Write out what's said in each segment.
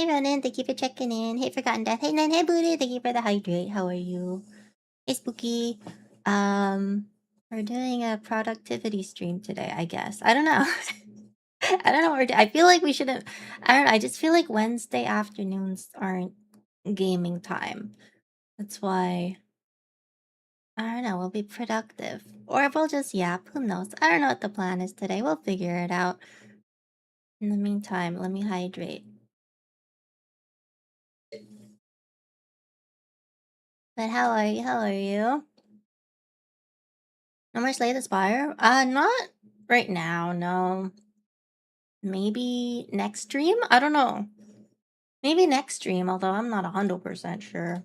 Hey Ronan, thank you for checking in. Hey Forgotten Death. Hey Nan, hey Booty, thank you for the hydrate. How are you? Hey Spooky. We're doing a productivity stream today, I guess. I don't know. I don't know what I feel like we shouldn't. I don't know. I just feel like Wednesday afternoons aren't gaming time. That's why. I don't know. We'll be productive. Or we'll just yap. Who knows? I don't know what the plan is today. We'll figure it out. In the meantime, let me hydrate. But how are you? How are you? No more Slay the Spire? Not right now, no. Maybe next stream? I don't know. Maybe next stream, although I'm not 100% sure.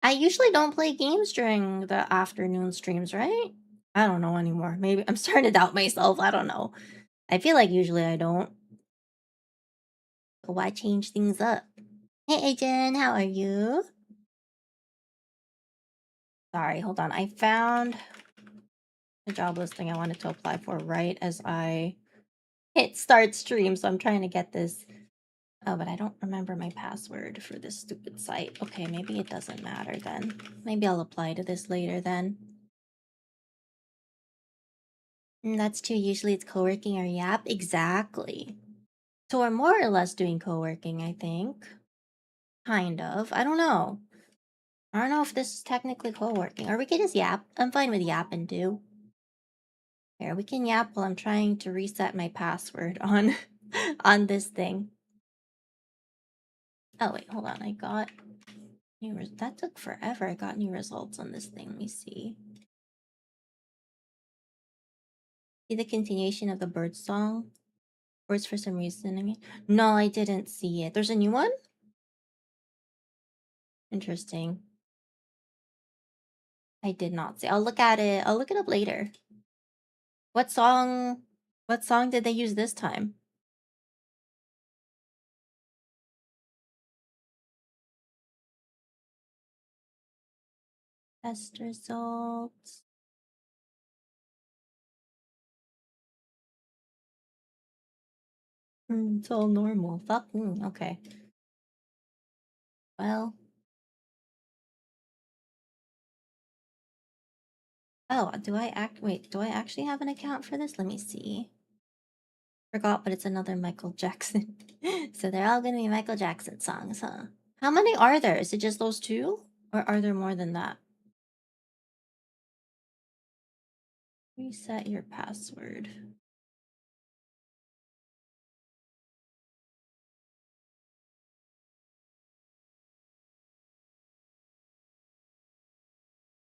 I usually don't play games during the afternoon streams, right? I don't know anymore. Maybe I'm starting to doubt myself. I don't know. I feel like usually I don't. But why change things up? Hey, Ajen, how are you? Sorry, hold on. I found the job listing I wanted to apply for right as I hit start stream, so I'm trying to get this. Oh, but I don't remember my password for this stupid site. Okay, maybe it doesn't matter then. Maybe I'll apply to this later then. That's true. Usually it's co-working or Yap. Exactly. So we're more or less doing co-working, I think. Kind of. I don't know. I don't know if this is technically co-working. Or we could just Yap. I'm fine with yapping too. Here, we can Yap while I'm trying to reset my password on on this thing. Oh wait, hold on. I got that took forever. I got new results on this thing. Let me see. See the continuation of the bird song? Words for some reason. I mean, no, I didn't see it. There's a new one? Interesting. I did not see. I'll look at it. I'll look it up later. What song did they use this time? Test results. It's all normal. Fuck. Okay. Well. Oh, do I actually have an account for this? Let me see. Forgot, but it's another Michael Jackson. So they're all gonna be Michael Jackson songs, huh? How many are there? Is it just those two? Or are there more than that? Reset your password.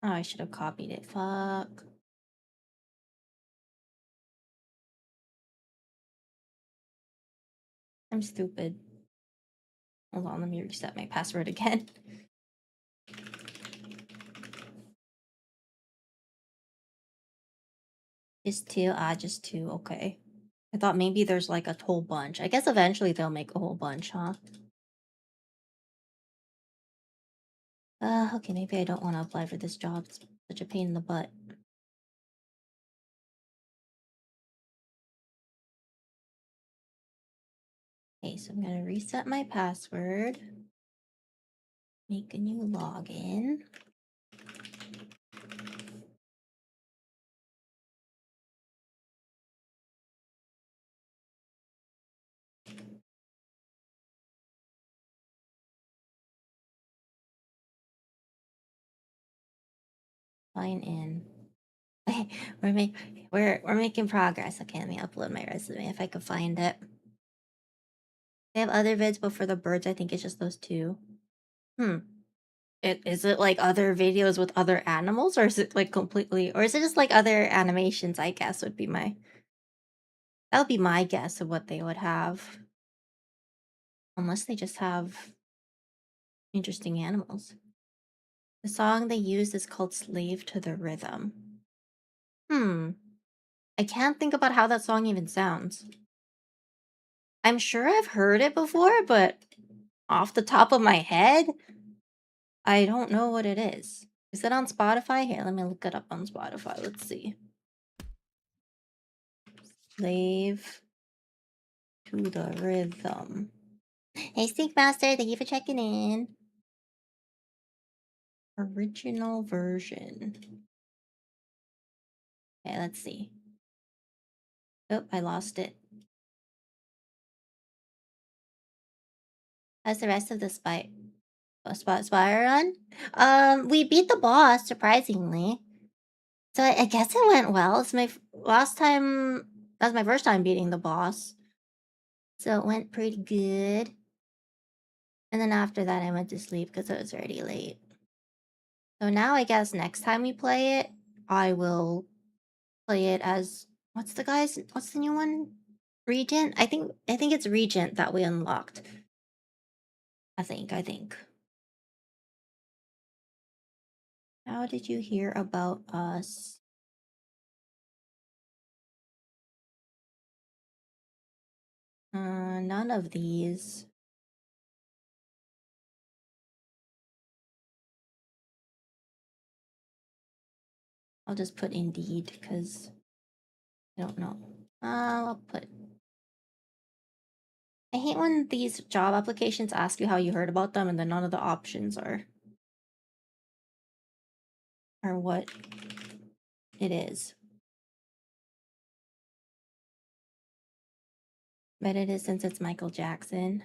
Oh, I should have copied it. Fuck. I'm stupid. Hold on, let me reset my password again. Just two? Just two. Okay. I thought maybe there's like a whole bunch. I guess eventually they'll make a whole bunch, huh? Okay, maybe I don't want to apply for this job. It's such a pain in the butt. Okay, so I'm gonna reset my password. Make a new login. Sign in. Okay, we're making progress. Okay, let me upload my resume if I could find it. They have other vids, but for the birds, I think it's just those two. Is it like other videos with other animals, or is it like completely, or is it just like other animations? I guess would be that would be my guess of what they would have, unless they just have interesting animals. The song they use is called "Slave to the Rhythm." I can't think about how that song even sounds. I'm sure I've heard it before, but off the top of my head, I don't know what it is. Is it on Spotify? Here, let me look it up on Spotify. Let's see. Slave to the Rhythm. Hey, Stinkmaster, thank you for checking in. Original version. Okay, let's see. Oh, I lost it. How's the rest of the spire run? We beat the boss, surprisingly. So I guess it went well. It's my last time. That was my first time beating the boss. So it went pretty good. And then after that, I went to sleep because it was already late. So now I guess next time we play it, I will play it as what's the new one? Regent? I think it's Regent that we unlocked. I think. How did you hear about us? None of these. I'll just put Indeed because I don't know. I'll put. I hate when these job applications ask you how you heard about them and then none of the options are what it is. But it is since it's Michael Jackson.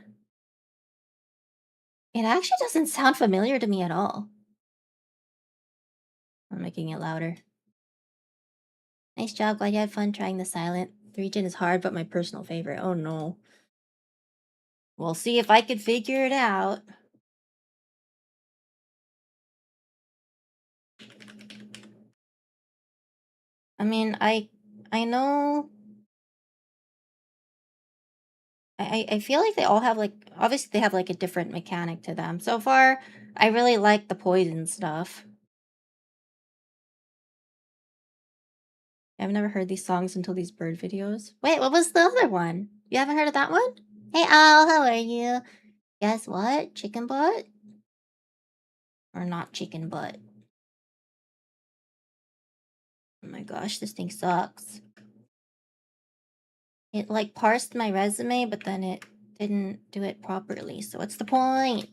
It actually doesn't sound familiar to me at all. I'm making it louder. Nice job. Glad you had fun trying the silent. The region is hard, but my personal favorite. Oh no. We'll see if I could figure it out. I mean, I know. I feel like they all have like obviously they have like a different mechanic to them. So far, I really like the poison stuff. I've never heard these songs until these bird videos. Wait, what was the other one? You haven't heard of that one? Hey Al, how are you? Guess what? Chicken butt? Or not chicken butt? Oh my gosh, this thing sucks. It like parsed my resume, but then it didn't do it properly. So what's the point?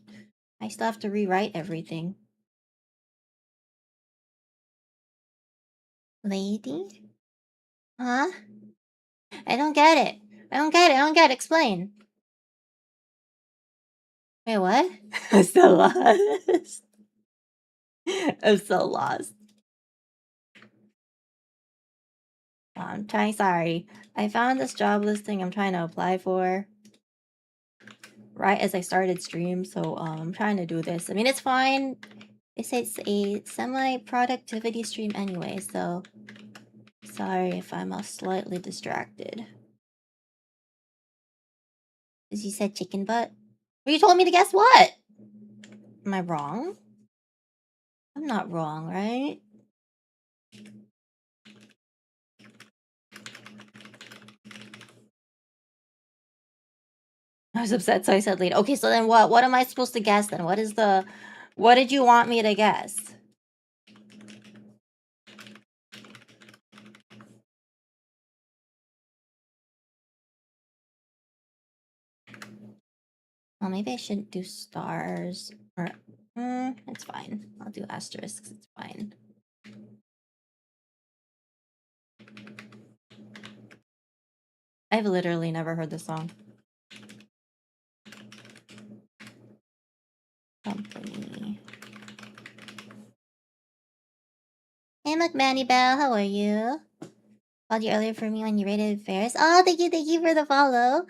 I still have to rewrite everything. Lady? Huh? I don't get it. I don't get it. Explain. Wait, what? I'm so lost. I'm so lost. I'm trying, sorry. I found this job listing I'm trying to apply for right as I started stream, so I'm trying to do this. I mean, it's fine. It's a semi-productivity stream anyway, so sorry if I'm slightly distracted. Because you said chicken butt? Well, you told me to guess what? Am I wrong? I'm not wrong, right? I was upset, so I said late. Okay, so then what? What am I supposed to guess then? What did you want me to guess? Well, maybe I shouldn't do stars. Or, it's fine. I'll do asterisks. It's fine. I've literally never heard this song. Company. Hey, McManny Bell, how are you? Called you earlier for me when you rated Ferris. Oh, thank you for the follow.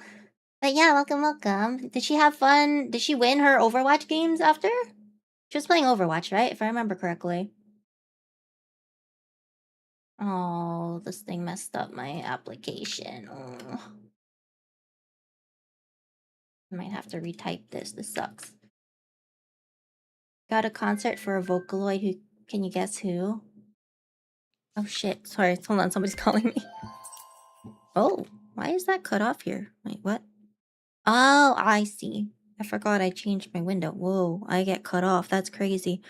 But yeah, welcome. Did she have fun? Did she win her Overwatch games after? She was playing Overwatch, right? If I remember correctly. Oh, this thing messed up my application. Oh. I might have to retype this. This sucks. Got a concert for a Vocaloid who... Can you guess who? Oh shit. Sorry, hold on. Somebody's calling me. Oh, why is that cut off here? Wait, what? Oh, I see. I forgot I changed my window. Whoa, I get cut off. That's crazy.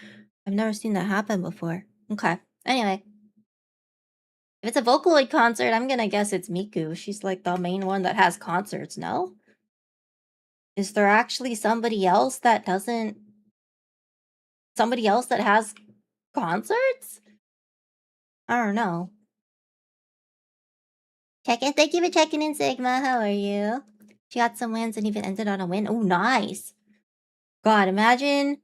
I've never seen that happen before. Okay. Anyway. If it's a Vocaloid concert, I'm gonna guess it's Miku. She's like the main one that has concerts, no? Is there actually somebody else that has concerts? I don't know. Check in. Thank you for checking in, Sigma. How are you? She got some wins and even ended on a win. Oh, nice. God, imagine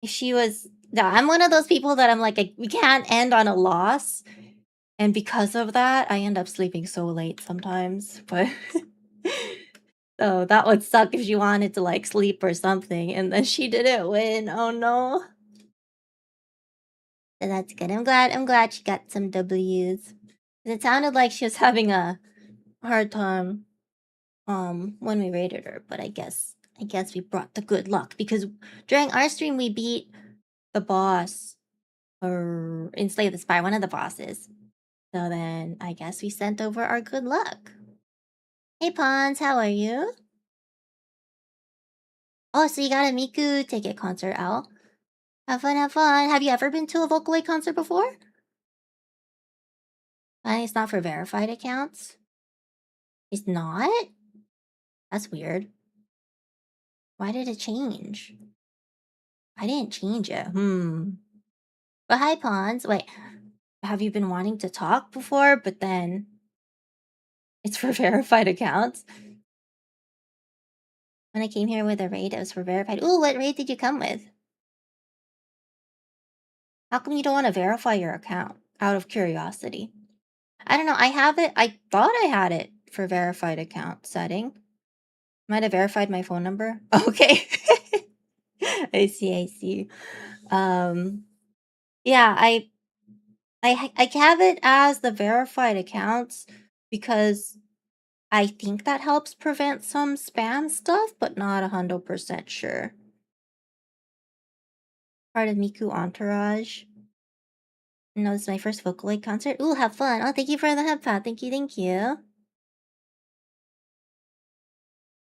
if she was. No, I'm one of those people that I'm like, we can't end on a loss. And because of that, I end up sleeping so late sometimes. But so that would suck if she wanted to like sleep or something and then she didn't win. Oh no. So that's good. I'm glad she got some W's. It sounded like she was having a hard time when we raided her, but I guess we brought the good luck because during our stream we beat the boss or in Slay the Spire, one of the bosses. So then I guess we sent over our good luck. Hey Pons, how are you? Oh, so you got a Miku ticket concert out. Have fun, have fun. Have you ever been to a Vocaloid concert before? It's not for verified accounts. It's not? That's weird. Why did it change? I didn't change it. But hi, Pons. Wait, have you been wanting to talk before, but then it's for verified accounts? When I came here with a raid, it was for verified. Ooh, what raid did you come with? How come you don't want to verify your account? Out of curiosity. I don't know. I have it. I thought I had it for verified account setting. Might have verified my phone number. Okay. I see. Yeah, I have it as the verified accounts because I think that helps prevent some spam stuff, but not 100% sure. Part of Miku Entourage. No, this is my first Vocaloid concert. Ooh, have fun. Oh, thank you for the headpad. Thank you.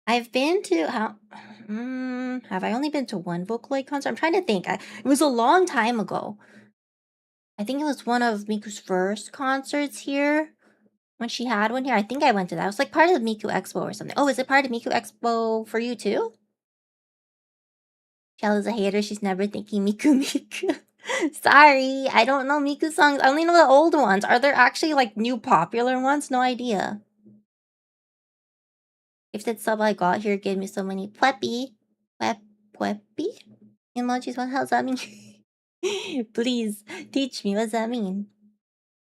I've been to have I only been to one Vocaloid concert? I'm trying to think. It was a long time ago. I think it was one of Miku's first concerts here. When she had one here, I think I went to that. It was like part of the Miku Expo or something. Oh, is it part of Miku Expo for you too? Shell is a hater. She's never thinking Miku. Sorry, I don't know Miku songs. I only know the old ones. Are there actually like new popular ones? No idea. Gifted sub I got here gave me so many Pweppy emojis. What the hell does that mean? Please teach me. What does that mean?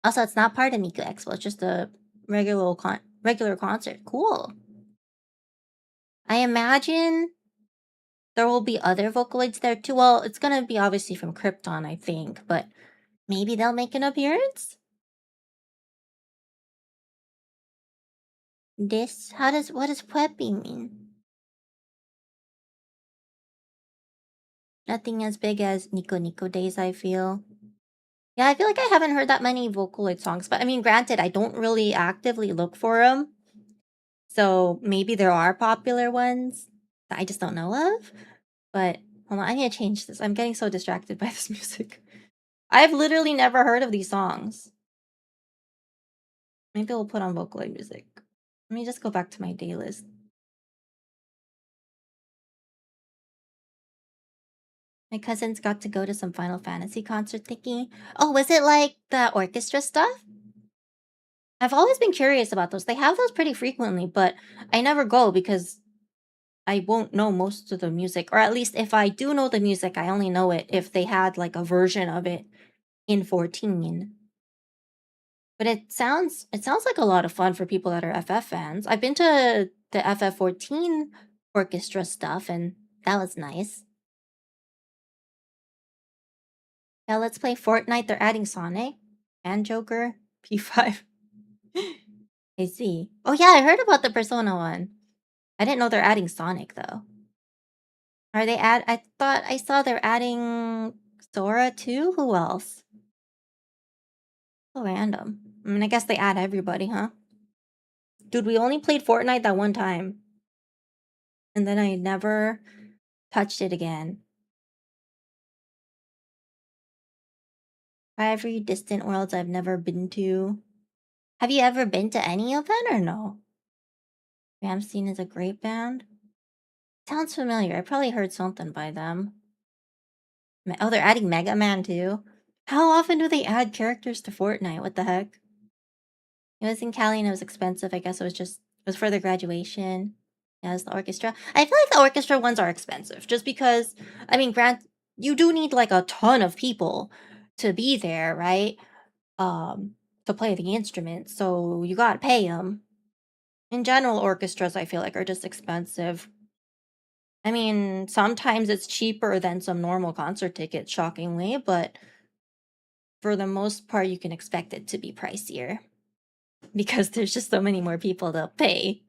Also, it's not part of Miku Expo. It's just a regular concert. Cool. I imagine there will be other Vocaloids there too. Well, it's gonna be obviously from Krypton, I think, but maybe they'll make an appearance? What does Pweppy mean? Nothing as big as Nico Nico Days, I feel. Yeah, I feel like I haven't heard that many Vocaloid songs, but I mean, granted, I don't really actively look for them. So maybe there are popular ones that I just don't know of. But hold on, I need to change this. I'm getting so distracted by this music. I've literally never heard of these songs. Maybe we'll put on Vocaloid music. Let me just go back to my day list. My cousins got to go to some Final Fantasy concert thingy. Oh, was it like the orchestra stuff? I've always been curious about those. They have those pretty frequently, but I never go because I won't know most of the music. Or at least if I do know the music, I only know it if they had like a version of it in 14. But it sounds like a lot of fun for people that are FF fans. I've been to the FF14 orchestra stuff and that was nice. Yeah, let's play Fortnite. They're adding Sonic and Joker. P5. I see. Oh yeah, I heard about the Persona one. I didn't know they're adding Sonic though. I thought I saw they're adding Sora too? Who else? So random. I mean, I guess they add everybody, huh? Dude, we only played Fortnite that one time. And then I never touched it again. Every distant worlds I've never been to. Have you ever been to any of them or no? Ramstein is a great band. Sounds familiar. I probably heard something by them. Oh, they're adding Mega Man too. How often do they add characters to Fortnite? What the heck? It was in Cali and it was expensive. I guess it was for their graduation. Yeah, it's the orchestra. I feel like the orchestra ones are expensive just because, I mean, you do need like a ton of people to be there, right? Um, to play the instruments, so you gotta pay them. In general, orchestras I feel like are just expensive. I mean, sometimes it's cheaper than some normal concert tickets, shockingly, but for the most part, you can expect it to be pricier because there's just so many more people to pay.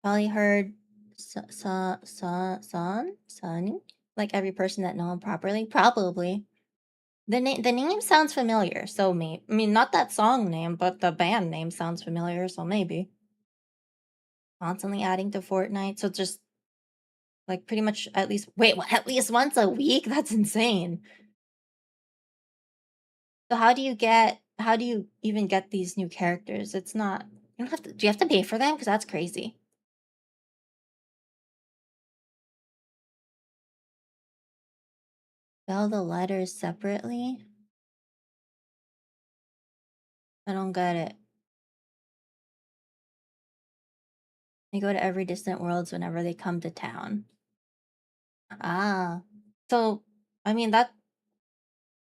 Probably heard son, like every person that know him properly. Probably the name sounds familiar, so I mean, not that song name, but the band name sounds familiar, so maybe. Constantly adding to Fortnite, so just like pretty much at least wait, what? At least once a week? That's insane. So how do you even get these new characters? It's not you don't have to do you have to pay for them? Because that's crazy. Spell the letters separately? I don't get it. They go to every distant worlds whenever they come to town. Ah. So I mean that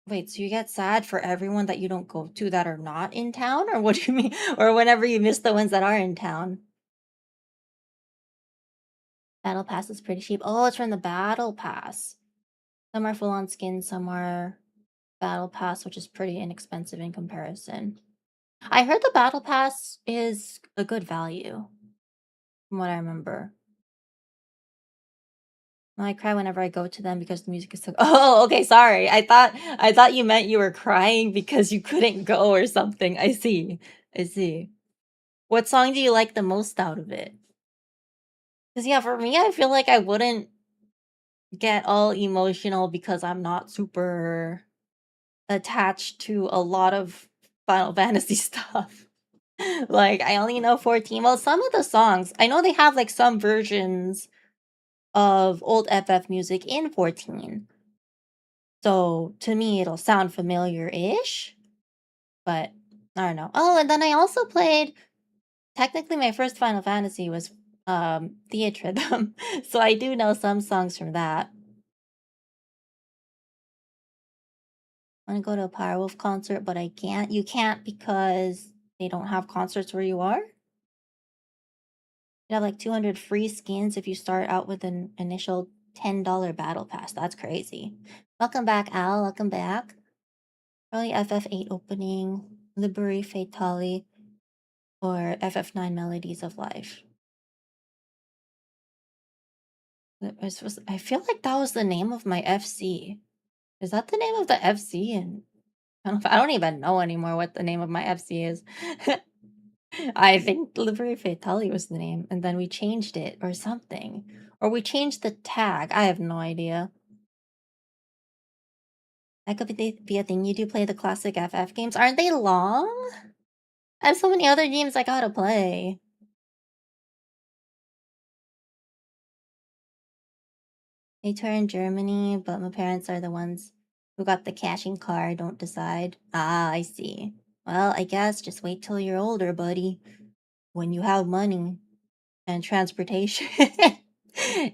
wait, so you get sad for everyone that you don't go to that are not in town? Or what do you mean? Or whenever you miss the ones that are in town? Battle Pass is pretty cheap. Oh, it's from the Battle Pass. Some are full on skin, some are Battle Pass, which is pretty inexpensive in comparison. I heard the Battle Pass is a good value, from what I remember. I cry whenever I go to them because the music is so. Oh, okay. Sorry. I thought you meant you were crying because you couldn't go or something. I see. I see. What song do you like the most out of it? Because yeah, for me, I feel like I wouldn't get all emotional because I'm not super attached to a lot of Final Fantasy stuff. Like, I only know 14. Well, some of the songs, I know they have like some versions of old FF music in 14. So to me, it'll sound familiar ish, but I don't know. Oh, and then I also played, technically, my first Final Fantasy was Theatrhythm. So I do know some songs from that. I want to go to a Powerwolf concert, but I can't. You can't because they don't have concerts where you are? You have like 200 free skins if you start out with an initial $10 battle pass. That's crazy. Welcome back, Al. Welcome back. Probably FF8 opening, Liberi Fatali, or FF9 Melodies of Life. I feel like that was the name of my FC. Is that the name of the FC? And I don't even know anymore what the name of my FC is. I think Delivery Fatali was the name, and then we changed it or something. Or we changed the tag. I have no idea. That could be a thing. You do play the classic FF games. Aren't they long? I have so many other games I gotta play. They tour in Germany, but my parents are the ones who got the cashing car, don't decide. Ah, I see. Well, I guess just wait till you're older, buddy. When you have money and transportation.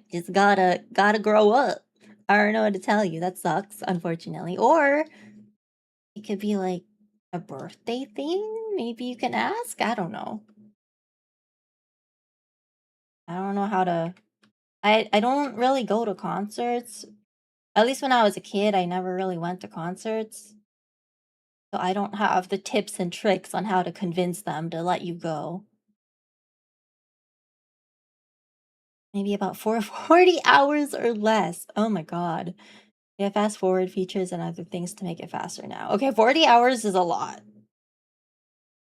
Just gotta grow up. I don't know what to tell you. That sucks, unfortunately. Or it could be like a birthday thing. Maybe you can ask. I don't know. I don't know how to. I don't really go to concerts. At least when I was a kid, I never really went to concerts. So I don't have the tips and tricks on how to convince them to let you go. Maybe about 40 hours or less. Oh my god. They have fast forward features and other things to make it faster now. Okay, 40 hours is a lot.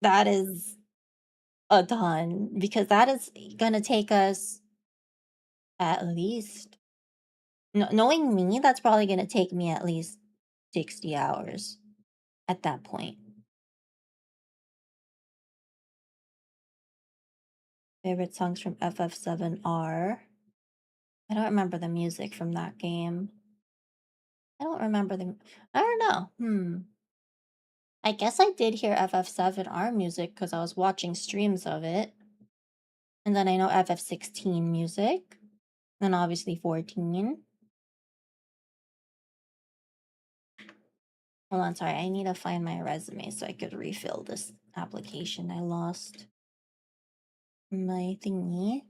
That is a ton because that is gonna take us at least knowing me, that's probably gonna take me at least 60 hours at that point. Favorite songs from FF7 are. I don't remember the music from that game. I don't remember the. I don't know. I guess I did hear FF7R music because I was watching streams of it. And then I know FF16 music. And obviously 14. Hold on, sorry. I need to find my resume so I could refill this application. I lost my thingy.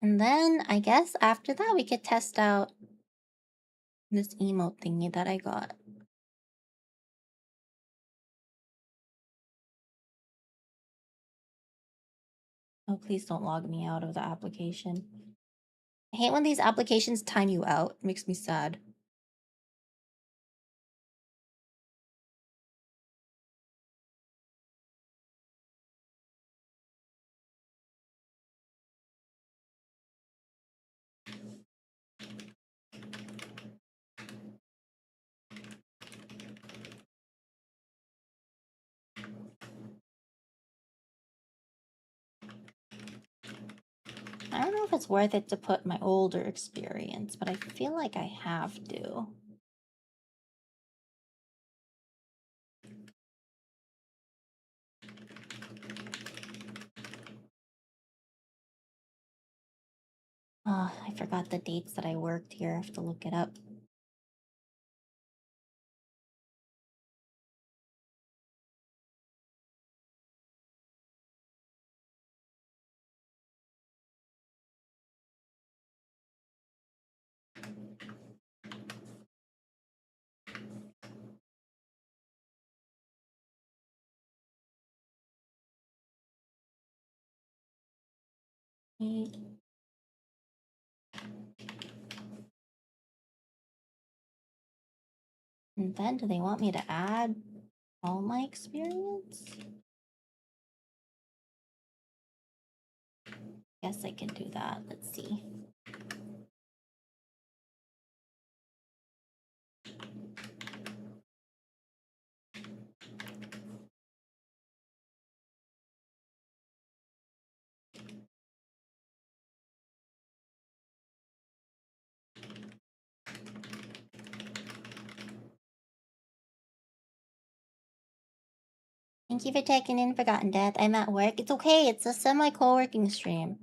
And then I guess after that we could test out this emote thingy that I got. Oh, please don't log me out of the application. I hate when these applications time you out. It makes me sad. I don't know if it's worth it to put my older experience, but I feel like I have to. Oh, I forgot the dates that I worked here. I have to look it up. And then do they want me to add all my experience? Guess I can do that. Let's see. Thank you for checking in, Forgotten Death. I'm at work. It's okay. It's a semi-co-working stream.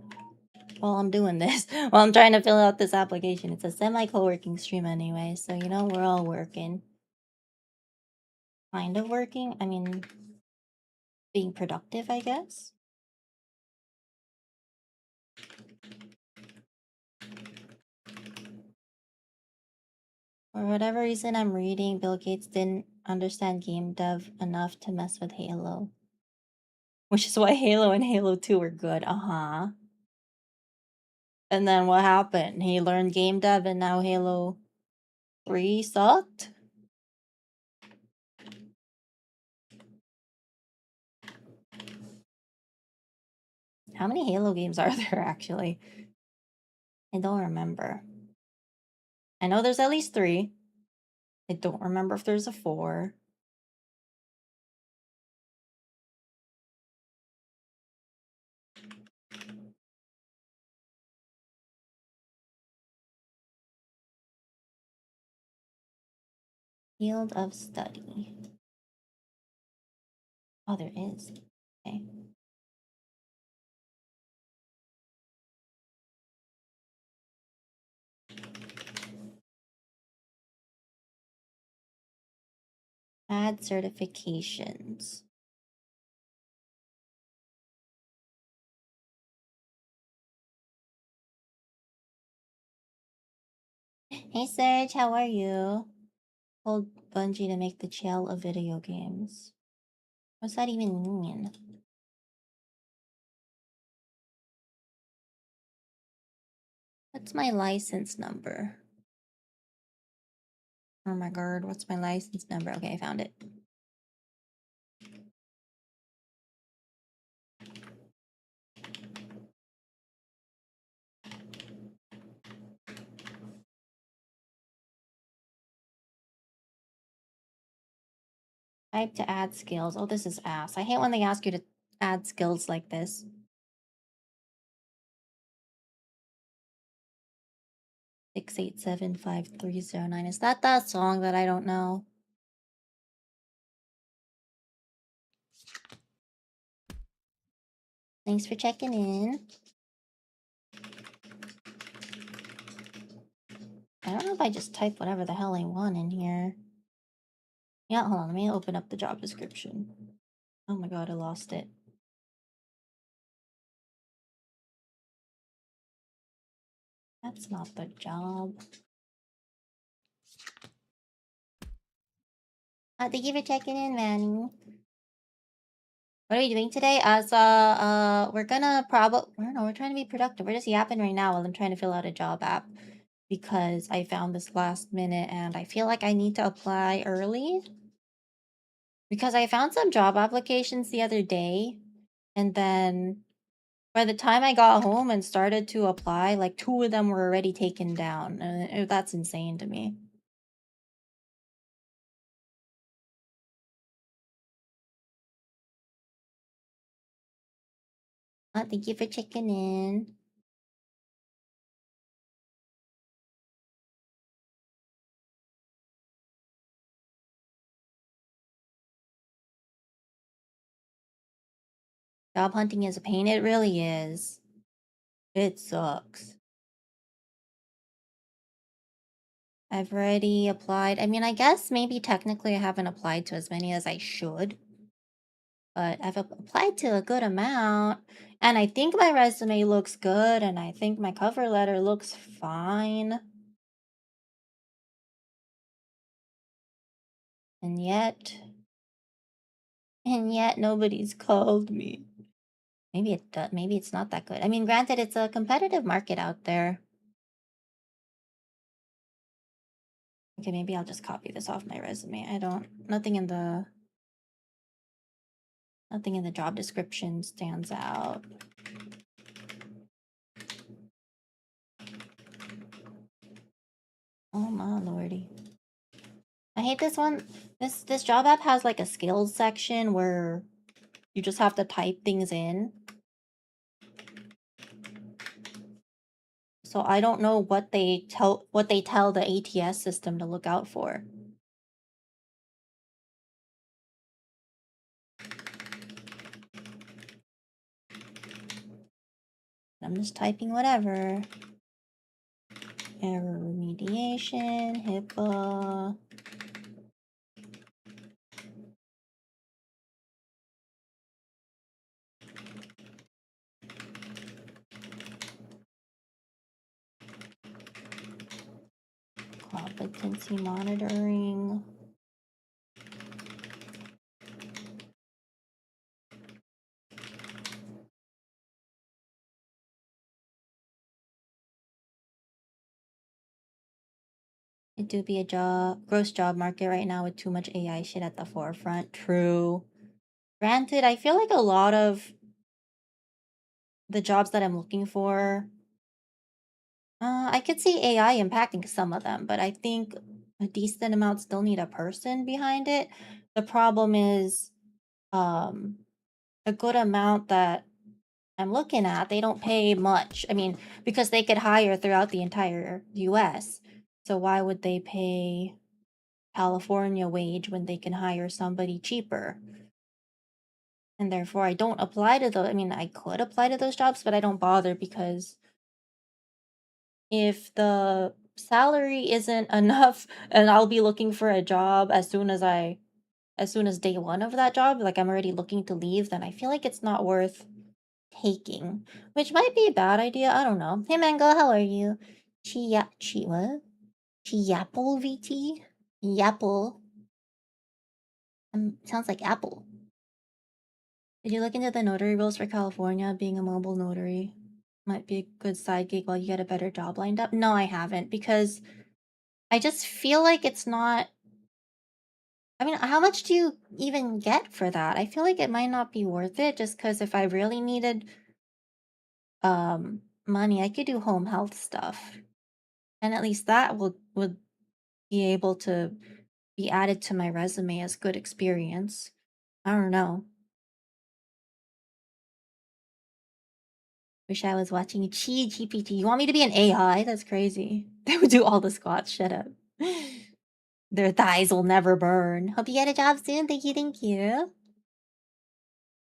While I'm doing this, while I'm trying to fill out this application, it's a semi-co-working stream anyway. So you know we're all working. Kind of working. I mean, being productive, I guess. For whatever reason, I'm reading Bill Gates didn't understand game dev enough to mess with Halo. Which is why Halo and Halo 2 were good. Uh-huh. And then what happened? He learned game dev and now Halo 3 sucked? How many Halo games are there, actually? I don't remember. I know there's at least 3. I don't remember if there's a 4. Field of study. Oh, there is. Okay. Add certifications. Hey Serge, how are you? Told Bungie to make the channel of video games. What's that even mean? What's my license number? Oh my god, what's my license number? Okay, I found it. Type to add skills. Oh, this is ass. I hate when they ask you to add skills like this. 6875309. Is that song that I don't know? Thanks for checking in. I don't know if I just type whatever the hell I want in here. Yeah, hold on. Let me open up the job description. Oh my god, I lost it. That's not the job. Thank you for checking in, Manny. What are we doing today? We're gonna probably, I don't know, we're trying to be productive. We're just yapping right now while I'm trying to fill out a job app because I found this last minute and I feel like I need to apply early because I found some job applications the other day and then by the time I got home and started to apply, like 2 of them were already taken down. And that's insane to me. Thank you for checking in. Job hunting is a pain. It really is. It sucks. I've already applied. I mean, I guess maybe technically I haven't applied to as many as I should, but I've applied to a good amount. And I think my resume looks good, and I think my cover letter looks fine. And yet nobody's called me. Maybe it's not that good. I mean, granted, it's a competitive market out there. Okay, maybe I'll just copy this off my resume. Nothing in the job description stands out. Oh my lordy. I hate this one. This job app has like a skills section where you just have to type things in. So I don't know what they tell the ATS system to look out for. I'm just typing whatever. Error remediation, HIPAA. Competency monitoring. It do be a gross job market right now with too much AI shit at the forefront. True. Granted, I feel like a lot of the jobs that I'm looking for, I could see AI impacting some of them, but I think a decent amount still need a person behind it. The problem is, a good amount that I'm looking at, they don't pay much. I mean, because they could hire throughout the entire US. So why would they pay California wage when they can hire somebody cheaper? And therefore, I don't apply to those. I mean, I could apply to those jobs, but I don't bother because if the salary isn't enough and I'll be looking for a job as soon as day one of that job, like I'm already looking to leave, then I feel like it's not worth taking, which might be a bad idea. I don't know. Hey Mango, how are you? What? Chiapple VT? Yapple. Sounds like apple. Did you look into the notary rules for California? Being a mobile notary might be a good side gig while you get a better job lined up. No, I haven't because I just feel like it's not. I mean, how much do you even get for that? I feel like it might not be worth it just because if I really needed money, I could do home health stuff. And at least that would be able to be added to my resume as good experience. I don't know. Wish I was watching Chi GPT. You want me to be an AI? That's crazy. They would do all the squats. Shut up. Their thighs will never burn. Hope you get a job soon. Thank you, thank you.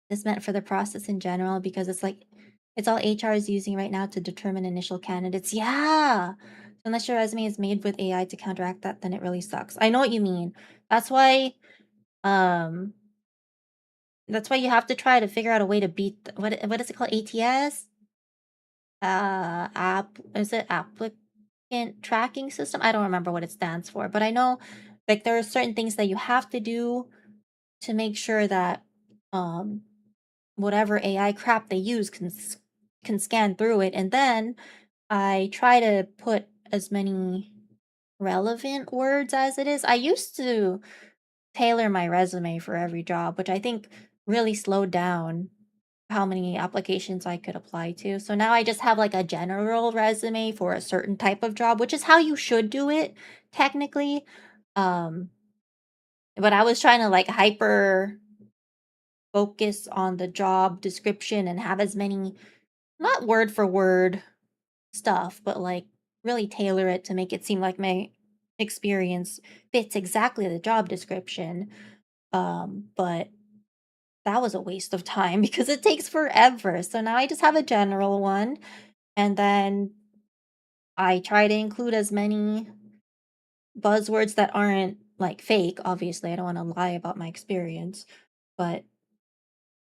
This meant for the process in general because it's all HR is using right now to determine initial candidates. Yeah. So unless your resume is made with AI to counteract that, then it really sucks. I know what you mean. That's why um you have to try to figure out a way to beat what is it called? ATS? Is it applicant tracking system? I don't remember what it stands for, but I know like there are certain things that you have to do to make sure that um whatever AI crap they use can scan through it. And then I try to put as many relevant words as it is. I used to tailor my resume for every job, which I think really slowed down how many applications I could apply to. So now I just have like a general resume for a certain type of job, which is how you should do it technically. Um but I was trying to like hyper focus on the job description and have as many not word for word stuff, but like really tailor it to make it seem like my experience fits exactly the job description. But that was a waste of time because it takes forever. So now I just have a general one and then I try to include as many buzzwords that aren't like fake. Obviously, I don't want to lie about my experience, but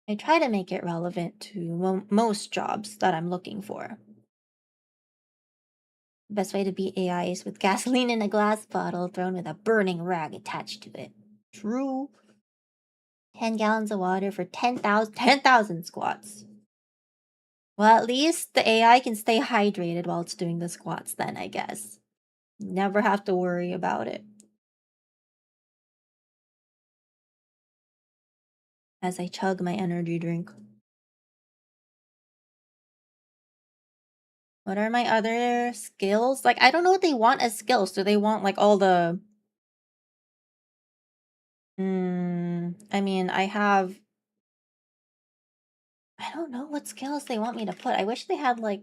I try to make it relevant to most jobs that I'm looking for. Best way to beat AI is with gasoline in a glass bottle thrown with a burning rag attached to it. True. 10 gallons of water for 10,000 squats. Well, at least the AI can stay hydrated while it's doing the squats, then, I guess. Never have to worry about it. As I chug my energy drink. What are my other skills? Like, I don't know what they want as skills. Do they want, like, all the. I mean, I don't know what skills they want me to put. I wish they had, like,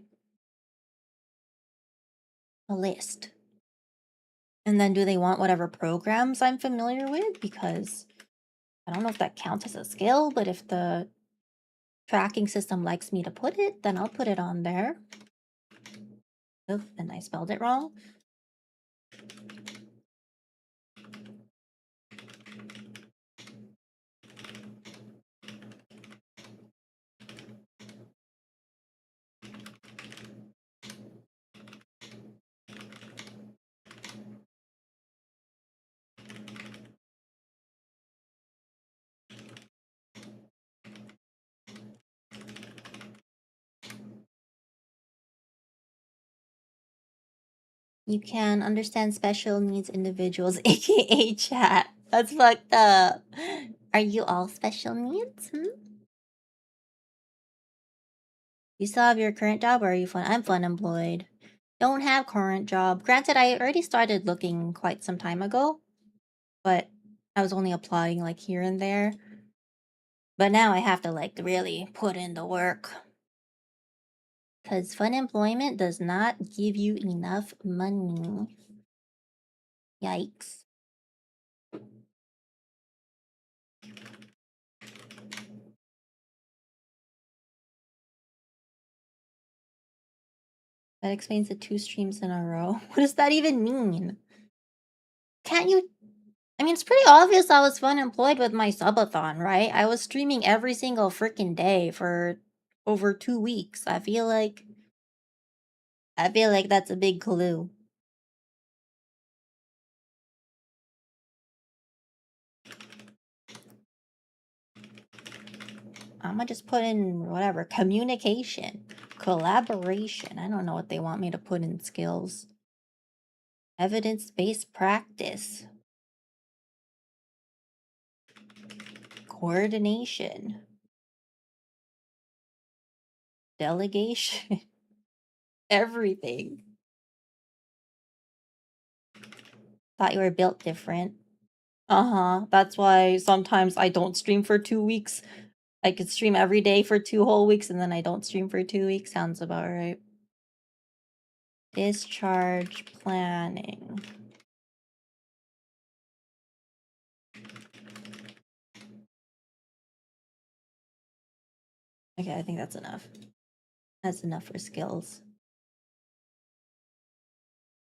a list. And then do they want whatever programs I'm familiar with? Because I don't know if that counts as a skill, but if the tracking system likes me to put it, then I'll put it on there. Oops, and I spelled it wrong. You can understand special needs individuals, aka chat. That's fucked up. Are you all special needs? You still have your current job or are you fun? I'm fun employed. Don't have current job. Granted, I already started looking quite some time ago, but I was only applying like here and there. But now I have to like really put in the work. Because fun employment does not give you enough money. Yikes. That explains the 2 streams in a row. What does that even mean? Can't you? I mean, it's pretty obvious I was fun employed with my subathon, right? I was streaming every single freaking day for over 2 weeks. I feel like that's a big clue. I'm gonna just put in whatever communication, collaboration. I don't know what they want me to put in skills. Evidence-based practice, coordination, delegation, everything. Thought you were built different. That's why sometimes I don't stream for 2 weeks. I could stream every day for 2 whole weeks, and then I don't stream for 2 weeks. Sounds about right. Discharge planning. Okay, I think that's enough. That's enough for skills.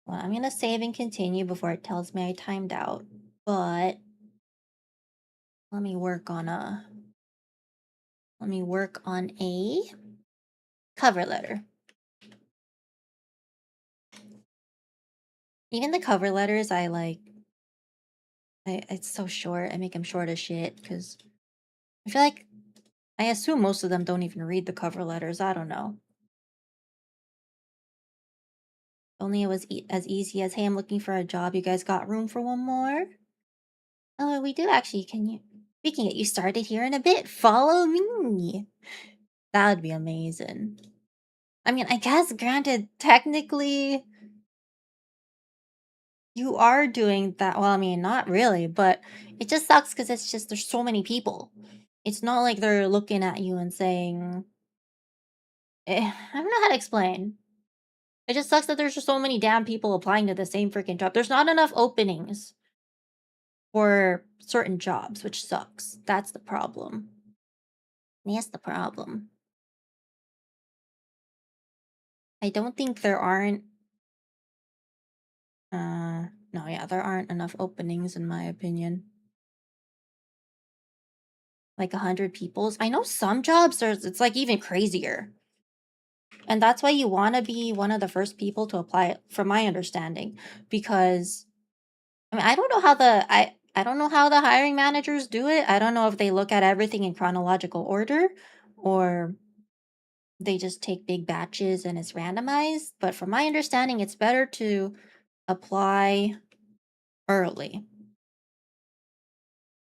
Well, I'm gonna save and continue before it tells me I timed out. But let me work on a cover letter. Even the cover letters I like, it's so short. I make them short as shit because I feel like I assume most of them don't even read the cover letters. I don't know. Only it was as easy as, hey, I'm looking for a job. You guys got room for one more? Oh, we do actually. We can get you started here in a bit. Follow me. That would be amazing. I mean, I guess granted, technically you are doing that. Well, I mean, not really, but it just sucks because it's just there's so many people. It's not like they're looking at you and saying, I don't know how to explain. It just sucks that there's just so many damn people applying to the same freaking job. There's not enough openings for certain jobs, which sucks. That's the problem. That's the problem. I don't think there aren't. No, yeah, there aren't enough openings in my opinion. Like 100 people's. I know some jobs it's like even crazier. And that's why you want to be one of the first people to apply, from my understanding, because I mean, I don't know how the hiring managers do it. I don't know if they look at everything in chronological order or they just take big batches and it's randomized, but from my understanding, it's better to apply early.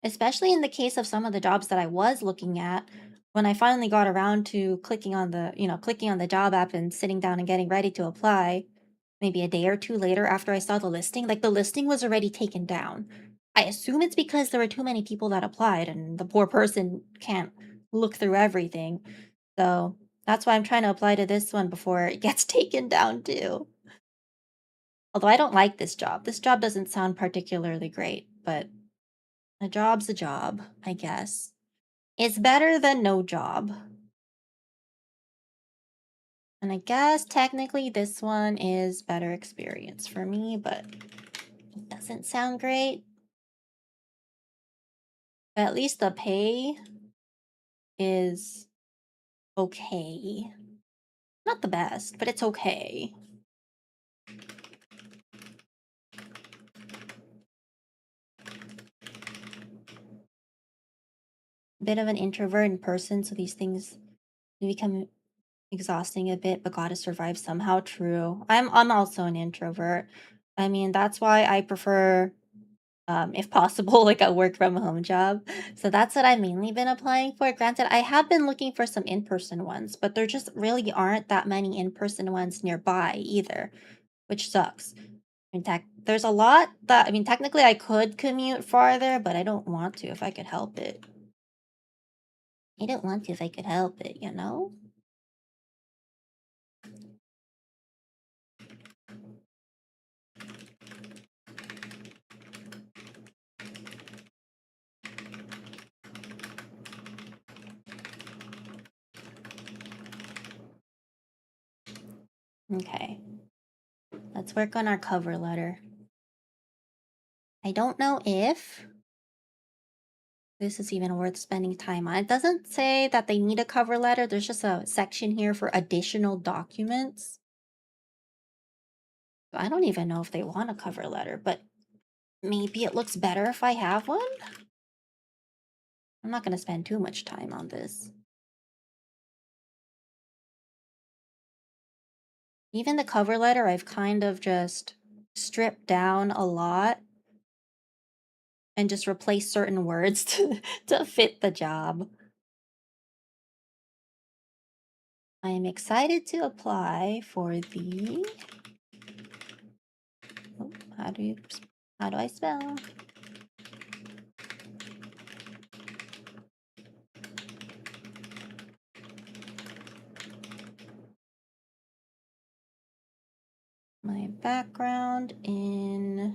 Especially in the case of some of the jobs that I was looking at, when I finally got around to clicking on the job app and sitting down and getting ready to apply, maybe a day or two later after I saw the listing, like the listing was already taken down. I assume it's because there were too many people that applied and the poor person can't look through everything. So that's why I'm trying to apply to this one before it gets taken down too. Although I don't like this job. This job doesn't sound particularly great, but a job's a job, I guess. It's better than no job. And I guess technically this one is better experience for me, but it doesn't sound great. But at least the pay is okay. Not the best, but it's okay. Bit of an introvert in person, so these things become exhausting a bit, but gotta survive somehow. True. I'm also an introvert. I mean, that's why I prefer, if possible, like a work from home job. So that's what I've mainly been applying for. Granted, I have been looking for some in-person ones, but there just really aren't that many in-person ones nearby either, which sucks. In fact, there's a lot that, I mean, technically I could commute farther, but I don't want to if I could help it. I don't want to if I could help it, you know? Okay. Let's work on our cover letter. I don't know if this is even worth spending time on. It doesn't say that they need a cover letter. There's just a section here for additional documents. I don't even know if they want a cover letter, but maybe it looks better if I have one? I'm not going to spend too much time on this. Even the cover letter, I've kind of just stripped down a lot and just replaced certain words to fit the job. I am excited to apply for the... Oh, how do I spell? background in...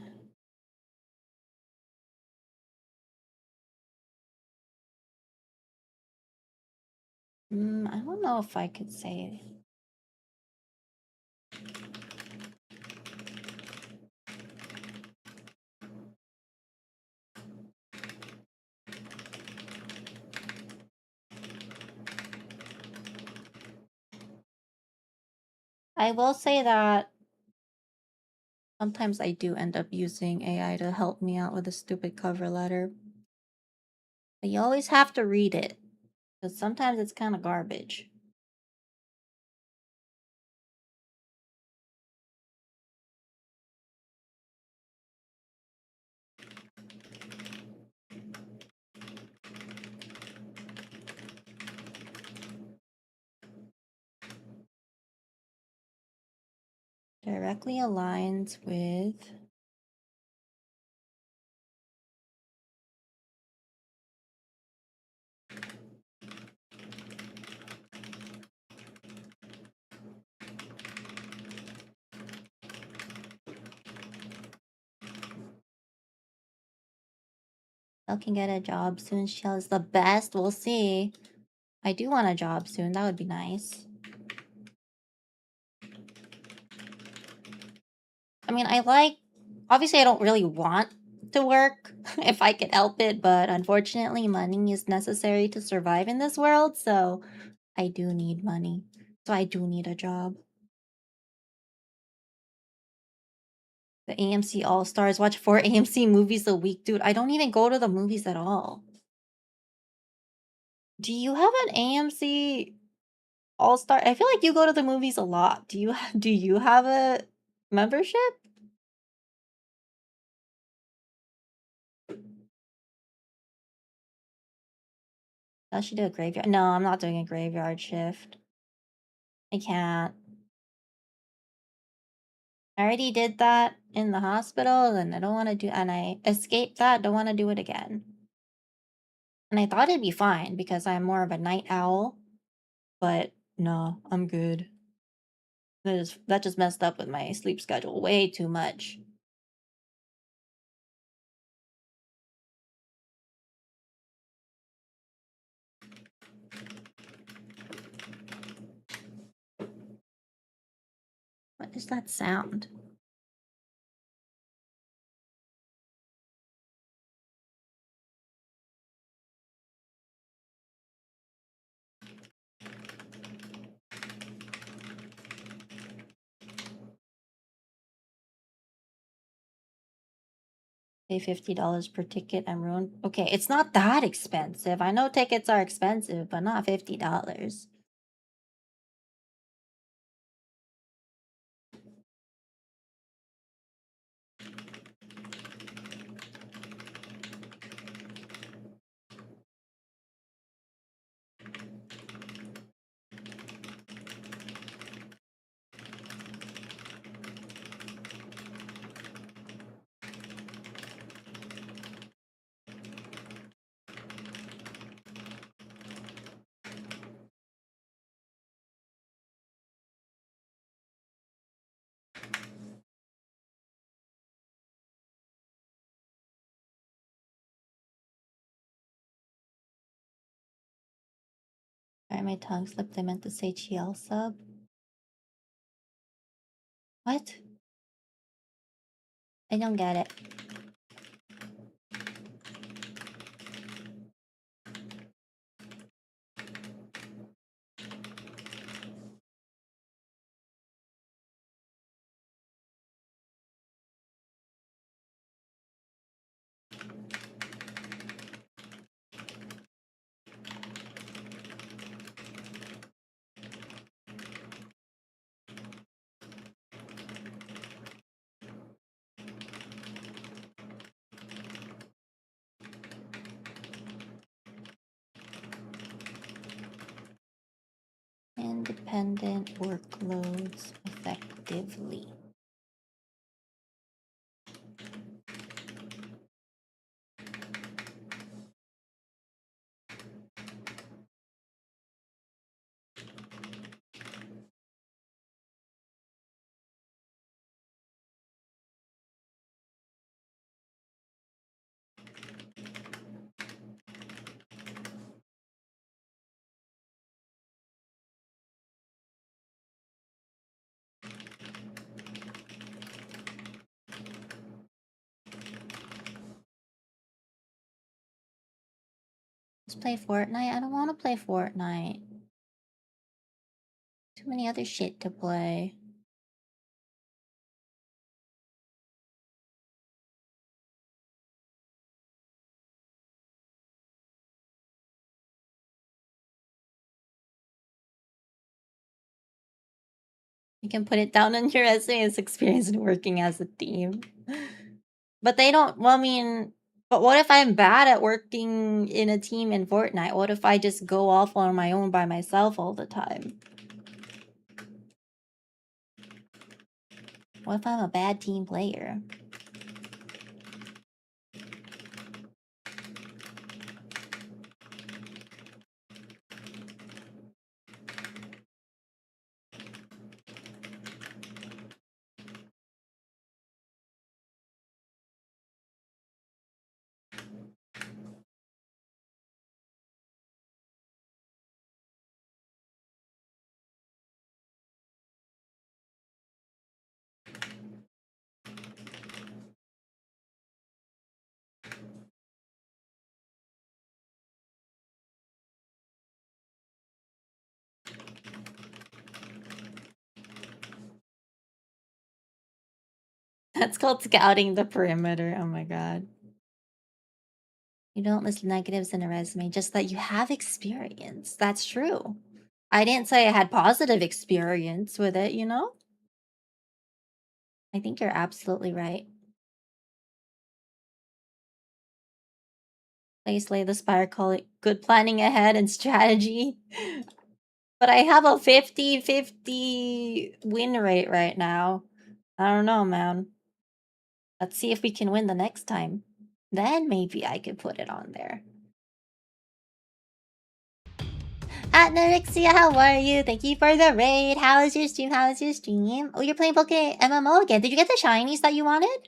I don't know if I could say... I will say that sometimes I do end up using AI to help me out with a stupid cover letter. But you always have to read it, because sometimes it's kind of garbage. Directly aligns with... Shell can get a job soon. Shell is the best. We'll see. I do want a job soon. That would be nice. I mean, obviously I don't really want to work if I could help it, but unfortunately money is necessary to survive in this world, so I do need money. So I do need a job. The AMC All-Stars, watch 4 AMC movies a week. Dude, I don't even go to the movies at all. Do you have an AMC All-Star? I feel like you go to the movies a lot. Do you have a membership? I should do a graveyard. No, I'm not doing a graveyard shift. I can't. I already did that in the hospital, and I don't want to do, and I escaped that, don't want to do it again. And I thought it'd be fine because I'm more of a night owl, but no, I'm good. That just messed up with my sleep schedule way too much. What is that sound? Pay $50 per ticket and ruin. Okay, it's not that expensive. I know tickets are expensive, but not $50. Sorry, my tongue slipped. I meant to say TL sub. What? I don't get it. Independent workloads effectively. Let's play Fortnite. I don't want to play Fortnite. Too many other shit to play. You can put it down on your resume as experience in working as a team. But they don't, well, I mean, but what if I'm bad at working in a team in Fortnite? What if I just go off on my own by myself all the time? What if I'm a bad team player? That's called scouting the perimeter. Oh my god. You don't list negatives in a resume, just that you have experience. That's true. I didn't say I had positive experience with it, you know? I think you're absolutely right. Please lay the spire, call it good planning ahead and strategy. But I have a 50-50 win rate right now. I don't know, man. Let's see if we can win the next time. Then maybe I could put it on there. Anorexia, how are you? Thank you for the raid. How is your stream? How is your stream? Oh, you're playing Poke MMO again. Did you get the shinies that you wanted?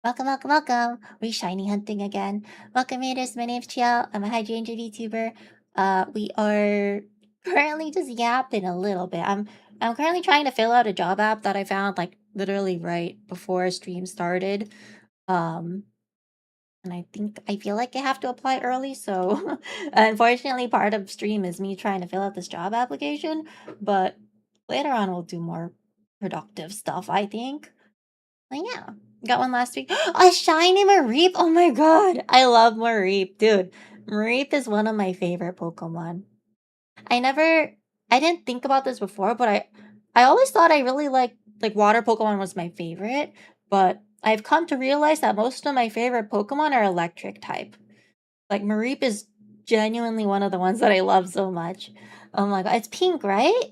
Welcome, welcome, welcome. We're shiny hunting again. Welcome, haters. My name's Chiel. I'm a hydrangea VTuber. We are currently just yapping a little bit. I'm currently trying to fill out a job app that I found like literally right before stream started. Um, and I feel like I have to apply early, so unfortunately part of stream is me trying to fill out this job application, but later on we'll do more productive stuff, I think. But yeah, got one last week. A shiny Mareep! Oh my god! I love Mareep, dude. Mareep is one of my favorite Pokemon. I didn't think about this before, but I always thought I really like water Pokemon was my favorite, but I've come to realize that most of my favorite Pokemon are electric type. Like Mareep is genuinely one of the ones that I love so much. Oh my god, it's pink, right?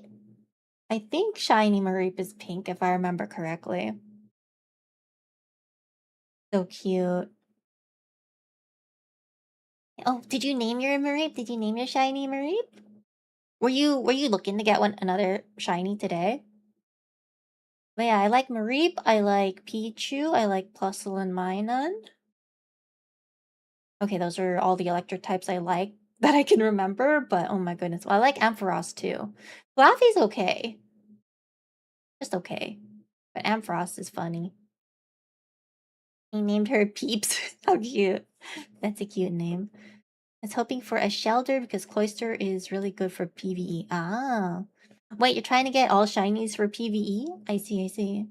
I think shiny Mareep is pink if I remember correctly. So cute. Oh, did you name your Mareep? Did you name your shiny Mareep? Were you looking to get one another shiny today? But yeah, I like Mareep, I like Pichu, I like Plusle and Minun. Okay, those are all the electric types I like that I can remember, but oh my goodness. Well, I like Ampharos too. Fluffy's okay. Just okay. But Ampharos is funny. He named her Peeps. How cute. That's a cute name. I was hoping for a shelter because Cloister is really good for PvE. Ah. Wait, you're trying to get all shinies for PvE? I see, I see.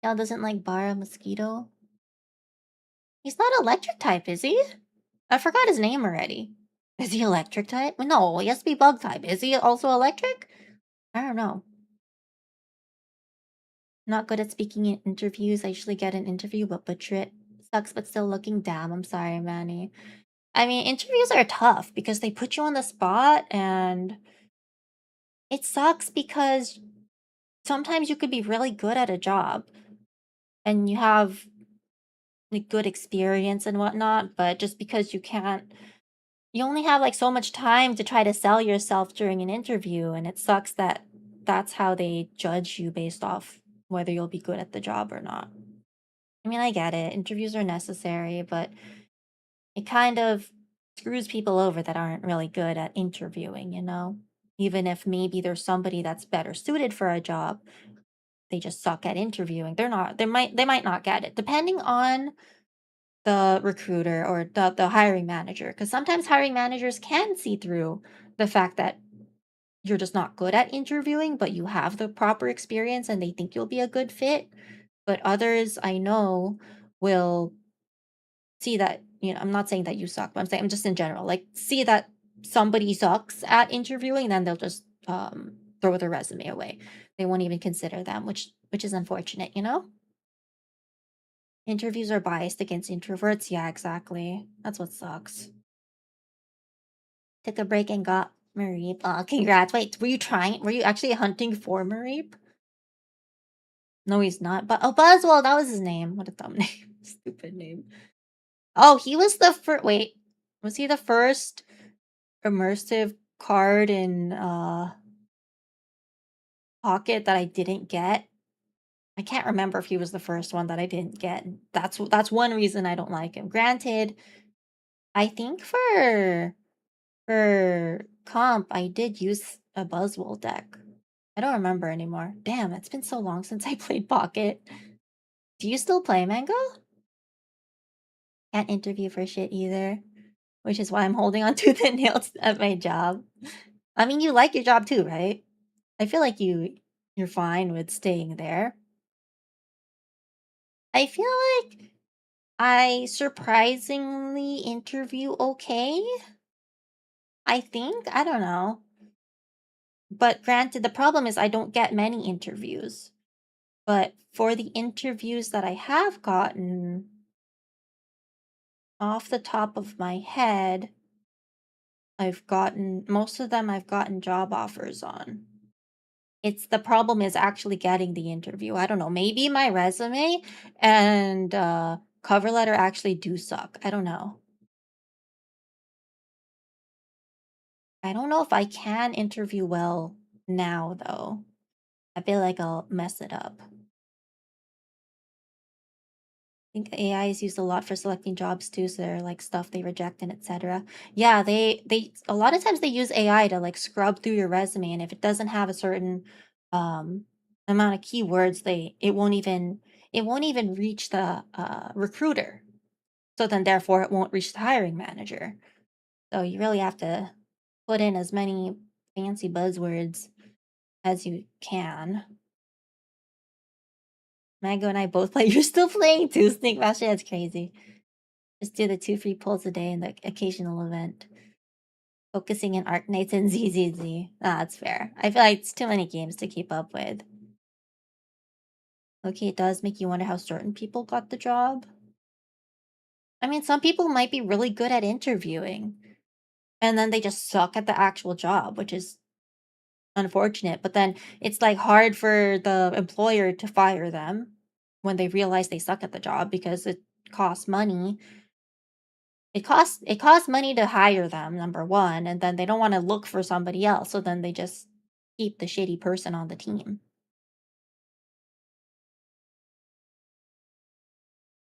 Y'all doesn't like Bara Mosquito? He's not electric type, is he? I forgot his name already. Is he electric type? No, he has to be bug type. Is he also electric? I don't know. Not good at speaking in interviews. I usually get an interview but butcher it. Sucks but still looking. Damn, I'm sorry, Manny. I mean, interviews are tough because they put you on the spot and it sucks because sometimes you could be really good at a job and you have like good experience and whatnot, but just because you only have like so much time to try to sell yourself during an interview, and it sucks that that's how they judge you based off whether you'll be good at the job or not. I mean, I get it. Interviews are necessary, but it kind of screws people over that aren't really good at interviewing, you know? Even if maybe there's somebody that's better suited for a job, they just suck at interviewing. They might not get it. Depending on the recruiter or the hiring manager, because sometimes hiring managers can see through the fact that you're just not good at interviewing, but you have the proper experience and they think you'll be a good fit. But others I know will see that, I'm not saying that you suck, but I'm saying I'm just in general, like see that somebody sucks at interviewing, then they'll just throw their resume away. They won't even consider them, which is unfortunate. Interviews are biased against introverts. Yeah, exactly. That's what sucks. Took a break and got Mareep. Oh, congrats. Wait, were you actually hunting for Mareep? No, he's not. But Buzzwell, that was his name. What a dumb name. Stupid name. Oh, he was the first. Wait, was he the first immersive card in Pocket that I didn't get? I can't remember if he was the first one that I didn't get. That's one reason I don't like him. Granted, I think for comp, I did use a Buzzwole deck. I don't remember anymore. Damn, it's been so long since I played Pocket. Do you still play Mango? Can't interview for shit either, which is why I'm holding on to the nails at my job. I mean, you like your job too, right? I feel like you're fine with staying there. I feel like I surprisingly interview okay. I think. I don't know. But granted, the problem is I don't get many interviews. But for the interviews that I have gotten, off the top of my head, most of them I've gotten job offers on. It's the problem is actually getting the interview. I don't know. Maybe my resume and cover letter actually do suck. I don't know. I don't know if I can interview well now, though. I feel like I'll mess it up. I think AI is used a lot for selecting jobs too, so they're like stuff they reject and etc. Yeah, they a lot of times they use AI to like scrub through your resume, and if it doesn't have a certain um amount of keywords, it won't even reach the recruiter. So then therefore it won't reach the hiring manager. So you really have to put in as many fancy buzzwords as you can. Mango and I both play. You're still playing too, Sneak Master. That's crazy. Just do the 2 free pulls a day in the occasional event. Focusing in Arc Knights and ZZZ. Ah, that's fair. I feel like it's too many games to keep up with. Okay, it does make you wonder how certain people got the job. I mean, some people might be really good at interviewing, and then they just suck at the actual job, which is unfortunate. But then it's like hard for the employer to fire them when they realize they suck at the job because it costs money. It costs money to hire them, number one, and then they don't want to look for somebody else, so then they just keep the shitty person on the team.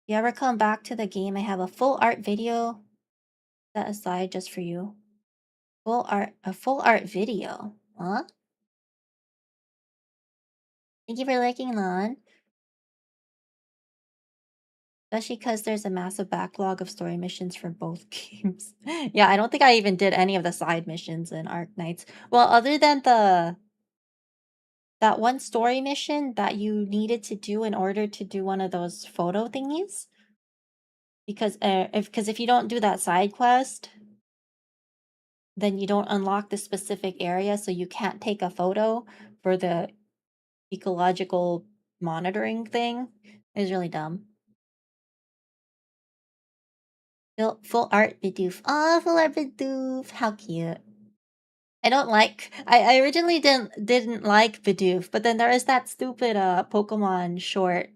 You ever come back to the game? I have a full art video set aside just for you. A full art video. Huh? Thank you for liking, Lon. Especially because there's a massive backlog of story missions for both games. Yeah, I don't think I even did any of the side missions in Arc Knights. Well, other than that one story mission that you needed to do in order to do one of those photo thingies. Because if you don't do that side quest, then you don't unlock the specific area, so you can't take a photo for the ecological monitoring thing. It's really dumb. Full art Bidoof. Oh, full art Bidoof. How cute. I originally didn't like Bidoof, but then there is that stupid Pokemon short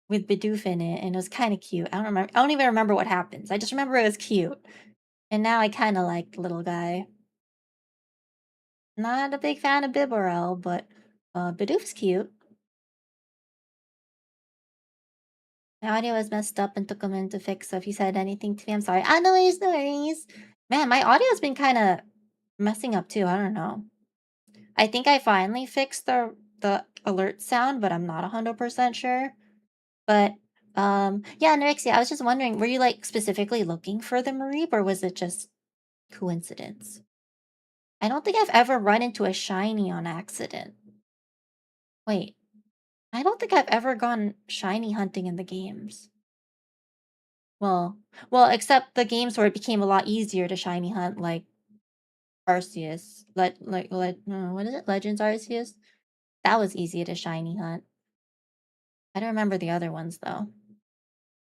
with Bidoof in it, and it was kind of cute. I don't even remember what happens. I just remember it was cute. And now I kind of like the little guy. Not a big fan of Bibarel, but Bidoof's cute. My audio was messed up and took a minute to fix, so if you said anything to me, I'm sorry. Ah, no worries, no worries. Man, my audio's been kind of messing up too. I don't know. I think I finally fixed the alert sound, but I'm not 100% sure. But Yeah, Norixia, I was just wondering, were you like specifically looking for the Mareep or was it just coincidence? I don't think I've ever run into a shiny on accident. Wait, I don't think I've ever gone shiny hunting in the games. Well, except the games where it became a lot easier to shiny hunt, like Arceus. What is it? Legends Arceus? That was easy to shiny hunt. I don't remember the other ones though.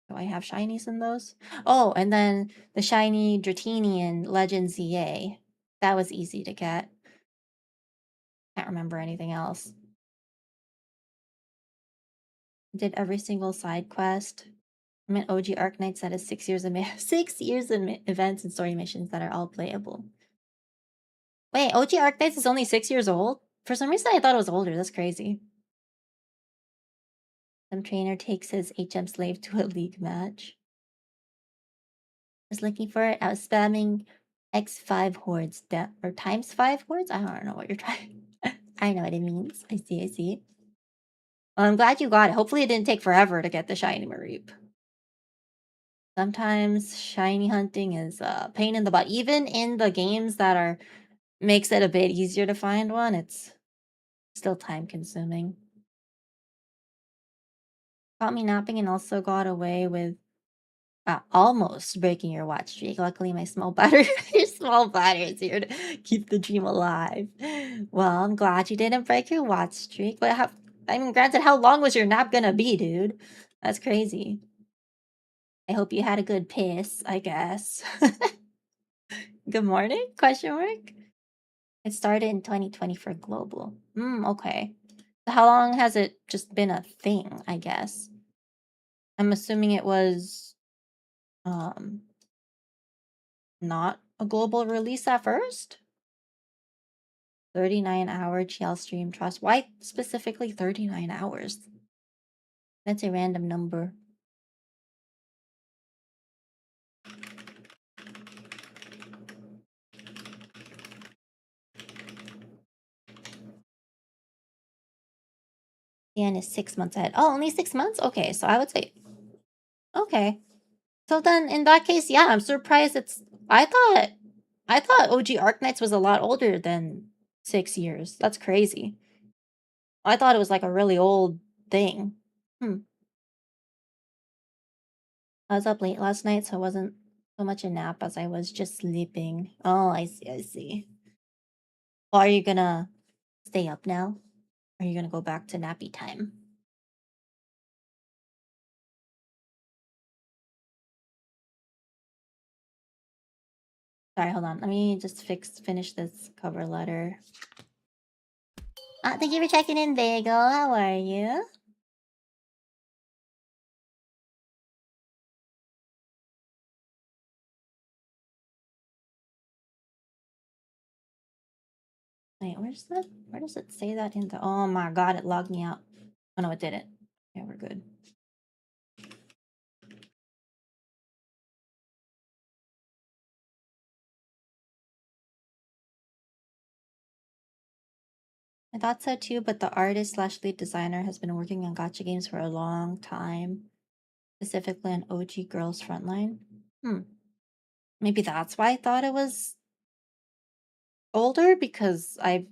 Do I have shinies in those? Oh, and then the shiny Dratini in Legend ZA. That was easy to get. Can't remember anything else. Did every single side quest. I'm an OG Arknights that is 6 years of 6 years of events and story missions that are all playable. Wait, OG Arknights is only 6 years old? For some reason I thought it was older. That's crazy. Some trainer takes his HM slave to a league match. I was looking for it. I was spamming X5 hordes or times 5 hordes? I don't know what you're trying. I know what it means. I see. Well, I'm glad you got it. Hopefully it didn't take forever to get the shiny Mareep. Sometimes shiny hunting is a pain in the butt. Even in the games that makes it a bit easier to find one, it's still time consuming. Caught me napping and also got away with almost breaking your watch streak. Luckily, my small bladder, your small bladder is here to keep the dream alive. Well, I'm glad you didn't break your watch streak. But granted, how long was your nap gonna be, dude? That's crazy. I hope you had a good piss, I guess. Good morning? Question mark? It started in 2020 for global. Okay. So how long has it just been a thing, I guess? I'm assuming it was not a global release at first? 39-hour GL stream trust. Why specifically 39 hours? That's a random number. And is 6 months ahead. Oh, only 6 months? Okay, so I would say... Okay. So then, in that case, yeah, I'm surprised it's... I thought OG Arknights was a lot older than 6 years. That's crazy. I thought it was like a really old thing. I was up late last night, so it wasn't so much a nap as I was just sleeping. Oh, I see. Well, are you gonna stay up now? Or are you gonna go back to nappy time? Sorry, hold on. Let me just finish this cover letter. Thank you for checking in, Bagel. How are you? Wait, where does it say that in the... Oh my god, it logged me out. Oh no, it didn't. Yeah, we're good. I thought so too, but the artist slash lead designer has been working on gacha games for a long time. Specifically on OG Girls Frontline. Maybe that's why I thought it was older because of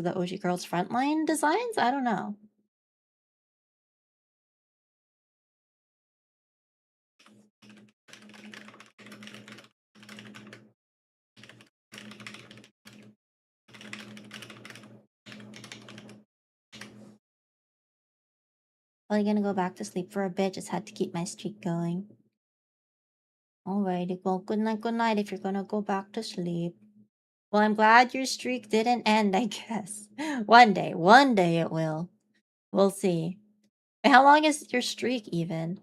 the OG Girls Frontline designs? I don't know. Probably gonna go back to sleep for a bit, just had to keep my streak going. Alrighty, well, good night if you're gonna go back to sleep. Well, I'm glad your streak didn't end, I guess. One day it will. We'll see. How long is your streak even?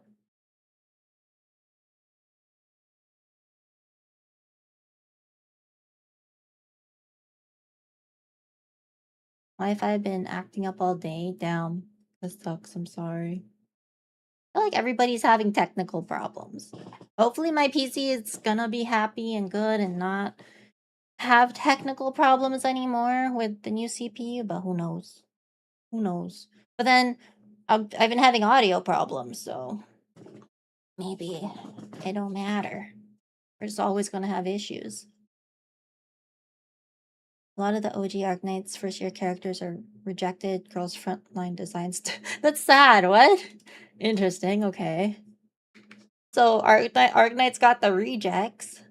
Why have I been acting up all day? Damn, that sucks, I'm sorry. I feel like everybody's having technical problems. Hopefully my PC is gonna be happy and good and not have technical problems anymore with the new CPU, but who knows? Who knows? But then I've been having audio problems, so maybe it don't matter. We're just always gonna have issues. A lot of the OG Arknights first year characters are rejected. Girls' frontline designs. That's sad. What? Interesting. Okay. So Arknights got the rejects.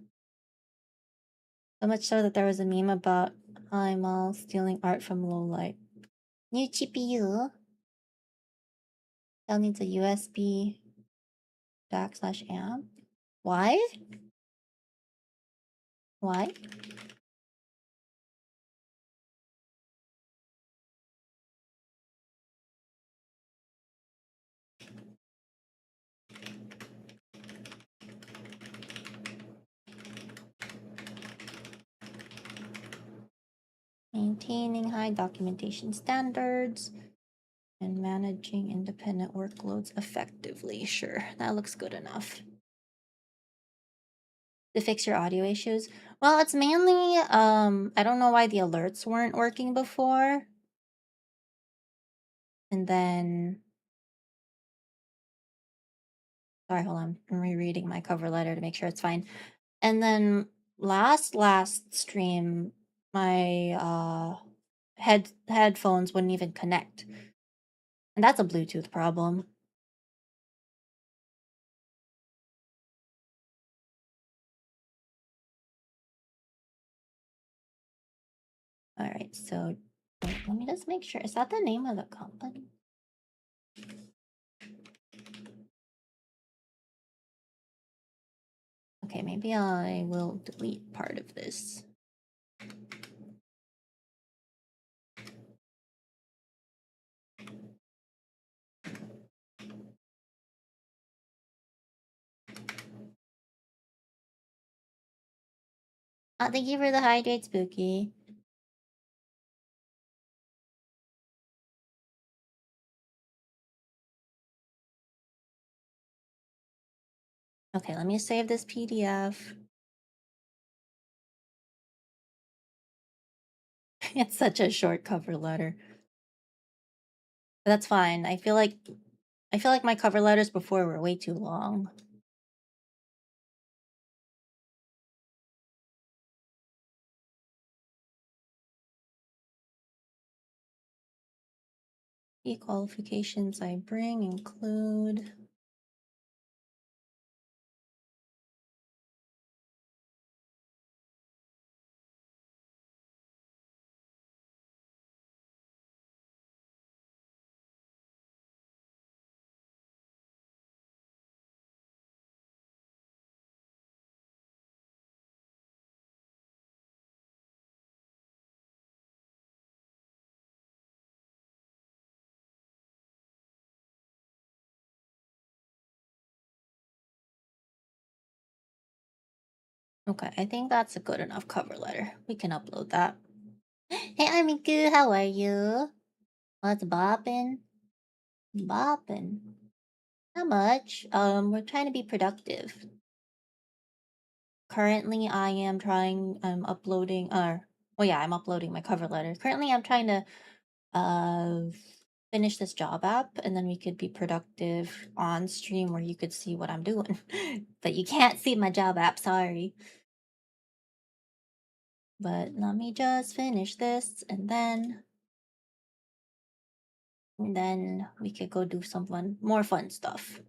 So much so that there was a meme about Hymal stealing art from Lowlight. New GPU. Still needs a USB /amp. Why? Why? Maintaining high documentation standards and managing independent workloads effectively. Sure, that looks good enough. To fix your audio issues? Well, it's mainly, I don't know why the alerts weren't working before. And then, sorry, hold on. I'm rereading my cover letter to make sure it's fine. And then last stream, my headphones wouldn't even connect. And that's a Bluetooth problem. All right, so let me just make sure. Is that the name of the company? Okay, maybe I will delete part of this. Thank you for the hydrate, Spooky. Okay, let me save this PDF. It's such a short cover letter. But that's fine. I feel like my cover letters before were way too long. The qualifications I bring include okay, I think that's a good enough cover letter. We can upload that. Hey, Amiku, how are you? What's boppin'? Boppin'. Not much. We're trying to be productive. Currently, I'm uploading, I'm uploading my cover letter. Currently, I'm trying to, finish this job app, and then we could be productive on stream where you could see what I'm doing. But you can't see my job app, sorry. But let me just finish this, and then we could go do some more fun stuff.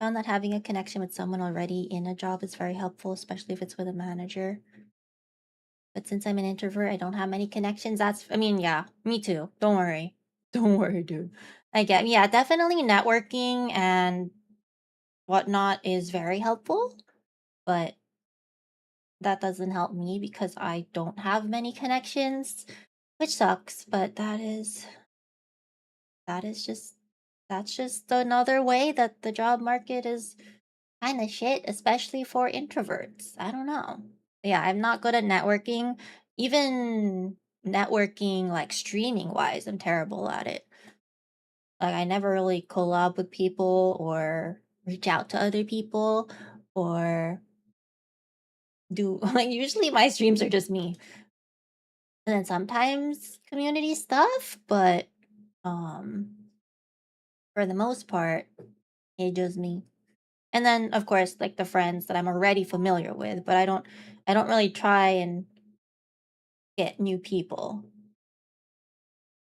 Found that having a connection with someone already in a job is very helpful, especially if it's with a manager. But since I'm an introvert, I don't have many connections. Yeah, me too. Don't worry. Don't worry, dude. Yeah, definitely networking and whatnot is very helpful, but that doesn't help me because I don't have many connections, which sucks, but that's just another way that the job market is kind of shit, especially for introverts. I don't know. Yeah, I'm not good at networking. Even networking, like streaming wise, I'm terrible at it. Like, I never really collab with people or reach out to other people or do, like, usually my streams are just me. And then sometimes community stuff, but, um, for the most part, it's just me. And then, of course, like the friends that I'm already familiar with, but I don't really try and get new people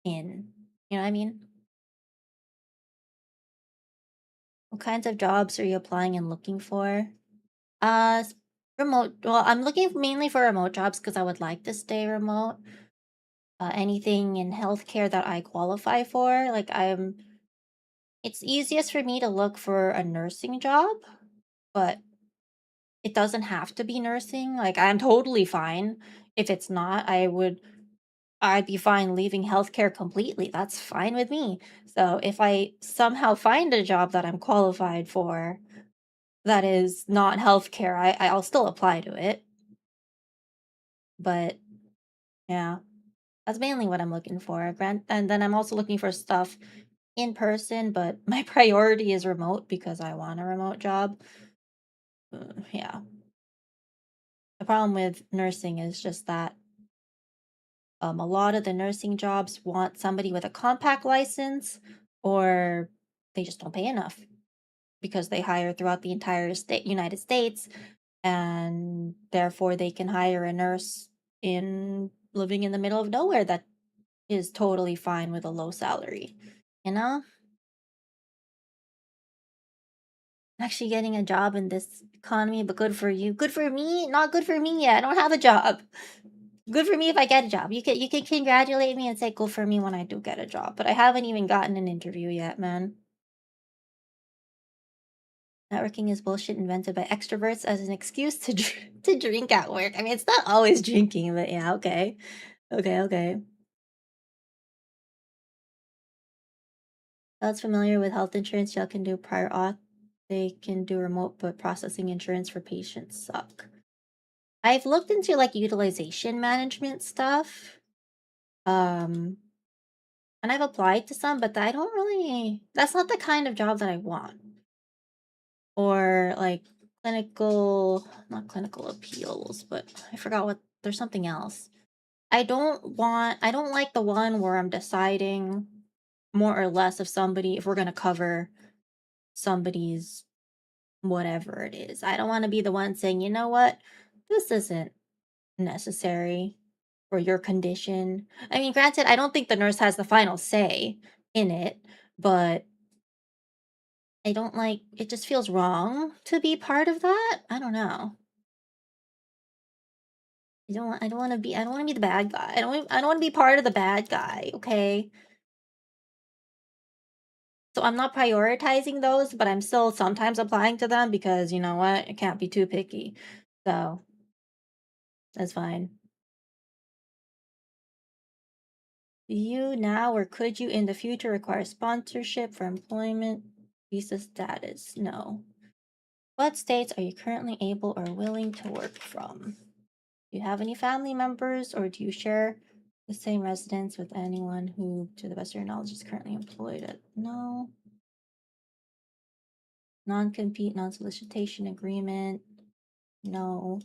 in. You know what I mean? What kinds of jobs are you applying and looking for? Remote. Well, I'm looking mainly for remote jobs because I would like to stay remote. Anything in healthcare that I qualify for, like it's easiest for me to look for a nursing job, but it doesn't have to be nursing. Like I'm totally fine if it's not. I'd be fine leaving healthcare completely. That's fine with me. So if I somehow find a job that I'm qualified for that is not healthcare, I'll still apply to it. But yeah, that's mainly what I'm looking for. And then I'm also looking for stuff in person, but my priority is remote because I want a remote job. Yeah. The problem with nursing is just that a lot of the nursing jobs want somebody with a compact license, or they just don't pay enough because they hire throughout the entire United States, and therefore they can hire a nurse in living in the middle of nowhere that is totally fine with a low salary. You know, actually getting a job in this economy, but good for you. Good for me, not good for me yet. I don't have a job. Good for me if I get a job. You can congratulate me and say good for me when I do get a job, but I haven't even gotten an interview yet, man. Networking is bullshit invented by extroverts as an excuse to to drink at work. I mean, it's not always drinking, but yeah, okay. Okay, okay. That's familiar with health insurance. Y'all can do prior auth. They can do remote, but processing insurance for patients suck. I've looked into like utilization management stuff. Um, and I've applied to some, but I don't really that's not the kind of job that I want. Or like not clinical appeals, but I forgot what there's something else. I don't like the one where I'm deciding more or less if we're gonna cover somebody's whatever it is. I don't want to be the one saying, you know what, this isn't necessary for your condition. I mean, granted, I don't think the nurse has the final say in it, but I don't like it just feels wrong to be part of that. I don't know. I don't want to be the bad guy. I don't want to be part of the bad guy, okay? So I'm not prioritizing those, but I'm still sometimes applying to them because you know what? I can't be too picky. So that's fine. Do you now or could you in the future require sponsorship for employment visa status? No. What states are you currently able or willing to work from? Do you have any family members or do you share the same residence with anyone who, to the best of your knowledge, is currently employed at no? Non compete, non solicitation agreement? No.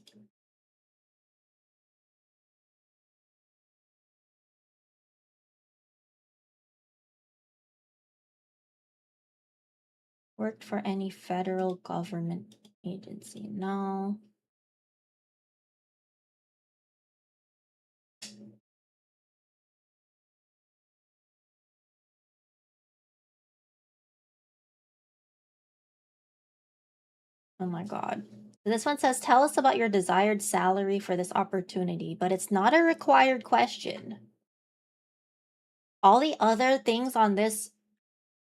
Worked for any federal government agency? No. Oh my God. This one says, tell us about your desired salary for this opportunity, but it's not a required question. All the other things on this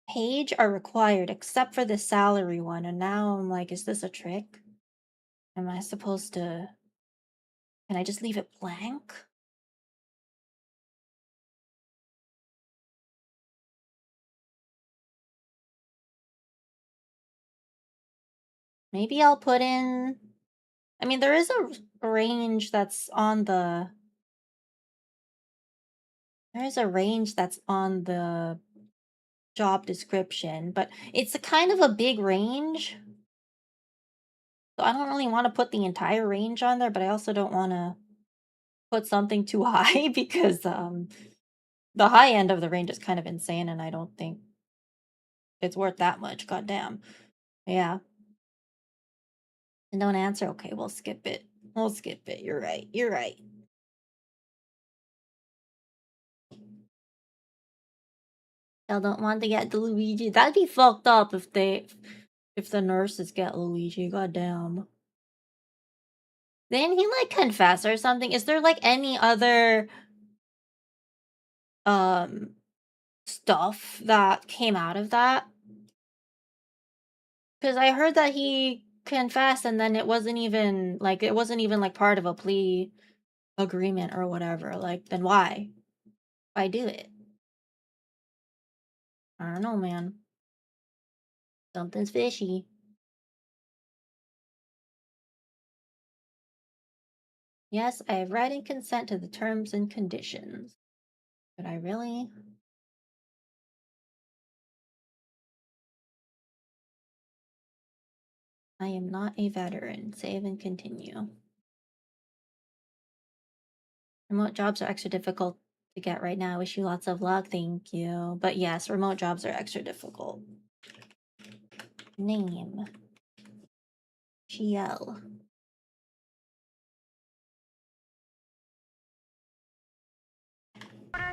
page are required except for the salary one. And now I'm like, is this a trick? Am I supposed to, can I just leave it blank? Maybe I'll put in, I mean, there is a range that's on there is a range that's on the job description, but it's a kind of a big range. So I don't really want to put the entire range on there, but I also don't want to put something too high because the high end of the range is kind of insane and I don't think it's worth that much. Goddamn. Yeah. And don't answer. Okay, we'll skip it. We'll skip it. You're right. You're right. Y'all don't want to get the Luigi. That'd be fucked up if the nurses get Luigi. Goddamn. Didn't he like confess or something? Is there like any other stuff that came out of that? Because I heard that he confessed and then it wasn't even like part of a plea agreement or whatever. Like, then why? Why do it? I don't know, man. Something's fishy. Yes, I have read and consent to the terms and conditions. But I really? I am not a veteran. Save and continue. Remote jobs are extra difficult to get right now. Wish you lots of luck. Thank you. But yes, remote jobs are extra difficult. Name. GL.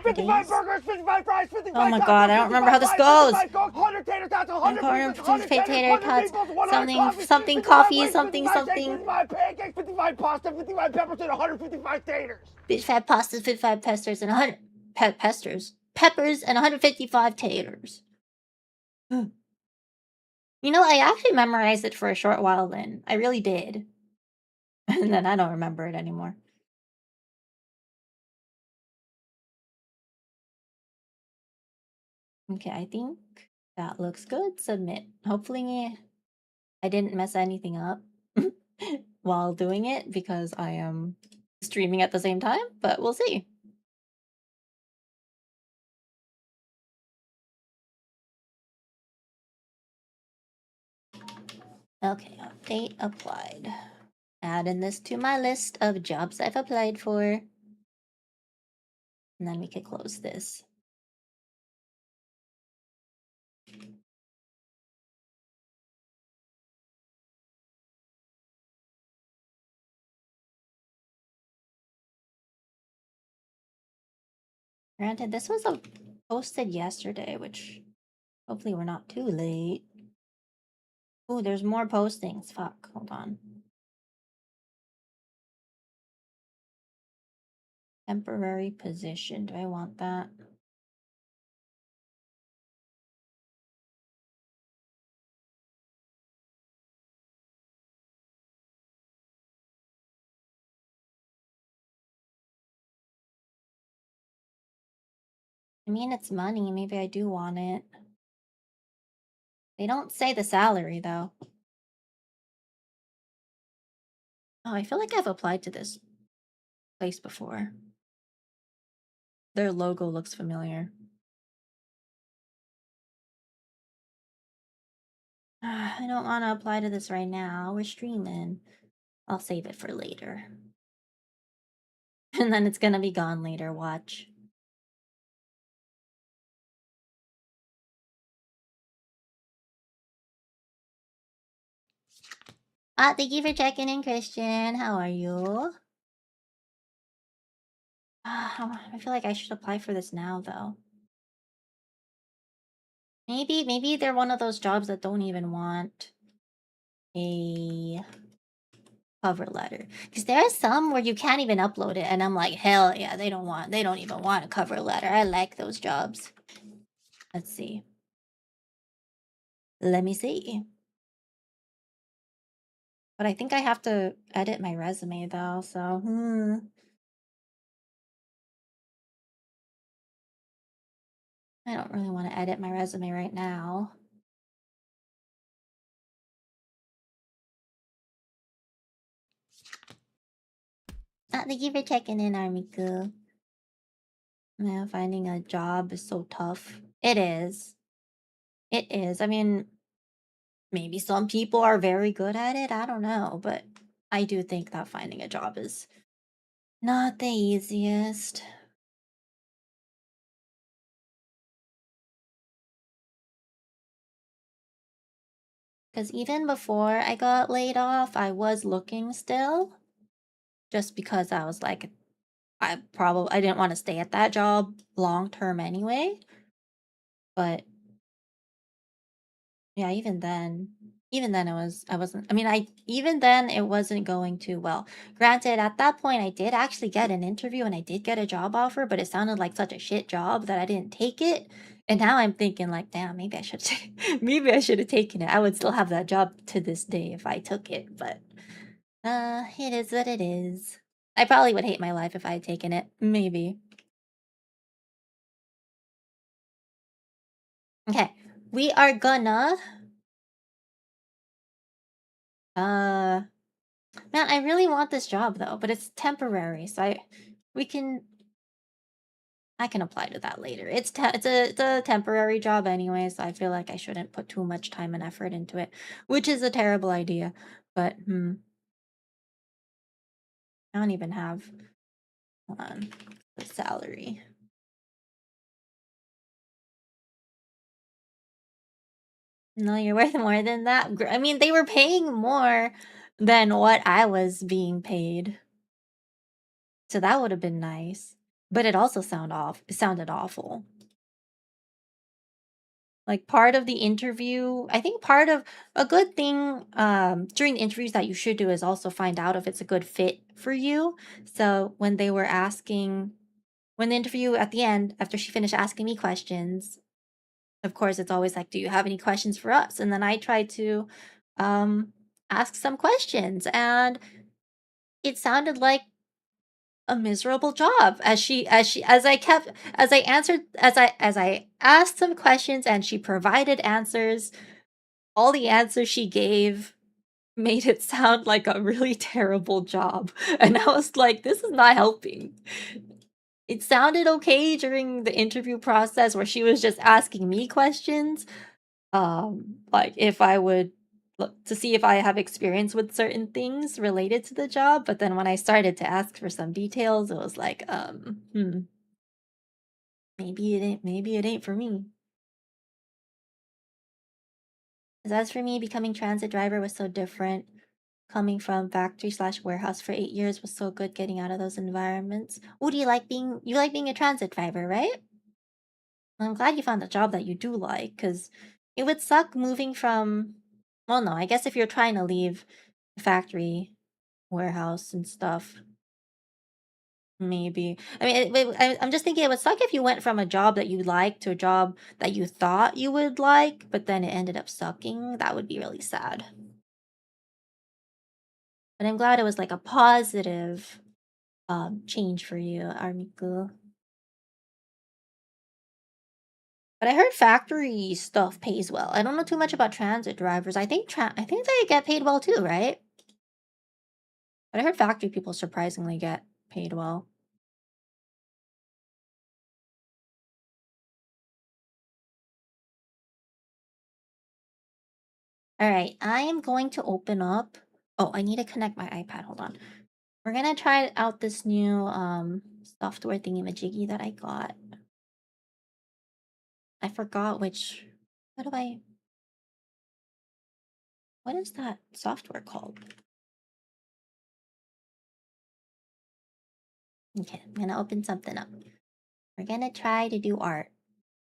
$55 burgers, $55 fries, $55 oh my god, I don't remember how this goes. 100 tater tots, 100 pizzas, 100 tater tots, something coffee, something. 55 pancakes, 55 pasta, 55 peppers, and 155 taters. 55 pastas, 55 pesters, and 100 peppers, and 155 taters. You know, I actually memorized it for a short while then. I really did. And then I don't remember it anymore. Okay, I think that looks good. Submit. Hopefully I didn't mess anything up while doing it because I am streaming at the same time, but we'll see. Okay, update applied. Adding this to my list of jobs I've applied for. And then we can close this. Granted, this was posted yesterday, which hopefully we're not too late. Oh, there's more postings. Fuck, hold on. Temporary position. Do I want that? I mean, it's money. Maybe I do want it. They don't say the salary, though. Oh, I feel like I've applied to this place before. Their logo looks familiar. I don't want to apply to this right now. We're streaming. I'll save it for later. And then it's gonna be gone later. Watch. Thank you for checking in, Christian. How are you? I feel like I should apply for this now, though. Maybe they're one of those jobs that don't even want a cover letter. Because there are some where you can't even upload it, and I'm like, hell yeah, they don't even want a cover letter. I like those jobs. Let's see. Let me see. But I think I have to edit my resume though, so I don't really want to edit my resume right now. Thank you for checking in, Armiku. Yeah, finding a job is so tough. It is. It is. I mean, maybe some people are very good at it. I don't know, but I do think that finding a job is not the easiest. Because even before I got laid off, I was looking still. Just because I was like, I didn't want to stay at that job long term anyway. But yeah, even then even then it wasn't going too well. Granted, at that point I did actually get an interview and I did get a job offer, but it sounded like such a shit job that I didn't take it. And now I'm thinking like, damn, maybe I should maybe I should have taken it. I would still have that job to this day if I took it, but it is what it is. I probably would hate my life if I had taken it. Maybe. Okay. We are gonna uh man, I really want this job though, but it's temporary, so we can I can apply to that later. It's a temporary job anyway, so I feel like I shouldn't put too much time and effort into it, which is a terrible idea. But I don't even have hold on the salary. No, you're worth more than that. I mean, they were paying more than what I was being paid, so that would have been nice. But it also it sounded awful. Like, part of the interview I think part of a good thing, during the interviews that you should do is also find out if it's a good fit for you. So, when the interview at the end, after she finished asking me questions, of course, it's always like, "Do you have any questions for us?" And then I try to, um, ask some questions, and it sounded like a miserable job as I kept as I asked some questions and she provided answers. All the answers she gave made it sound like a really terrible job, and I was like, "This is not helping." It sounded okay during the interview process where she was just asking me questions, like if I would look to see if I have experience with certain things related to the job, but then when I started to ask for some details, it was like, maybe it ain't for me. 'Cause as for me, becoming transit driver was so different. Coming from factory slash warehouse for 8 years was so good getting out of those environments. Oh, you like being a transit driver, right? I'm glad you found a job that you do like, because it would suck moving from, well, no, I guess if you're trying to leave the factory, warehouse, and stuff, maybe. I mean, I'm just thinking it would suck if you went from a job that you like to a job that you thought you would like, but then it ended up sucking. That would be really sad. But I'm glad it was like a positive change for you, Armiku. But I heard factory stuff pays well. I don't know too much about transit drivers. I think they get paid well too, right? But I heard factory people surprisingly get paid well. All right, I am going to open up. Oh, I need to connect my iPad. Hold on. We're gonna try out this new software thingy-majiggy that I got. I forgot which. How do I? What is that software called? Okay, I'm gonna open something up. We're gonna try to do art.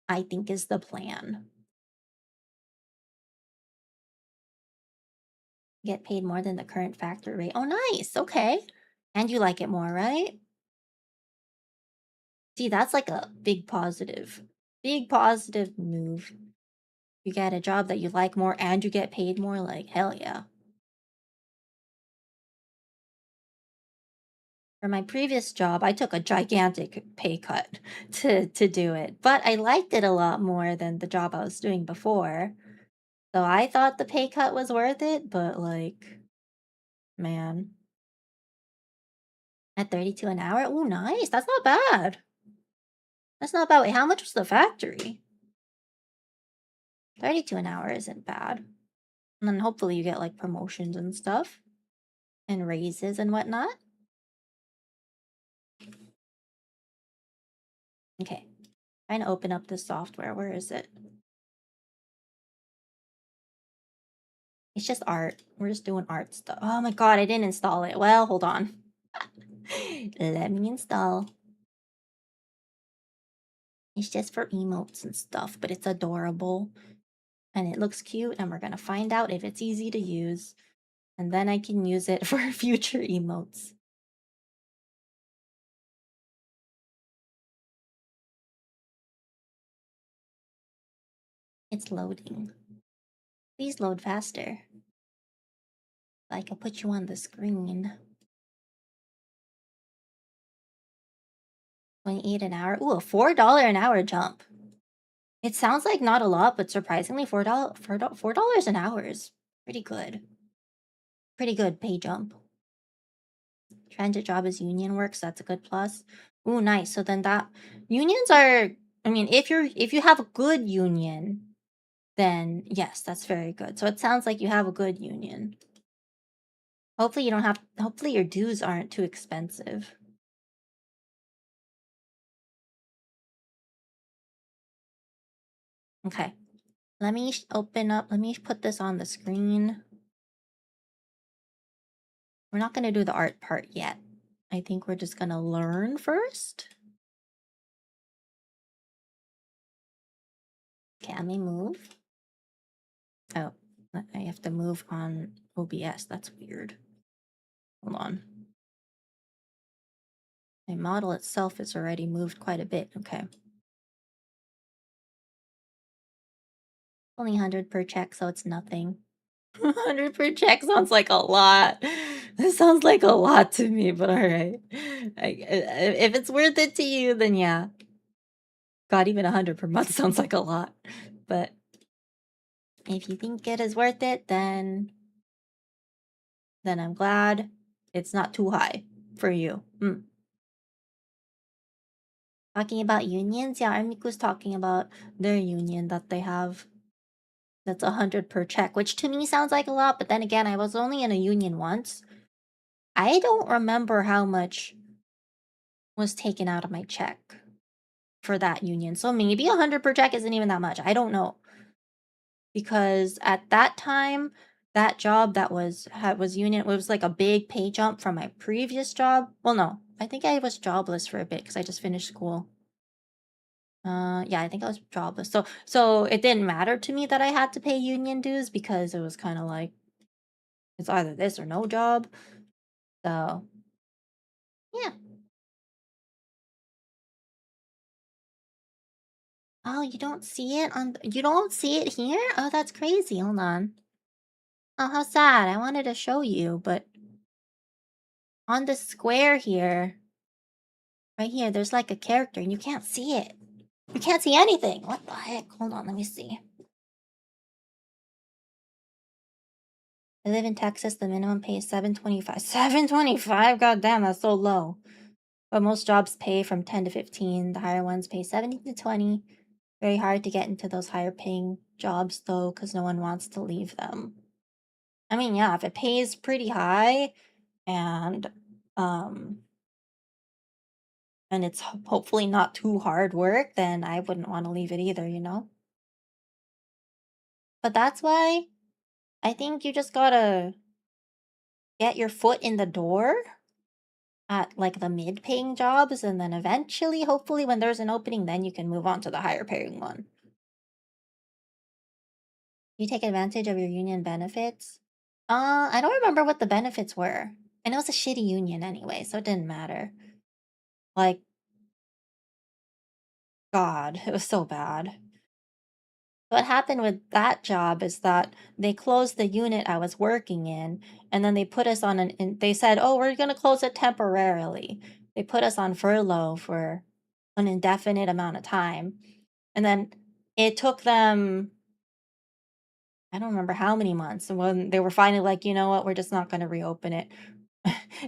I think is the plan. Get paid more than the current factory rate. Oh, nice. Okay. And you like it more, right? See, that's like a big positive. Big positive move. You get a job that you like more and you get paid more. Like, hell yeah. For my previous job, I took a gigantic pay cut to do it, but I liked it a lot more than the job I was doing before. So I thought the pay cut was worth it, but like, man, at 32 an hour, oh, nice. That's not bad. That's not bad. Wait, how much was the factory? 32 an hour isn't bad. And then hopefully you get like promotions and stuff and raises and whatnot. Okay. Trying to open up this software. Where is it? It's just art. We're just doing art stuff. Oh my god, I didn't install it. Well, hold on. Let me install. It's just for emotes and stuff, but it's adorable. And it looks cute, and we're gonna find out if it's easy to use. And then I can use it for future emotes. It's loading. Please load faster. I can put you on the screen. 28 an hour. Ooh, a $4 an hour jump. It sounds like not a lot, but surprisingly, $4 an hour is pretty good. Pretty good pay jump. Transit job is union work, so that's a good plus. Ooh, nice. So then that unions are. I mean, if you have a good union, then yes, that's very good. So it sounds like you have a good union. Hopefully you don't have. Hopefully your dues aren't too expensive. Okay. Let me open up. Let me put this on the screen. We're not going to do the art part yet. I think we're just going to learn first. Can we move? Oh, I have to move on OBS. That's weird. Hold on. My model itself is already moved quite a bit. Okay. Only 100 per check, so it's nothing. 100 per check sounds like a lot. This sounds like a lot to me, but all right. If it's worth it to you, then yeah. God, even 100 per month sounds like a lot. But if you think it is worth it, then I'm glad it's not too high for you. Talking about unions? Yeah, Armiku's talking about their union that they have. That's 100 per check, which to me sounds like a lot, but then again, I was only in a union once. I don't remember how much was taken out of my check for that union. So maybe 100 per check isn't even that much. I don't know. Because at that time, that job that was union, it was like a big pay jump from my previous job. Well, no, I think I was jobless for a bit because I just finished school. Yeah, I think I was jobless. So it didn't matter to me that I had to pay union dues because it was kind of like it's either this or no job. So yeah. Oh, you don't see it you don't see it here? Oh, that's crazy. Hold on. Oh, how sad. I wanted to show you, but on the square here, right here, there's like a character and you can't see it. You can't see anything. What the heck? Hold on, let me see. I live in Texas. The minimum pay is $7.25. $7.25? God damn, that's so low. But most jobs pay from 10 to 15. The higher ones pay 17 to 20. Very hard to get into those higher paying jobs though, because no one wants to leave them. I mean, yeah, if it pays pretty high and it's hopefully not too hard work, then I wouldn't want to leave it either, you know? But that's why I think you just gotta get your foot in the door at like the mid-paying jobs, and then eventually, hopefully, when there's an opening, then you can move on to the higher paying one. You take advantage of your union benefits? I don't remember what the benefits were. And it was a shitty union anyway, so it didn't matter. Like, God, it was so bad. What happened with that job is that they closed the unit I was working in, and then they put us on they said, oh, we're going to close it temporarily. They put us on furlough for an indefinite amount of time. And then it took them, I don't remember how many months. And when they were finally like, you know what, we're just not going to reopen it.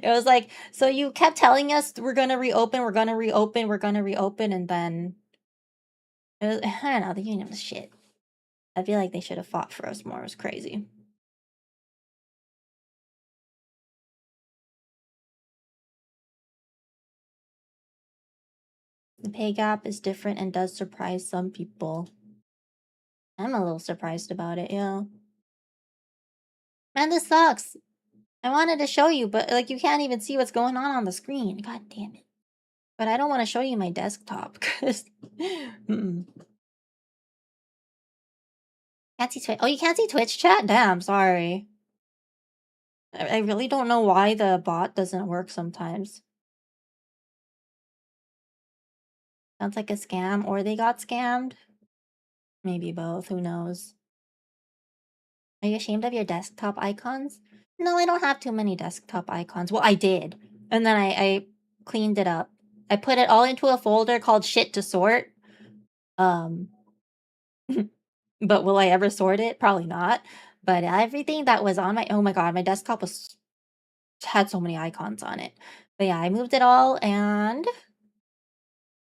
It was like, so you kept telling us we're going to reopen, we're going to reopen, we're going to reopen. And then, I don't know, the union was shit. I feel like they should have fought for us more. It was crazy. The pay gap is different and does surprise some people. I'm a little surprised about it, yeah. Man, this sucks. I wanted to show you, but like you can't even see what's going on the screen. God damn it. But I don't want to show you my desktop because can't see Twitch. Oh, you can't see Twitch chat? Damn, sorry. I really don't know why the bot doesn't work sometimes. Sounds like a scam, or they got scammed. Maybe both, who knows. Are you ashamed of your desktop icons? No, I don't have too many desktop icons. Well, I did. And then I cleaned it up. I put it all into a folder called shit to sort. But will I ever sort it? Probably not. But everything that was on my, oh my god, my desktop had so many icons on it. But yeah, I moved it all, and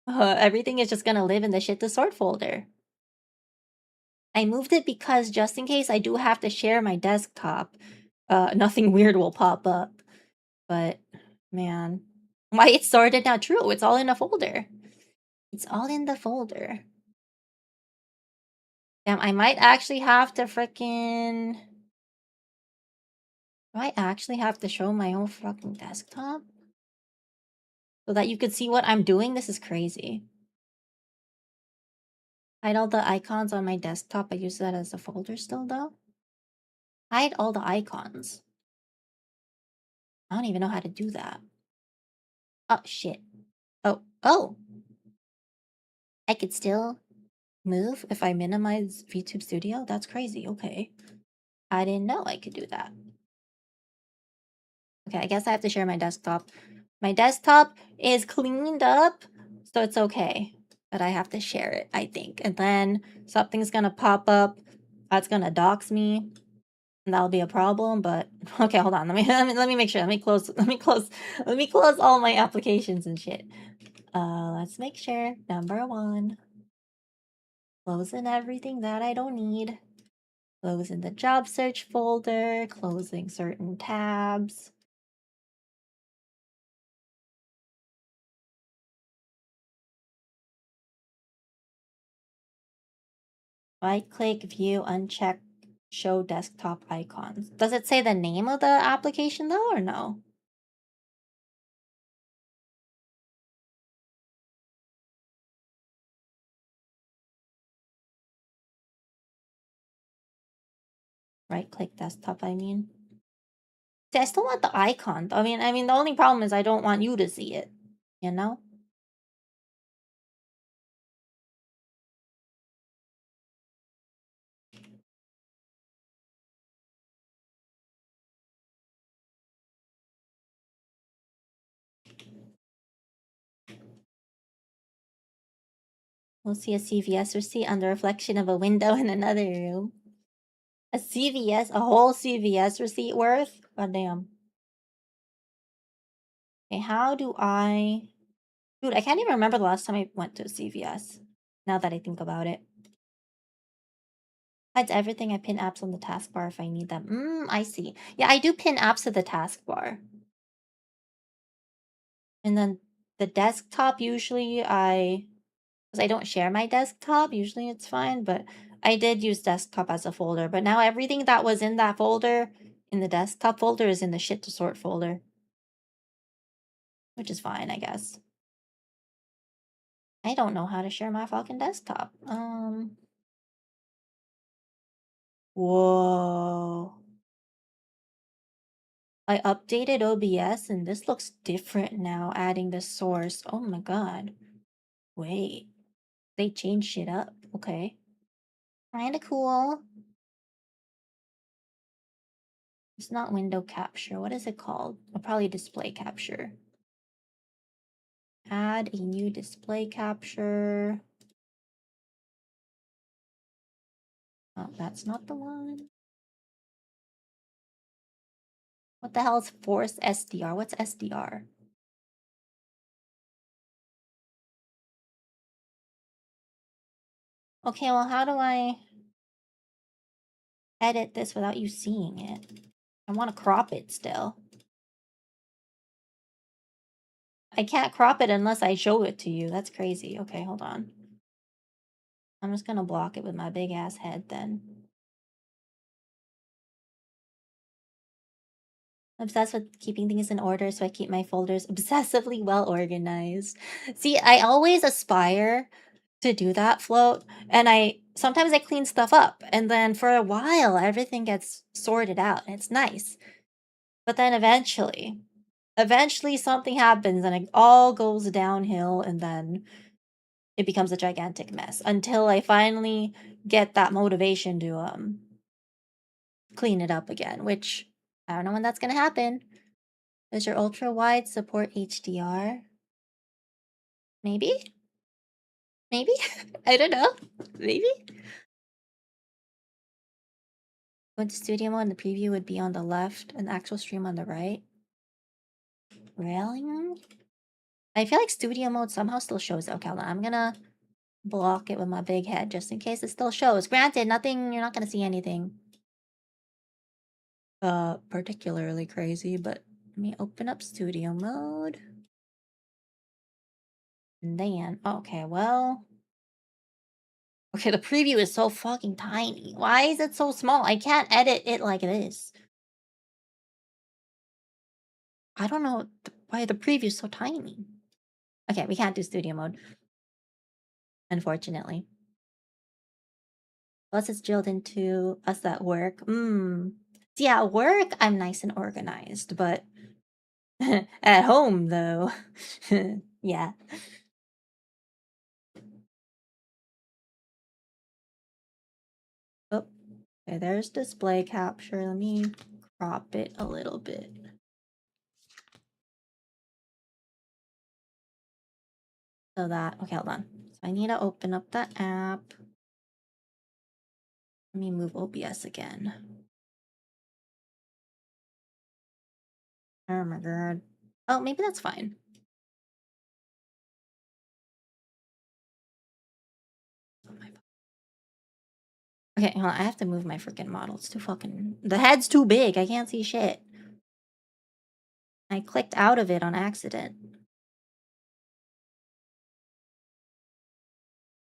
everything is just gonna live in the shit to sort folder. I moved it because just in case I do have to share my desktop, nothing weird will pop up. But man, why it's sorted now? True, it's all in a folder. It's all in the folder. Damn, I might actually have to frickin'... Do I actually have to show my whole fucking desktop? So that you could see what I'm doing? This is crazy. Hide all the icons on my desktop. I use that as a folder still, though. Hide all the icons. I don't even know how to do that. Oh, shit. Oh! I could still move if I minimize VTube Studio? That's crazy, okay. I didn't know I could do that. Okay, I guess I have to share my desktop. My desktop is cleaned up, so it's okay. But I have to share it, I think. And then something's gonna pop up that's gonna dox me. And that'll be a problem, but okay, hold on. Let me make sure. Let me close all my applications and shit. Let's make sure. Number 1. Closing everything that I don't need. Closing the job search folder, closing certain tabs. Right-click, view, uncheck, show desktop icons. Does it say the name of the application though, or no? Right-click desktop, I mean. See, I still want the icon. I mean, the only problem is I don't want you to see it, you know? We'll see a CVS receipt on the reflection of a window in another room. A CVS, a whole CVS receipt worth? God damn. Okay, how do I... Dude, I can't even remember the last time I went to a CVS. Now that I think about it. Hides everything. I pin apps on the taskbar if I need them. I see. Yeah, I do pin apps to the taskbar. And then the desktop, usually because I don't share my desktop, usually it's fine, but I did use desktop as a folder. But now everything that was in that folder, in the desktop folder, is in the shit to sort folder. Which is fine, I guess. I don't know how to share my fucking desktop. Whoa. I updated OBS and this looks different now, adding the source. Oh my god. Wait. They changed shit up. Okay. Kinda cool. It's not window capture. What is it called? Probably display capture. Add a new display capture. Oh, that's not the one. What the hell is force SDR? What's SDR? Okay, well, how do I edit this without you seeing it? I want to crop it still. I can't crop it unless I show it to you. That's crazy. Okay, hold on. I'm just gonna block it with my big ass head then. Obsessed with keeping things in order, so I keep my folders obsessively well organized. See, I always aspire to do that, Float, and sometimes I clean stuff up, and then for a while everything gets sorted out, and it's nice. But then eventually something happens and it all goes downhill, and then it becomes a gigantic mess until I finally get that motivation to clean it up again, which I don't know when that's gonna happen. Does your ultra wide support HDR? Maybe? Maybe? I don't know. Maybe? Going to studio mode and the preview would be on the left and the actual stream on the right. Really? I feel like studio mode somehow still shows. Okay, hold on. I'm gonna block it with my big head just in case it still shows. Granted, you're not gonna see anything particularly crazy, but let me open up studio mode. And then, okay, well. Okay, the preview is so fucking tiny. Why is it so small? I can't edit it like this. I don't know why the preview is so tiny. Okay, we can't do studio mode. Unfortunately. Plus it's drilled into us at work. See, at work, I'm nice and organized, but at home, though. Yeah. Oh, okay, there's display capture. Let me crop it a little bit. So that, okay, hold on. So I need to open up the app. Let me move OBS again. Oh my god. Oh, maybe that's fine. Oh my. Okay, hold on. I have to move my freaking model. It's too fucking... The head's too big. I can't see shit. I clicked out of it on accident.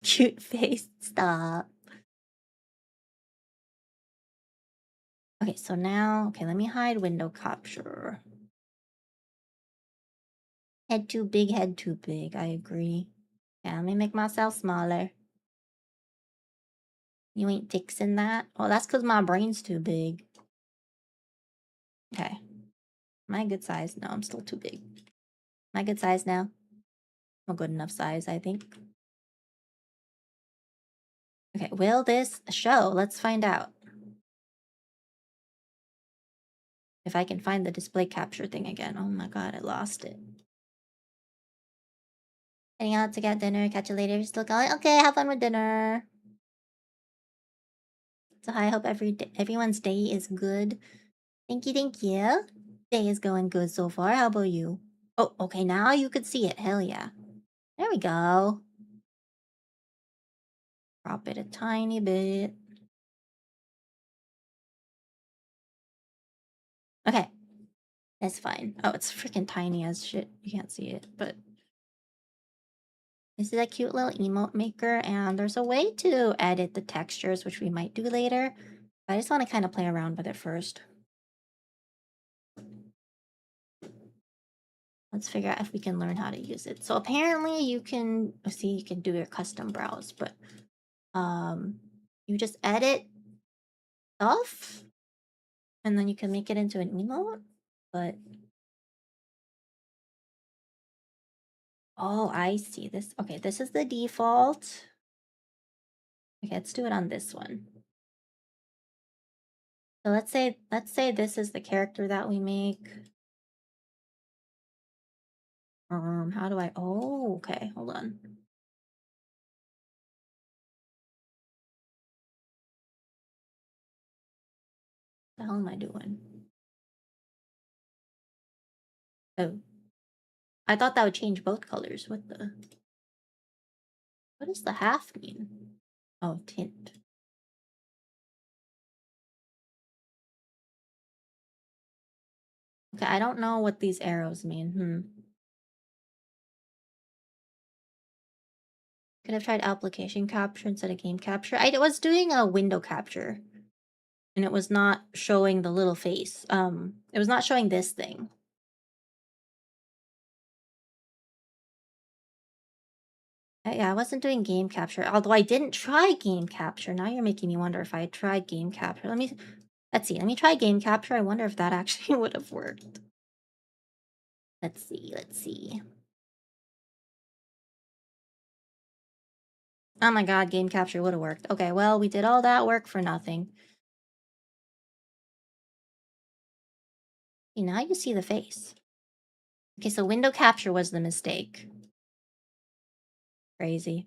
Cute face. Stop. Okay, so now... Okay, let me hide window capture. Head too big, head too big. I agree. Yeah, let me make myself smaller. You ain't fixing that? Oh, that's because my brain's too big. Okay. Am I a good size? No, I'm still too big. Am I a good size now? I'm a good enough size, I think. Okay, will this show? Let's find out. If I can find the display capture thing again. Oh my god, I lost it. Heading out to get dinner. Catch you later if you're still going. Okay, have fun with dinner. So I hope everyone's day is good. Thank you, thank you. Day is going good so far. How about you? Oh, okay, now you could see it. Hell yeah. There we go. Crop it a tiny bit. Okay. That's fine. Oh, it's freaking tiny as shit. You can't see it, but... This is a cute little emote maker, and there's a way to edit the textures, which we might do later. I just want to kind of play around with it first. Let's figure out if we can learn how to use it. So apparently you can do your custom browse, but you just edit stuff and then you can make it into an emote. But oh, I see this. Okay, this is the default. Okay, let's do it on this one. So let's say this is the character that we make. How do I... Oh, okay, hold on. What the hell am I doing? Oh. I thought that would change both colors. What does the half mean? Oh, tint. Okay, I don't know what these arrows mean. Could have tried application capture instead of game capture. I was doing a window capture. and it was not showing the little face. It was not showing this thing. Yeah, I wasn't doing game capture, although I didn't try game capture. Now you're making me wonder if I tried game capture. Let's see. Let me try game capture. I wonder if that actually would have worked. Let's see. Let's see. Oh my god, game capture would have worked. Okay, well, we did all that work for nothing. Okay, now you see the face. Okay, so window capture was the mistake. Crazy.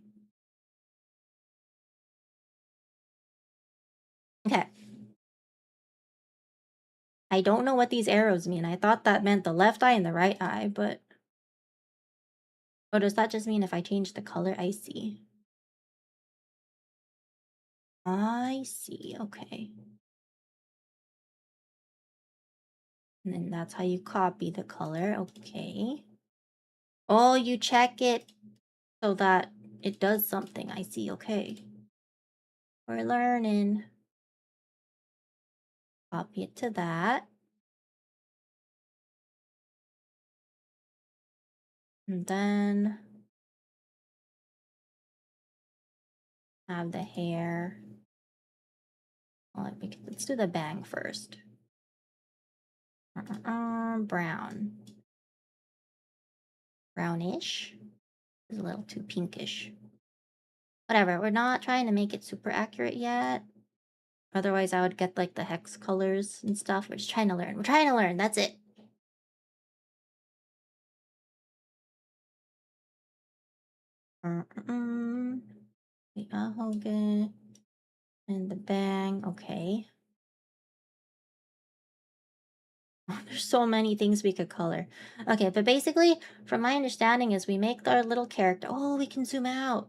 Okay. I don't know what these arrows mean. I thought that meant the left eye and the right eye, but... Oh, does that just mean if I change the color? I see. I see, okay. And then that's how you copy the color, okay. Oh, you check it so that it does something. I see, okay. We're learning. Copy it to that. And then have the hair. Well, let's do the bang first. Brown. Brownish. It's a little too pinkish. Whatever, we're not trying to make it super accurate yet. Otherwise, I would get like the hex colors and stuff. We're just trying to learn. We're trying to learn. That's it. The ahoy and the bang. Okay. There's so many things we could color. Okay, but basically, from my understanding, is we make our little character. Oh, we can zoom out.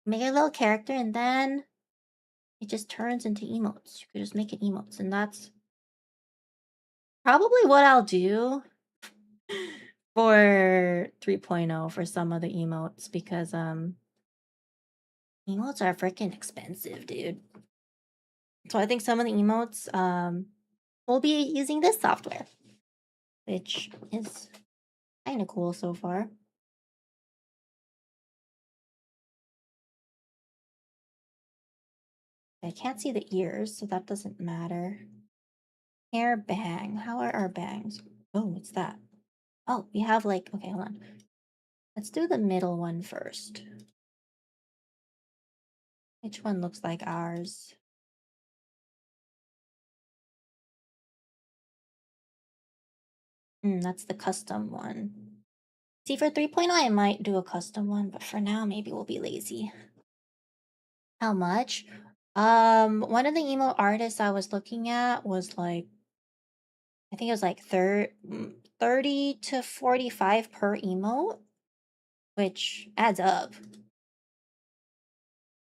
Make a little character, and then it just turns into emotes. You could just make it emotes, and that's probably what I'll do for 3.0 for some of the emotes, because emotes are freaking expensive, dude. So I think some of the emotes will be using this software, which is kind of cool so far. I can't see the ears, so that doesn't matter. Hair bang. How are our bangs? Oh, what's that? Oh, we have like, okay, hold on. Let's do the middle one first. Which one looks like ours? That's the custom one. See, for 3.0, I might do a custom one, but for now, maybe we'll be lazy. How much? One of the emo artists I was looking at was like, I think it was like 30 to 45 per emote, which adds up.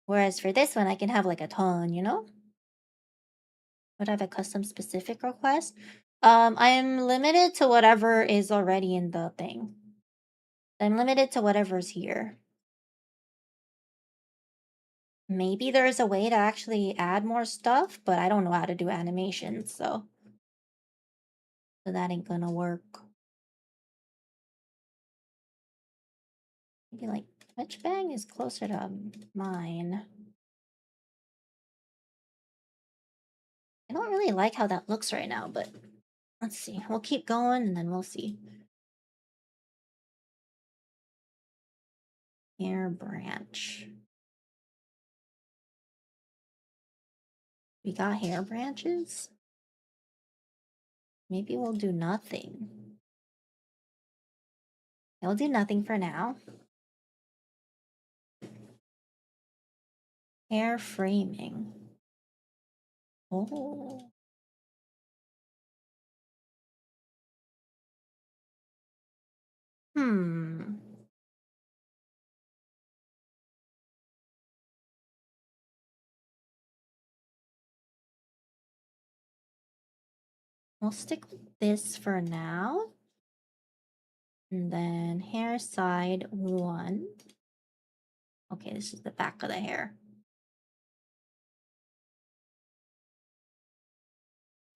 Whereas for this one, I can have like a ton, you know? Would I have a custom specific request? I am limited to whatever is already in the thing. I'm limited to whatever's here. Maybe there's a way to actually add more stuff, but I don't know how to do animations, so that ain't gonna work. Maybe like, which bang is closer to mine? I don't really like how that looks right now, but let's see. We'll keep going and then we'll see. Hair branch. We got hair branches? Maybe we'll do nothing. We'll do nothing for now. Hair framing. Oh. Hmm. We'll stick with this for now. And then hair side 1. Okay, this is the back of the hair.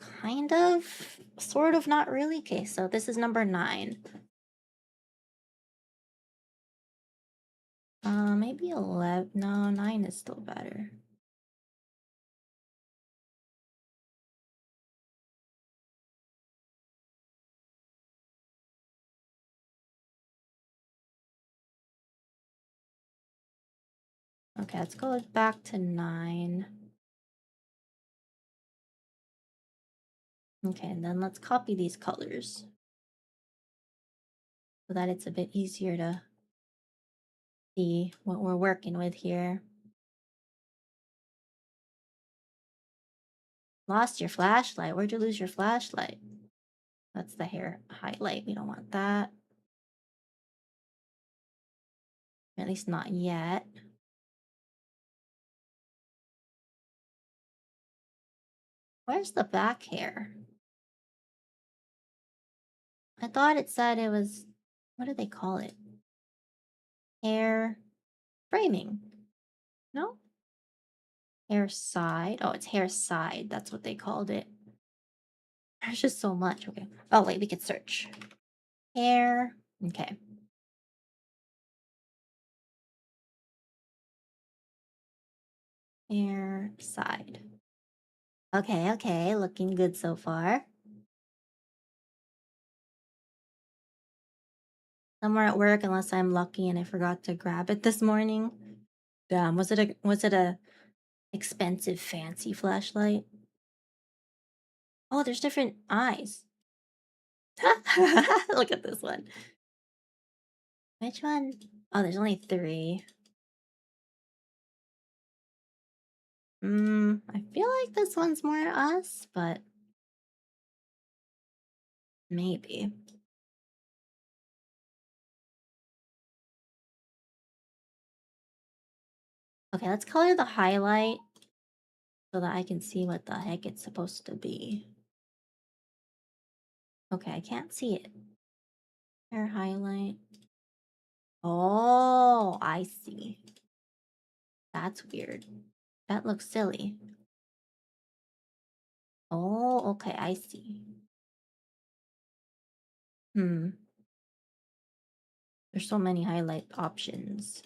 Kind of, sort of, not really. Okay, so this is number 9. Maybe 11. No, 9 is still better. Okay, let's go back to 9. Okay, and then let's copy these colors so that it's a bit easier to see what we're working with here. Lost your flashlight. Where'd you lose your flashlight? That's the hair highlight. We don't want that. At least not yet. Where's the back hair? I thought it said it was, what do they call it? Hair framing. No? Hair side. Oh, it's hair side. That's what they called it. There's just so much. Okay. Oh, wait, we could search. Hair. Okay. Hair side. Okay, okay. Looking good so far. Somewhere at work, unless I'm lucky and I forgot to grab it this morning. Damn, was it a expensive fancy flashlight? Oh, there's different eyes. Look at this one. Which one? Oh, there's only 3. I feel like this one's more us, but maybe. Okay, let's color the highlight so that I can see what the heck it's supposed to be. Okay, I can't see it. Hair highlight. Oh, I see. That's weird. That looks silly. Oh, okay, I see. There's so many highlight options.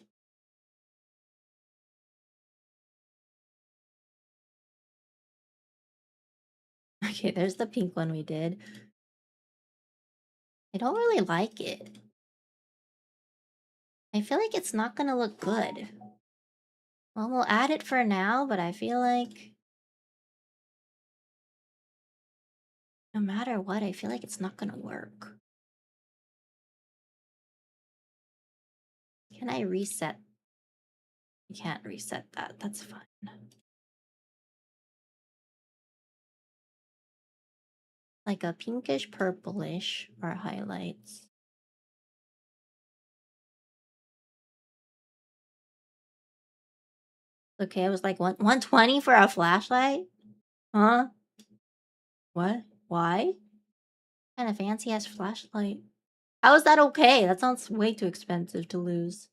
Okay, there's the pink one we did. I don't really like it. I feel like it's not gonna look good. Well, we'll add it for now, but I feel like no matter what, I feel like it's not gonna work. Can I reset? You can't reset that. That's fine. Like a pinkish purplish are highlights. Okay, it was like 120 for a flashlight? Huh? What? Why? Kind of fancy ass flashlight. How is that okay? That sounds way too expensive to lose.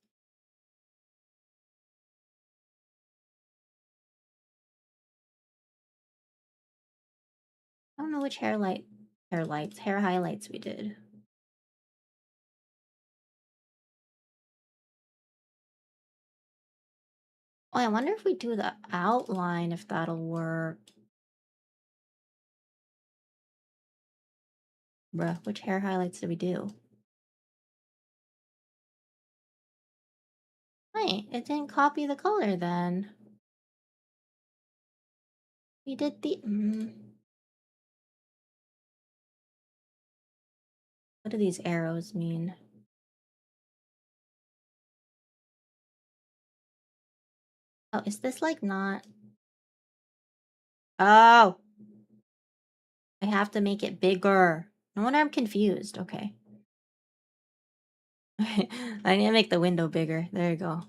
I don't know which hair highlights we did. Oh, I wonder if we do the outline, if that'll work. Bruh, which hair highlights did we do? Wait, it didn't copy the color then. We did the... What do these arrows mean? Oh, is this like not... Oh! I have to make it bigger. No wonder I'm confused. Okay. I need to make the window bigger. There you go.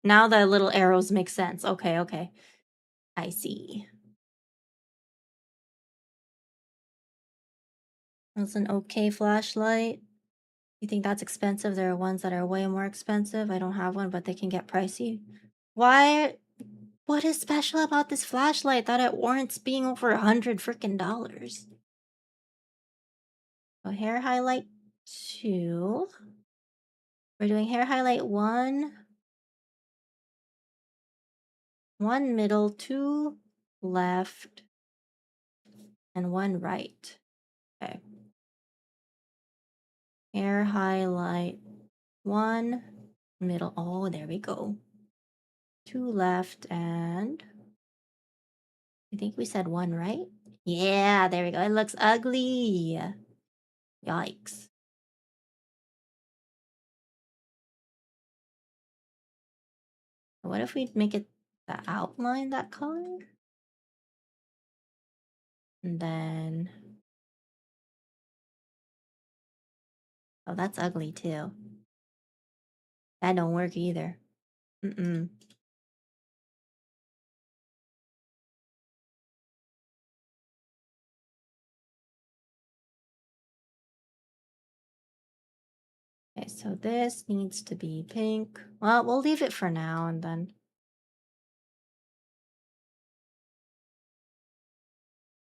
Now the little arrows make sense. Okay, okay. I see. That's an okay flashlight. You think that's expensive? There are ones that are way more expensive. I don't have one, but they can get pricey. Why What is special about this flashlight that it warrants being over $100 freaking dollars? So hair highlight 2. We're doing hair highlight 1, 1 middle, 2 left, and 1 right. Okay. Hair highlight 1 middle. Oh, there we go. 2 left, and I think we said 1 right. Yeah, there we go. It looks ugly. Yikes. What if we make it the outline that color? And then, oh, that's ugly too. That don't work either. Mm-mm. Okay, so this needs to be pink. Well, we'll leave it for now and then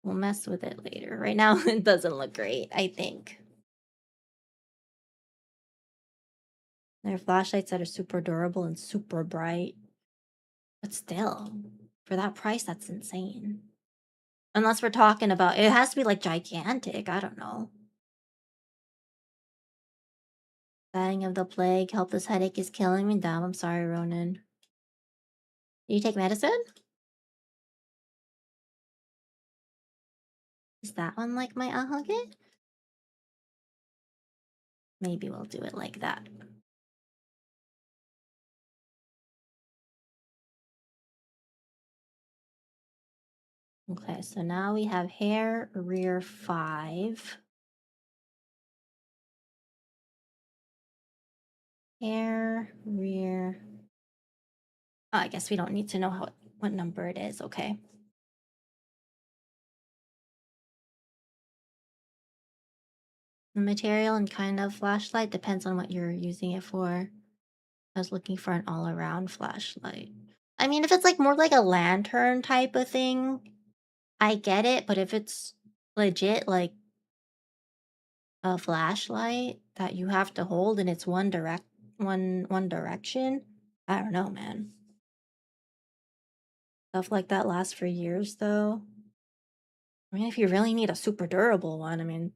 we'll mess with it later. Right now, it doesn't look great, I think. There are flashlights that are super durable and super bright. But still, for that price, that's insane. Unless we're talking about, it has to be like gigantic. I don't know. Dying of the plague. Help, this headache is killing me. Damn, I'm sorry, Ronan. Do you take medicine? Is that one like my ahoy? Maybe we'll do it like that. Okay, so now we have hair rear 5. Hair rear. Oh, I guess we don't need to know what number it is. Okay. The material and kind of flashlight depends on what you're using it for. I was looking for an all-around flashlight. I mean, if it's like more like a lantern type of thing, I get it. But if it's legit like a flashlight that you have to hold and it's one direction, I don't know, man. Stuff like that lasts for years, though. I mean, if you really need a super durable one, I mean,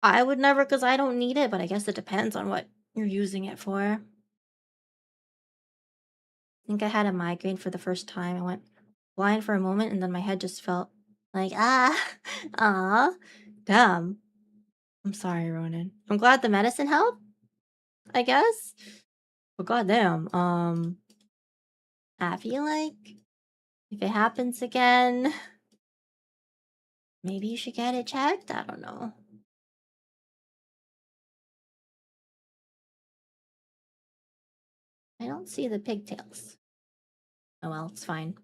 I would never because I don't need it, but I guess it depends on what you're using it for. I think I had a migraine for the first time. I went blind for a moment and then my head just felt like, ah, damn. I'm sorry, Ronan. I'm glad the medicine helped, I guess. But goddamn, I feel like if it happens again, maybe you should get it checked. I don't know. I don't see the pigtails. Oh well, it's fine.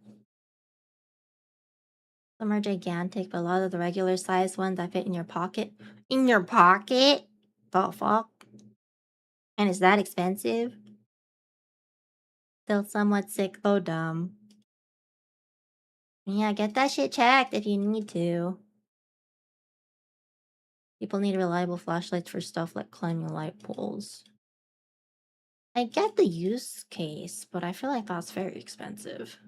Some are gigantic, but a lot of the regular size ones that fit in your pocket. In your pocket? The fuck? And is that expensive? Still somewhat sick though, dumb. Yeah, get that shit checked if you need to. People need reliable flashlights for stuff like climbing light poles. I get the use case, but I feel like that's very expensive.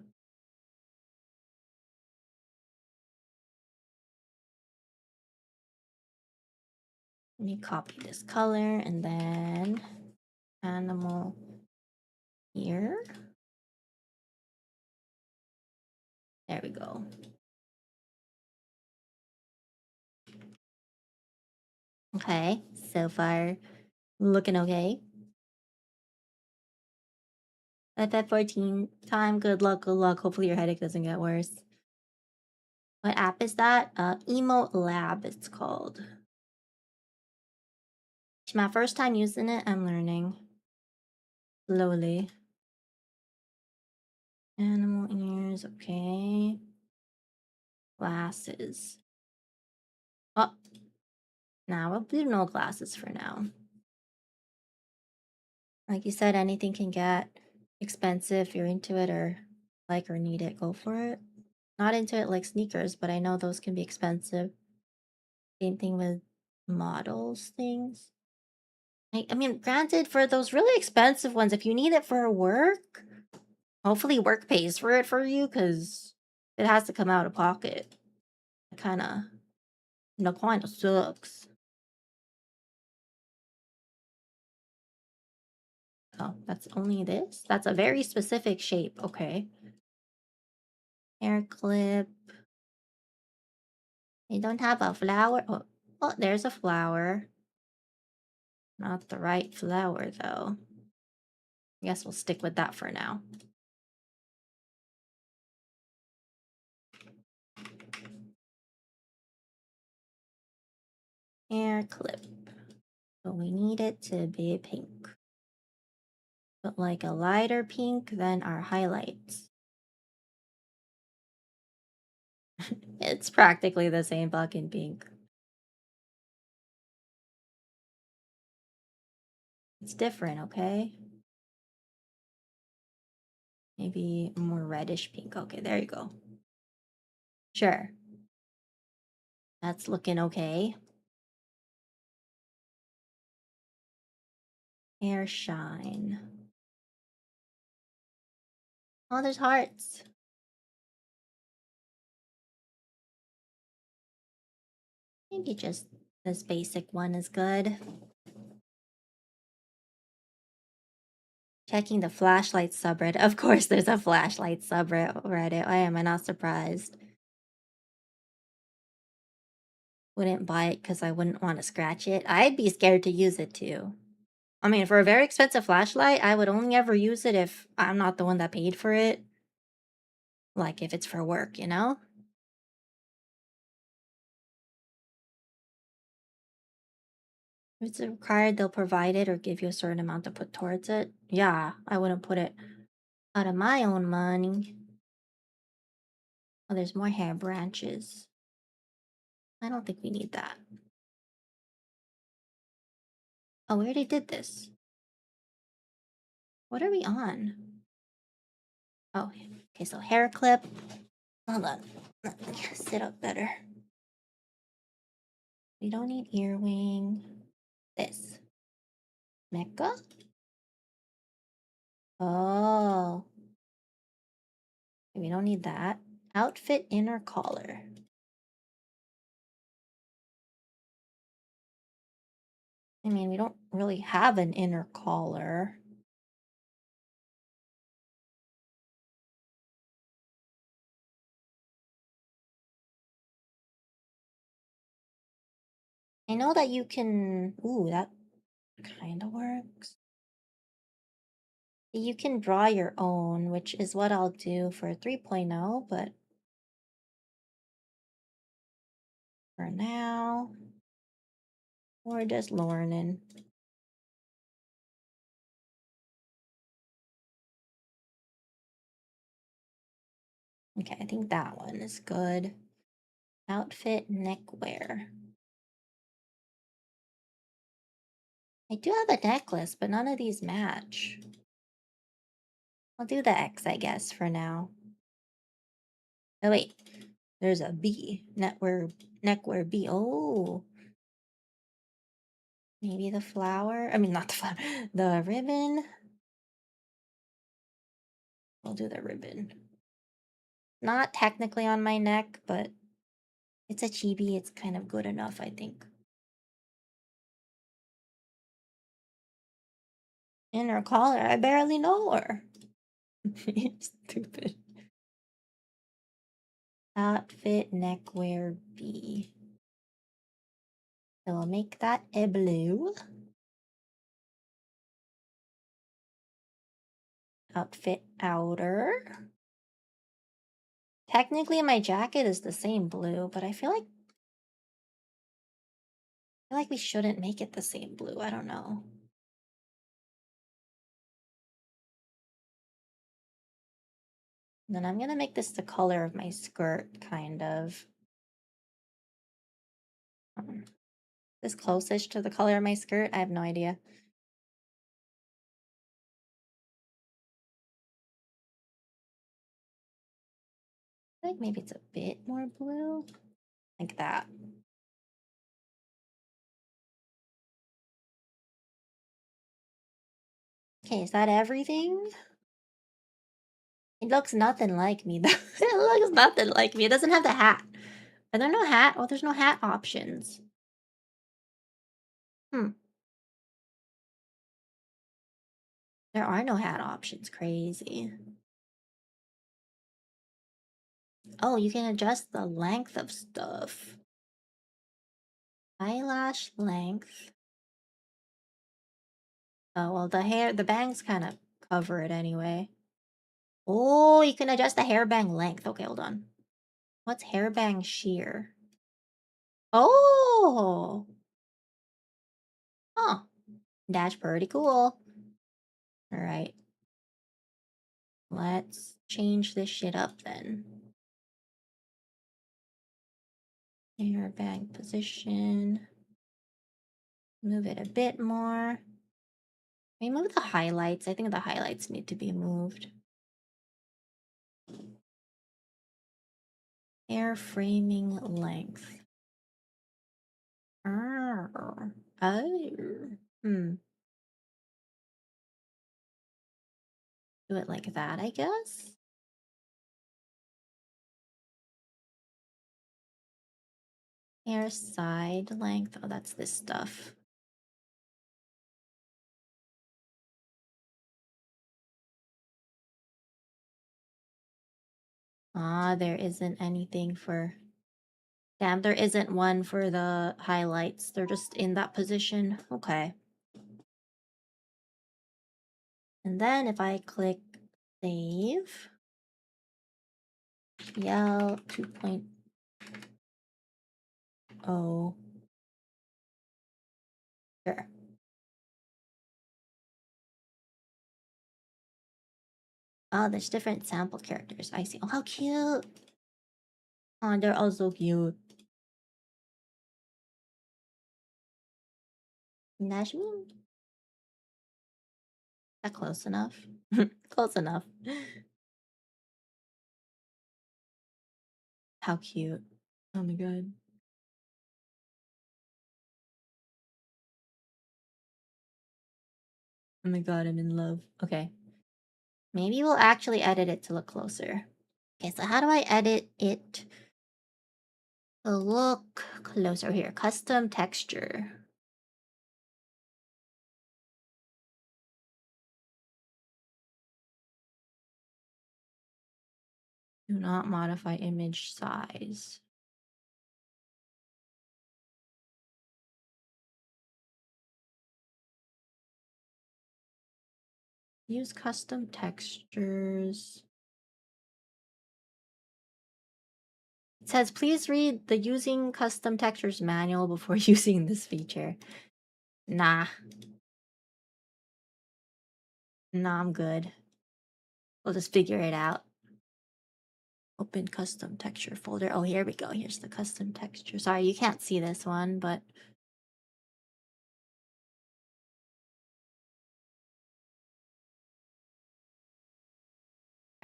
Let me copy this color and then animal here. There we go. Okay, so far looking okay. FF14 time, good luck, good luck. Hopefully your headache doesn't get worse. What app is that? Emo Lab it's called. It's my first time using it, I'm learning. Slowly. Animal ears, okay. Glasses. Oh, now we'll do no glasses for now. Like you said, anything can get expensive if you're into it or like or need it, go for it. Not into it like sneakers, but I know those can be expensive. Same thing with models things. I mean, granted, for those really expensive ones, if you need it for work, hopefully work pays for it for you, because it has to come out of pocket. It kind of sucks. Oh, that's only this? That's a very specific shape. Okay. Hair clip. They don't have a flower. Oh, there's a flower. Not the right flower, though. I guess we'll stick with that for now. Hair clip. But we need it to be pink. But like a lighter pink than our highlights. It's practically the same fucking pink. It's different, okay? Maybe more reddish pink. Okay, there you go. Sure. That's looking okay. Hair shine. Oh, there's hearts. Maybe just this basic one is good. Checking the flashlight subreddit. Of course, there's a flashlight subreddit. Why am I not surprised? Wouldn't buy it because I wouldn't want to scratch it. I'd be scared to use it too. I mean, for a very expensive flashlight, I would only ever use it if I'm not the one that paid for it. Like if it's for work, you know? If it's required, they'll provide it or give you a certain amount to put towards it. Yeah, I wouldn't put it out of my own money. Oh, there's more hair branches. I don't think we need that. Oh, we already did this. What are we on? Oh, okay, so hair clip. Hold on. Let me sit up better. We don't need earring. This. Mecca? Oh. We don't need that. Outfit inner collar. I mean, we don't really have an inner collar. I know that you can... Ooh, that kind of works. You can draw your own, which is what I'll do for 3.0, but for now, we're just learning. Okay, I think that one is good. Outfit neckwear. I do have a necklace, but none of these match. I'll do the X, I guess, for now. Oh, wait. There's a B. Neckwear B. Oh. Maybe the flower? I mean, not the flower. The ribbon. We'll do the ribbon. Not technically on my neck, but it's a chibi. It's kind of good enough, I think. Inner collar. I barely know her. Stupid. Outfit neckwear B. So we'll make that a blue. Outfit outer. Technically, my jacket is the same blue, but I feel like we shouldn't make it the same blue. I don't know. And then I'm gonna make this the color of my skirt, kind of. This closest to the color of my skirt? I have no idea. like maybe it's a bit more blue, like that. Okay, is that everything? It looks nothing like me though. It looks nothing like me. It doesn't have the hat. Are there no hat? Oh, there's no hat options. Hmm. There are no hat options. Crazy. Oh, you can adjust the length of stuff. Eyelash length. Oh, well, the bangs kind of cover it anyway. Oh, you can adjust the hairbang length. Okay, hold on. What's hairbang shear? Oh! Huh. That's pretty cool. Alright. Let's change this shit up then. Hairbang position. Move it a bit more. Maybe move the highlights. I think the highlights need to be moved. Hair framing length. Oh. Hmm. Do it like that, I guess? Hair side length. Oh, that's this stuff. Ah, there isn't anything for... Damn, there isn't one for the highlights. They're just in that position. Okay. And then if I click save, Yell 2.0. Sure. Oh, there's different sample characters. I see. Oh, how cute. Oh, they're all so cute. Nashmin? Is that close enough? Close enough. How cute. Oh my god. Oh my god, I'm in love. Okay. Maybe we'll actually edit it to look closer. Okay, so how do I edit it to look closer? Here, custom texture. Do not modify image size. Use custom textures. It says, please read the using custom textures manual before using this feature. Nah. Nah, I'm good. We'll just figure it out. Open custom texture folder. Oh, here we go. Here's the custom texture. Sorry, you can't see this one, but...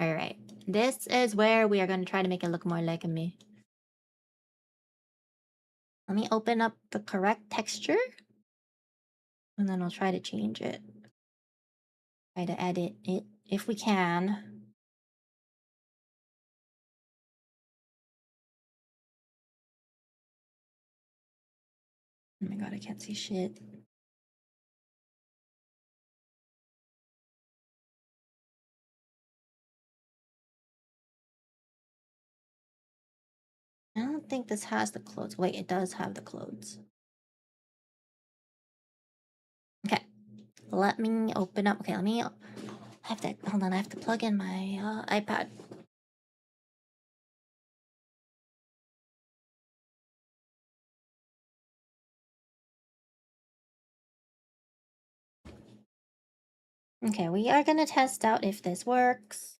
Alright. This is where we are going to try to make it look more like me. Let me open up the correct texture. And then we'll try to change it. Try to edit it if we can. Oh my god, I can't see shit. I don't think this has the clothes. Wait, it does have the clothes. Okay. Let me open up. Okay, let me... I have to... Hold on, I have to plug in my iPad. Okay, we are gonna test out if this works.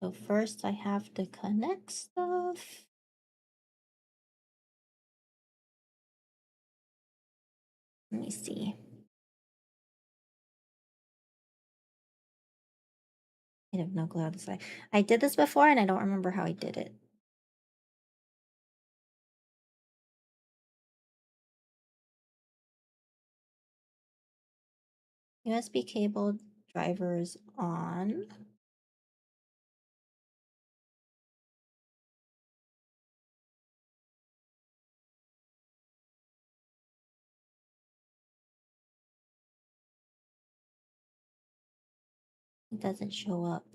So first I have to connect stuff. Let me see. I have no clue how to say. I did this before and I don't remember how I did it. USB cable drivers on. It doesn't show up.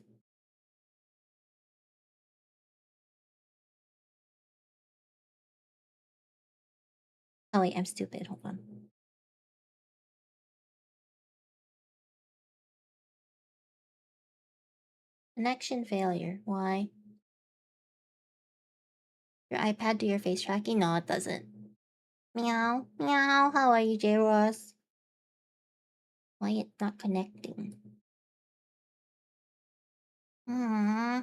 Oh wait, I'm stupid. Hold on. Connection failure. Why? Your iPad do your face tracking? No, it doesn't. Meow. Meow. How are you, J. Ross? Why it's not connecting? Hmm.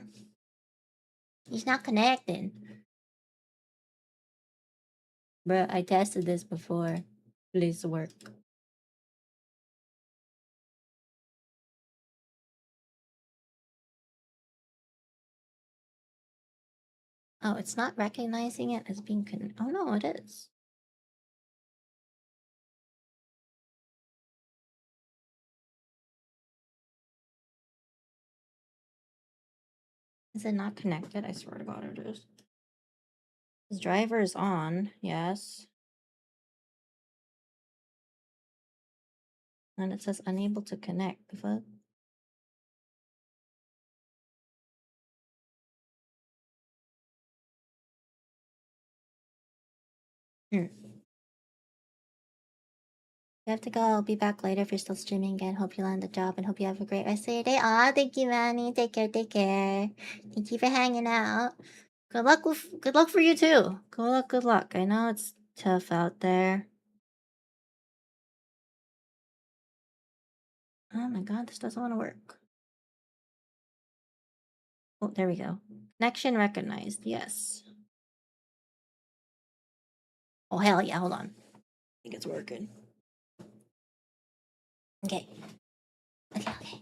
He's not connecting. Bruh, I tested this before. Please work. Oh, it's not recognizing it as being oh no, it is. Is it not connected? I swear to God it is. This driver is on, yes. And it says unable to connect. The fuck? Hmm. You have to go. I'll be back later if you're still streaming again. Hope you land the job and hope you have a great rest of your day. Aw, thank you, Manny. Take care, take care. Thank you for hanging out. Good luck for you too. Good luck. I know it's tough out there. Oh my god, this doesn't want to work. Oh, there we go. Connection recognized. Yes. Oh hell yeah, hold on. I think it's working. Okay. Okay.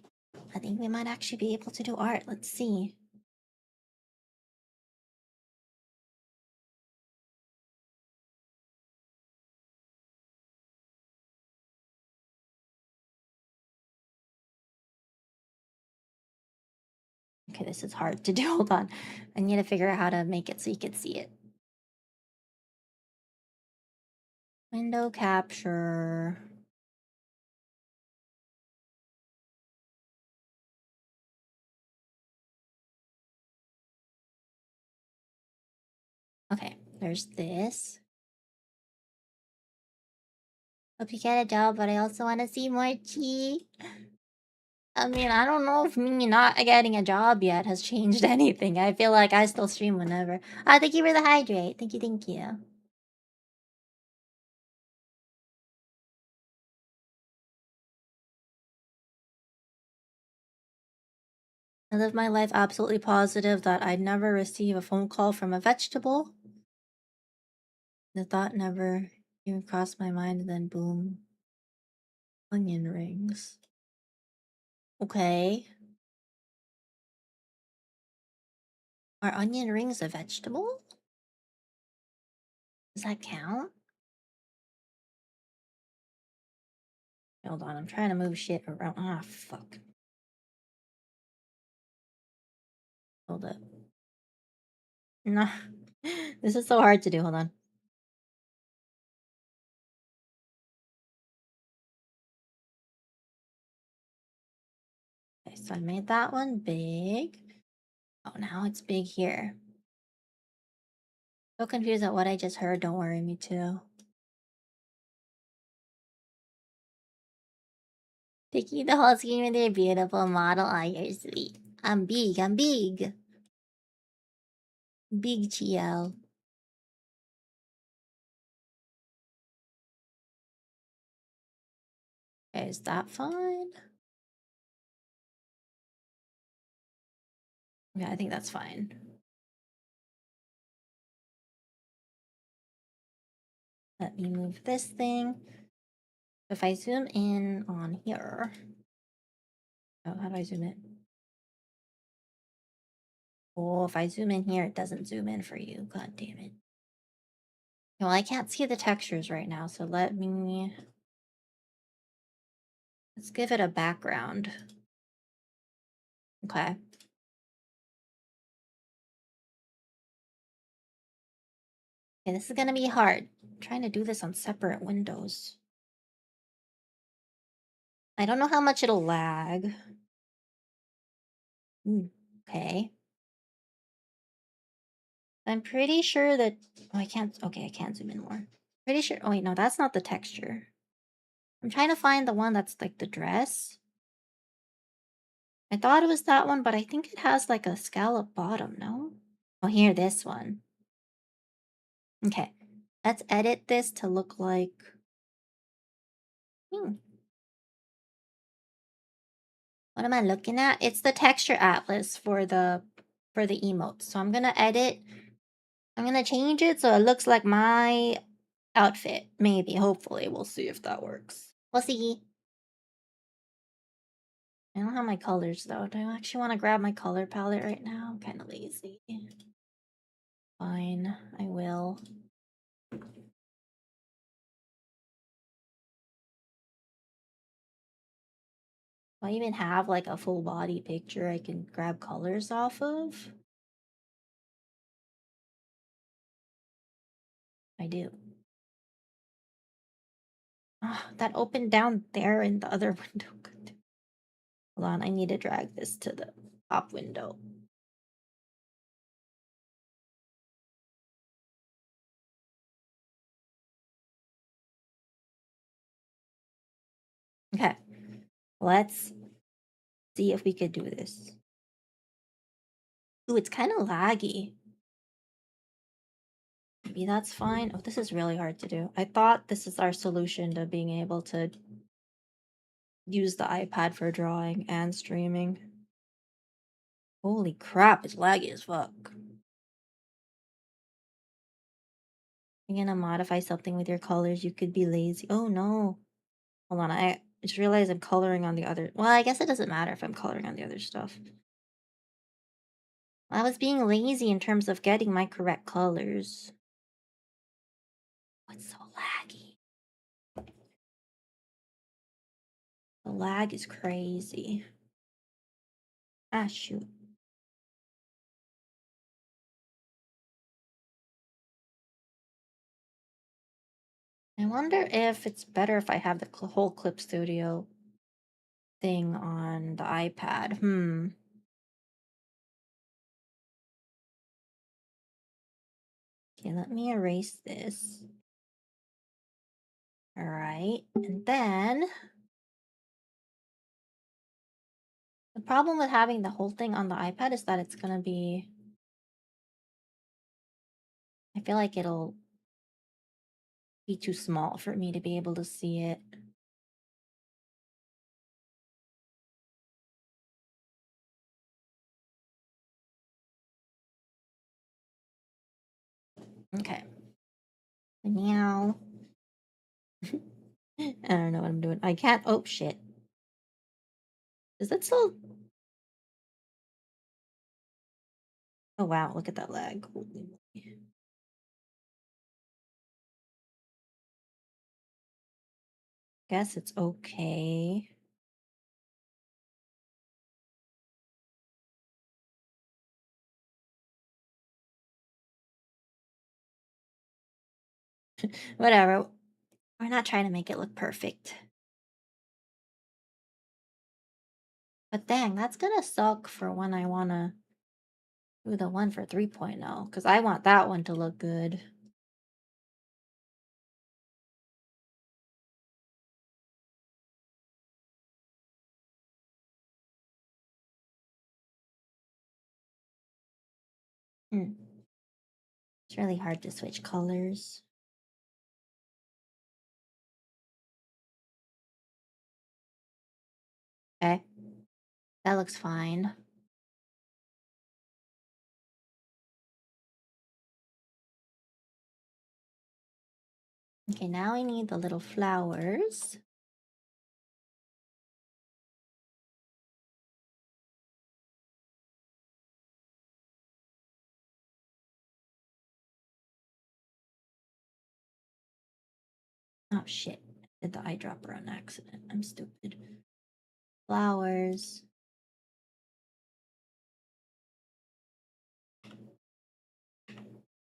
I think we might actually be able to do art. Let's see. Okay, this is hard to do. Hold on. I need to figure out how to make it so you can see it. Window capture. Okay, there's this. Hope you get a job, but I also want to see more chi. I mean, I don't know if me not getting a job yet has changed anything. I feel like I still stream whenever. Thank you for the hydrate. Thank you, thank you. I live my life absolutely positive that I'd never receive a phone call from a vegetable. The thought never even crossed my mind, and then boom. Onion rings. Okay. Are onion rings a vegetable? Does that count? Hold on, I'm trying to move shit around. Ah, fuck. Hold up. No. This is so hard to do. Hold on. Okay, so I made that one big. Oh, now it's big here. So confused at what I just heard. Don't worry, me too. Taking the whole screen with your beautiful model. Oh, you're sweet. I'm big. I'm big. Big GL. Okay, is that fine? Yeah, I think that's fine. Let me move this thing. If I zoom in on here. Oh, how do I zoom in? Oh, if I zoom in here, it doesn't zoom in for you. God damn it. Well, I can't see the textures right now, so let's give it a background. Okay. Okay, this is gonna be hard. I'm trying to do this on separate windows. I don't know how much it'll lag. Okay. I'm pretty sure that... Oh, I can't... Okay, I can't zoom in more. Pretty sure... Oh, wait, no, that's not the texture. I'm trying to find the one that's like the dress. I thought it was that one, but I think it has like a scallop bottom, no? Oh, here, this one. Okay. Let's edit this to look like... What am I looking at? It's the texture atlas for the emotes. So I'm gonna edit... I'm gonna change it so it looks like my outfit. Maybe, hopefully. We'll see if that works. We'll see. I don't have my colors though. Do I actually want to grab my color palette right now? I'm kind of lazy. Fine, I will. Do I even have like a full body picture I can grab colors off of? I do. Ah, that opened down there in the other window. Hold on, I need to drag this to the top window. Okay, let's see if we could do this. Ooh, it's kind of laggy. Maybe that's fine. Oh, this is really hard to do. I thought this is our solution to being able to use the iPad for drawing and streaming. Holy crap, it's laggy as fuck. You're gonna modify something with your colors, you could be lazy. Oh no. Hold on, I just realized I'm coloring on the other... Well, I guess it doesn't matter if I'm coloring on the other stuff. I was being lazy in terms of getting my correct colors. Oh, it's so laggy. The lag is crazy. Ah, shoot. I wonder if it's better if I have the whole Clip Studio thing on the iPad. Okay, let me erase this. All right, and then the problem with having the whole thing on the iPad is that it's gonna be... I feel like it'll be too small for me to be able to see it. Okay. Now... I don't know what I'm doing. I can't... Oh, shit. Is that still... Oh, wow. Look at that lag. Holy moly. Guess it's okay. Whatever. We're not trying to make it look perfect. But dang, that's gonna suck for when I wanna do the one for 3.0, because I want that one to look good. It's really hard to switch colors. Okay. That looks fine. Okay, now I need the little flowers. Oh shit. I did the eyedropper on accident. I'm stupid. Flowers.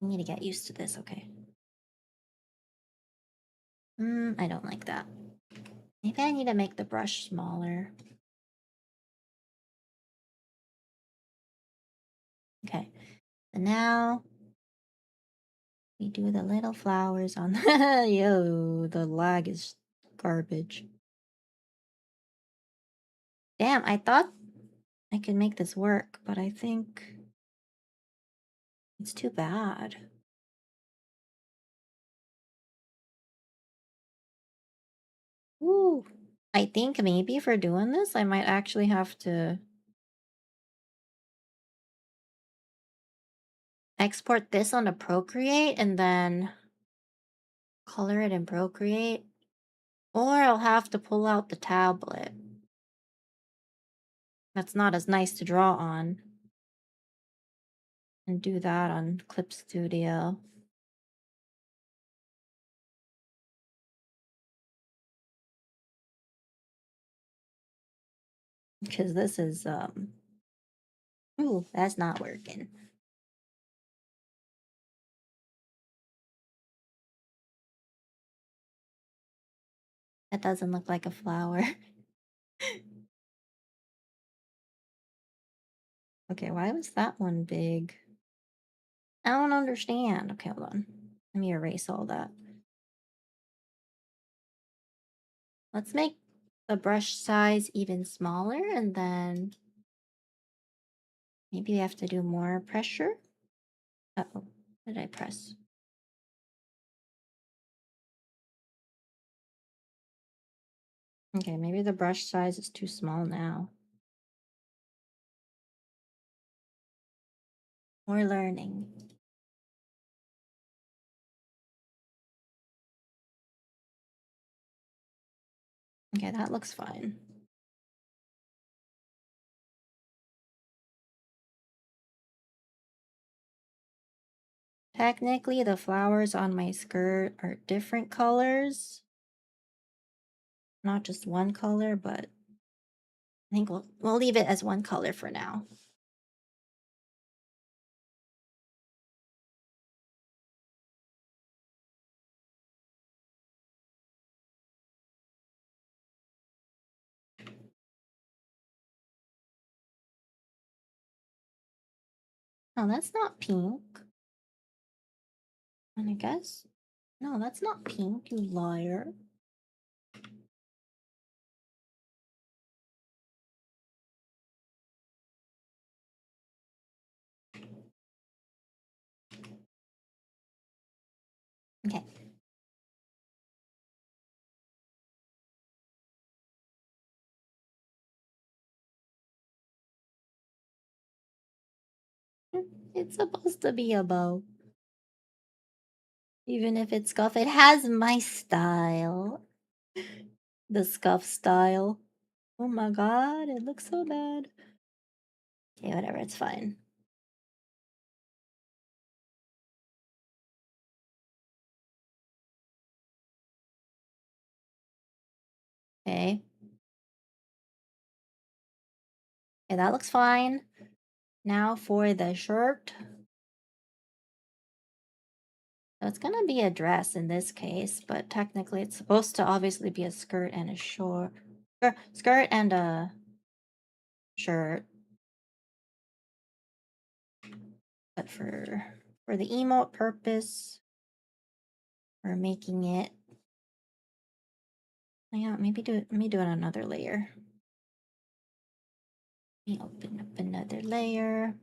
I need to get used to this, okay. I don't like that. Maybe I need to make the brush smaller. Okay. And now we do the little flowers on yo, the lag is garbage. Damn, I thought I could make this work, but I think it's too bad. Ooh. I think maybe for doing this, I might actually have to export this onto Procreate and then color it in Procreate. Or I'll have to pull out the tablet. That's not as nice to draw on. And do that on Clip Studio. Because this is, ooh, that's not working. That doesn't look like a flower. Okay, why was that one big? I don't understand. Okay, hold on. Let me erase all that. Let's make the brush size even smaller and then maybe we have to do more pressure. Uh-oh, what did I press? Okay, maybe the brush size is too small now. We're learning. Okay, that looks fine. Technically, the flowers on my skirt are different colors. Not just one color, but I think we'll leave it as one color for now. Oh, that's not pink. And I guess... No, that's not pink, you liar. Okay. It's supposed to be a bow. Even if it's scuff, it has my style. The scuff style. Oh my god, it looks so bad. Okay, whatever, it's fine. Okay. Okay, that looks fine. Now for the shirt. So it's gonna be a dress in this case, but technically it's supposed to obviously be a skirt and a short skirt and a shirt. But for the emote purpose, we're making it. Yeah, maybe do it. Let me do it on another layer. Let me open up another layer.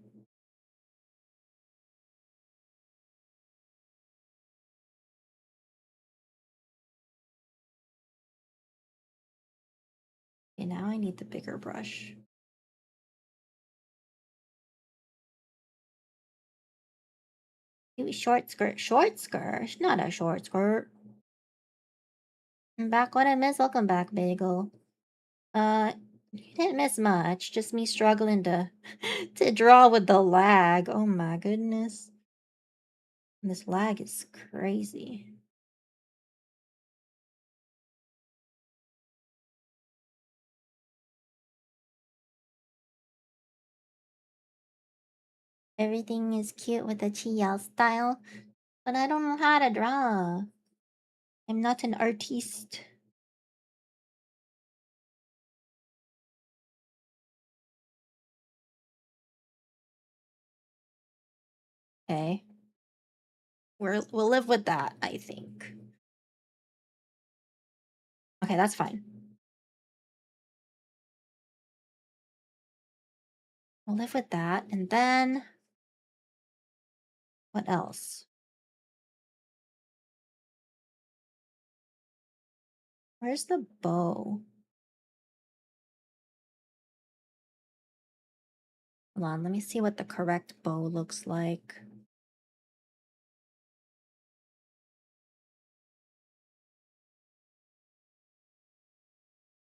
Okay, now I need the bigger brush. Maybe short skirt, not a short skirt. I'm back. What I miss? Welcome back, Bagel. You didn't miss much. Just me struggling to to draw with the lag. Oh my goodness, this lag is crazy. Everything is cute with the TL style, but I don't know how to draw. I'm not an artiste. Okay. We'll live with that, I think. Okay, that's fine. We'll live with that. And then what else? Where's the bow? Hold on, let me see what the correct bow looks like.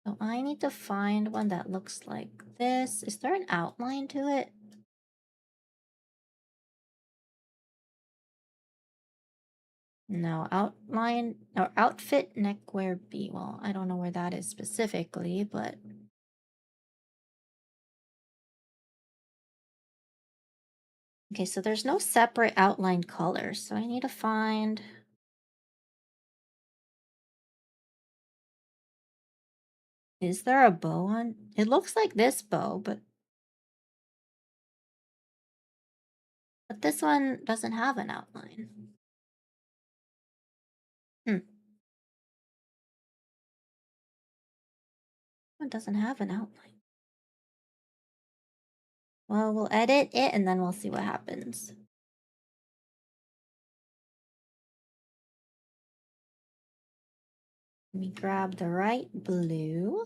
So I need to find one that looks like this. Is there an outline to it? No, outline or outfit neckwear B. Well, I don't know where that is specifically, but okay, so there's no separate outline colors, so I need to find. Is there a bow on? It looks like this bow, but this one doesn't have an outline. Hmm. It doesn't have an outline. Well, we'll edit it and then we'll see what happens. Let me grab the right blue.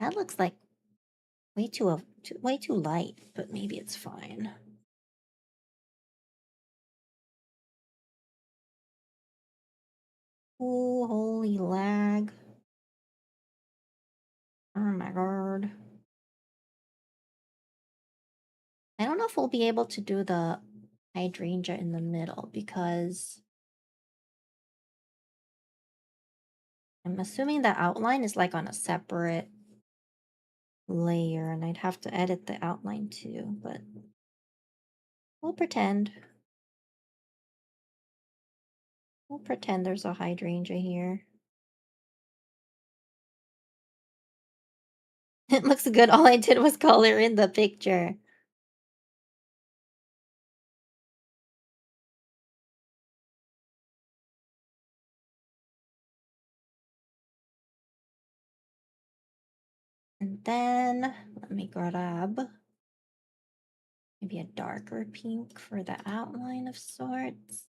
That looks like way too light, but maybe it's fine. Oh, holy lag. Oh my god. I don't know if we'll be able to do the hydrangea in the middle because I'm assuming the outline is like on a separate layer and I'd have to edit the outline too, but we'll pretend. We'll pretend there's a hydrangea here. It looks good. All I did was color in the picture. And then let me grab maybe a darker pink for the outline of sorts.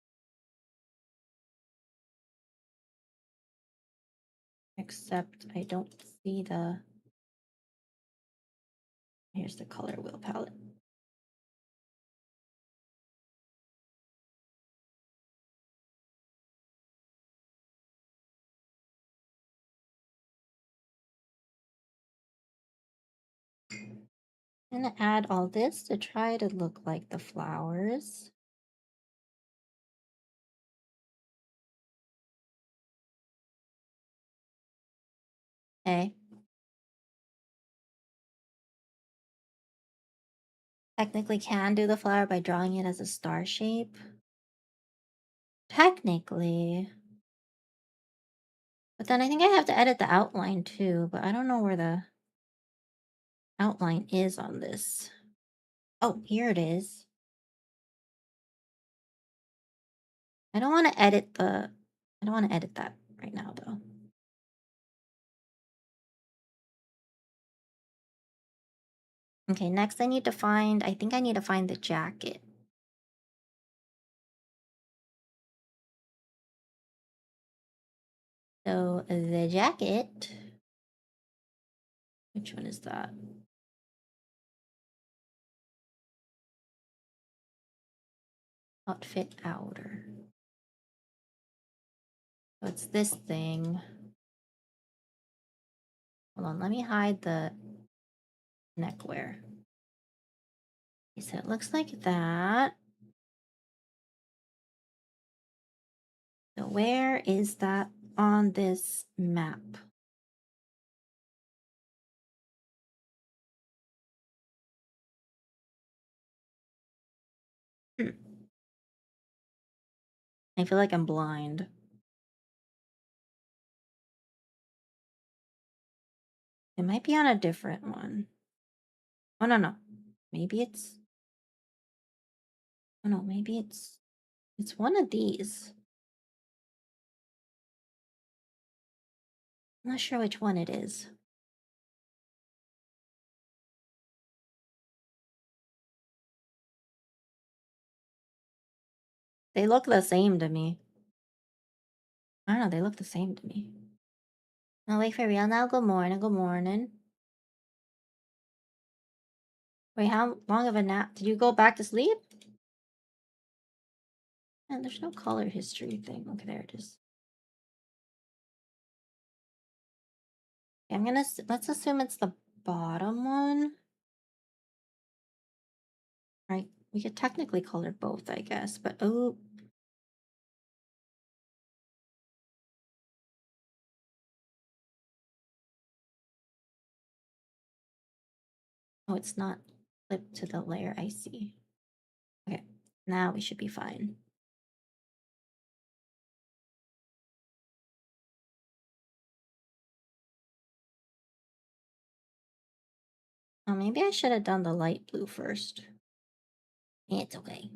Except I don't see the. Here's the color wheel palette. I'm gonna add all this to try to look like the flowers. Okay. Technically can do the flower by drawing it as a star shape. Technically. But then I think I have to edit the outline too, but I don't know where the outline is on this. Oh, here it is. I don't want to edit the. I don't want to edit that right now though. Okay, next I need to find. I think I need to find the jacket. So the jacket. Which one is that? Outfit outer. So it's this thing. Hold on, let me hide the neckwear. Okay, so it looks like that. So where is that on this map? I feel like I'm blind. It might be on a different one. Oh, no. Maybe it's... Oh, no, maybe it's... It's one of these. I'm not sure which one it is. They look the same to me. I don't know, they look the same to me. No, wait, for real now? Good morning, good morning. Wait, how long of a nap? Did you go back to sleep? Man, there's no color history thing. Okay, there it is. Okay, let's assume it's the bottom one. Right, we could technically color both, I guess, but oh. Oh, it's not flipped to the layer, I see. Okay, now we should be fine. Oh, maybe I should have done the light blue first. It's okay.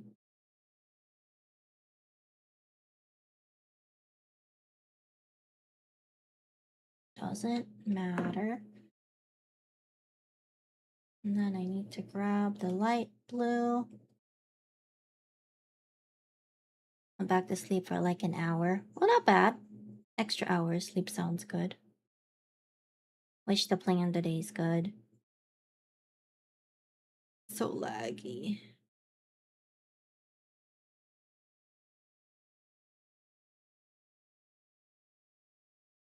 Doesn't matter. And then I need to grab the light blue. I'm back to sleep for like an hour. Well, not bad. Extra hours sleep sounds good. Wish the plan today's good. So laggy.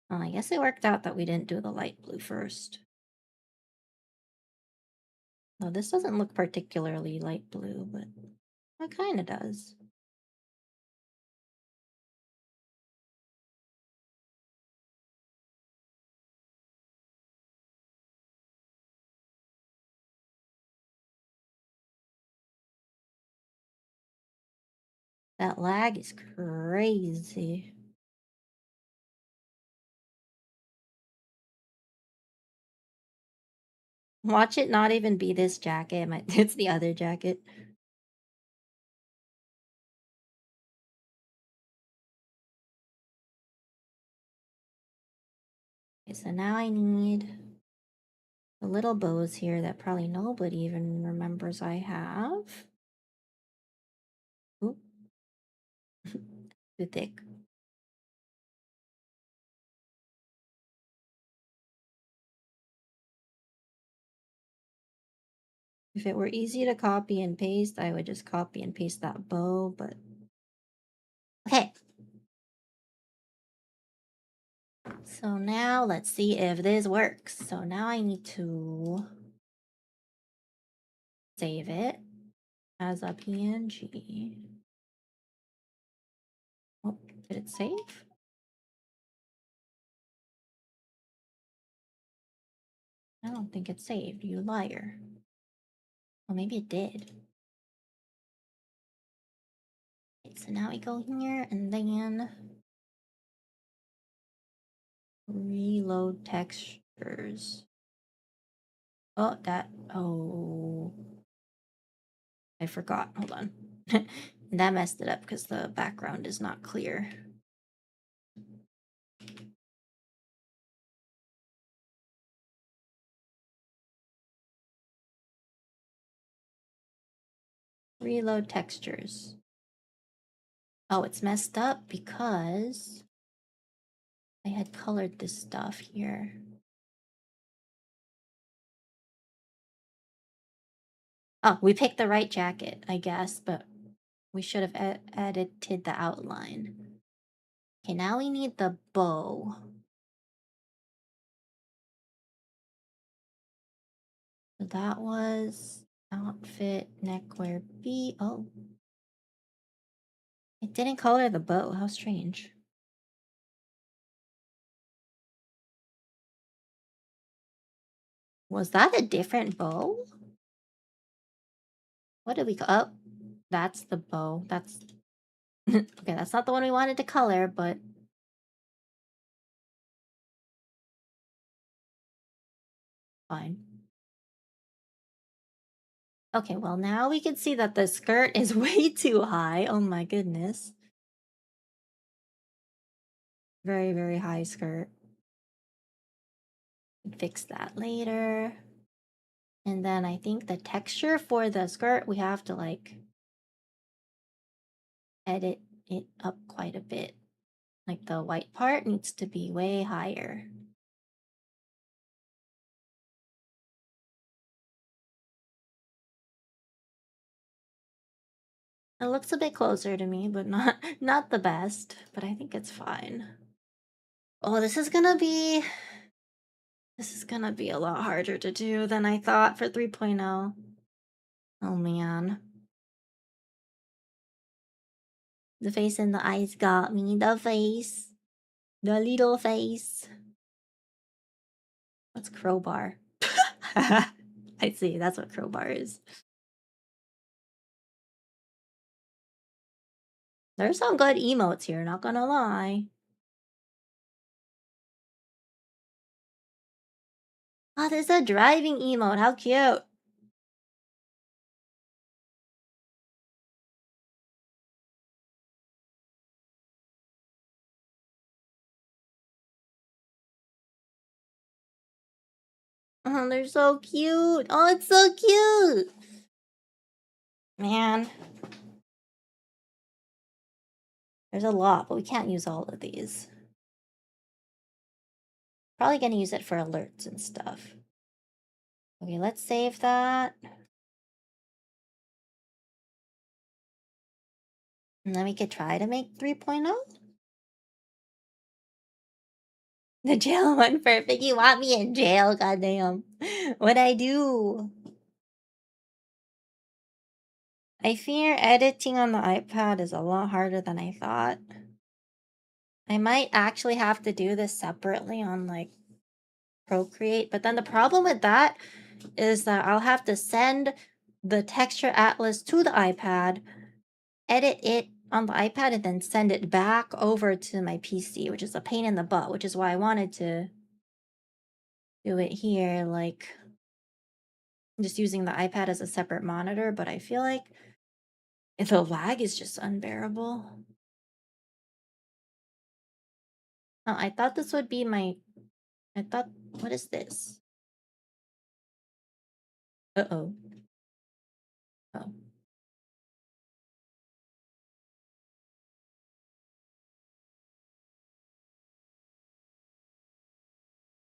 Oh, I guess it worked out that we didn't do the light blue first. No, this doesn't look particularly light blue, but it kind of does. That lag is crazy. Watch it not even be this jacket. It's the other jacket. Okay, so now I need the little bows here that probably nobody even remembers I have. Oop. Too thick. If it were easy to copy and paste, I would just copy and paste that bow, but... Okay. So now let's see if this works. So now I need to save it as a PNG. Oh, did it save? I don't think it saved, you liar. Well, maybe it did. Okay, so now we go here and then reload textures. Oh, oh, I forgot. Hold on. That messed it up because the background is not clear. Reload textures. Oh, it's messed up because I had colored this stuff here. Oh, we picked the right jacket, I guess, but we should have edited the outline. Okay, now we need the bow. So that was outfit neckwear B. Oh. It didn't color the bow. How strange. Was that a different bow? What did we call? Oh, that's the bow. That's Okay, that's not the one we wanted to color, but fine. Okay, well now we can see that the skirt is way too high. Oh my goodness. Very, very high skirt. Fix that later. And then I think the texture for the skirt, we have to like edit it up quite a bit. Like the white part needs to be way higher. It looks a bit closer to me, but not the best, but I think it's fine. Oh, this is gonna be a lot harder to do than I thought for 3.0. Oh man. The face and the eyes got me. The face. The little face. What's crowbar? I see, that's what crowbar is. There's some good emotes here, not gonna lie. Oh, there's a driving emote. How cute. Oh, they're so cute. Oh, it's so cute. Man. There's a lot, but we can't use all of these. Probably gonna use it for alerts and stuff. Okay, let's save that. And then we could try to make 3.0. The jail one perfect. You want me in jail, goddamn. What'd I do? I fear editing on the iPad is a lot harder than I thought. I might actually have to do this separately on like Procreate, but then the problem with that is that I'll have to send the texture atlas to the iPad, edit it on the iPad, and then send it back over to my PC, which is a pain in the butt, which is why I wanted to do it here, like just using the iPad as a separate monitor, but I feel like the lag is just unbearable. Oh, I thought this would be my... what is this? Uh-oh. Oh.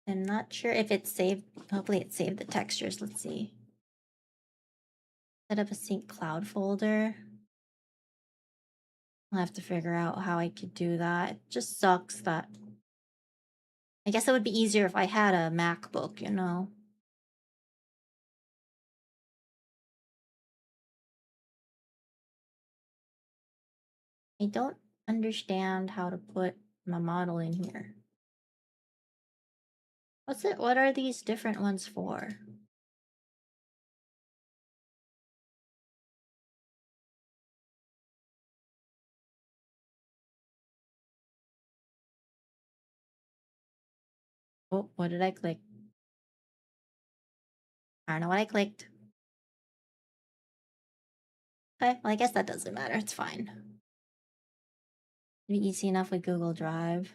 I'm not sure if it's saved. Hopefully it saved the textures. Let's see. Set up a sync cloud folder. I'll have to figure out how I could do that. It just sucks that... I guess it would be easier if I had a MacBook, you know? I don't understand how to put my model in here. What are these different ones for? Oh, what did I click? I don't know what I clicked. Okay, well, I guess that doesn't matter. It's fine. Be easy enough with Google Drive.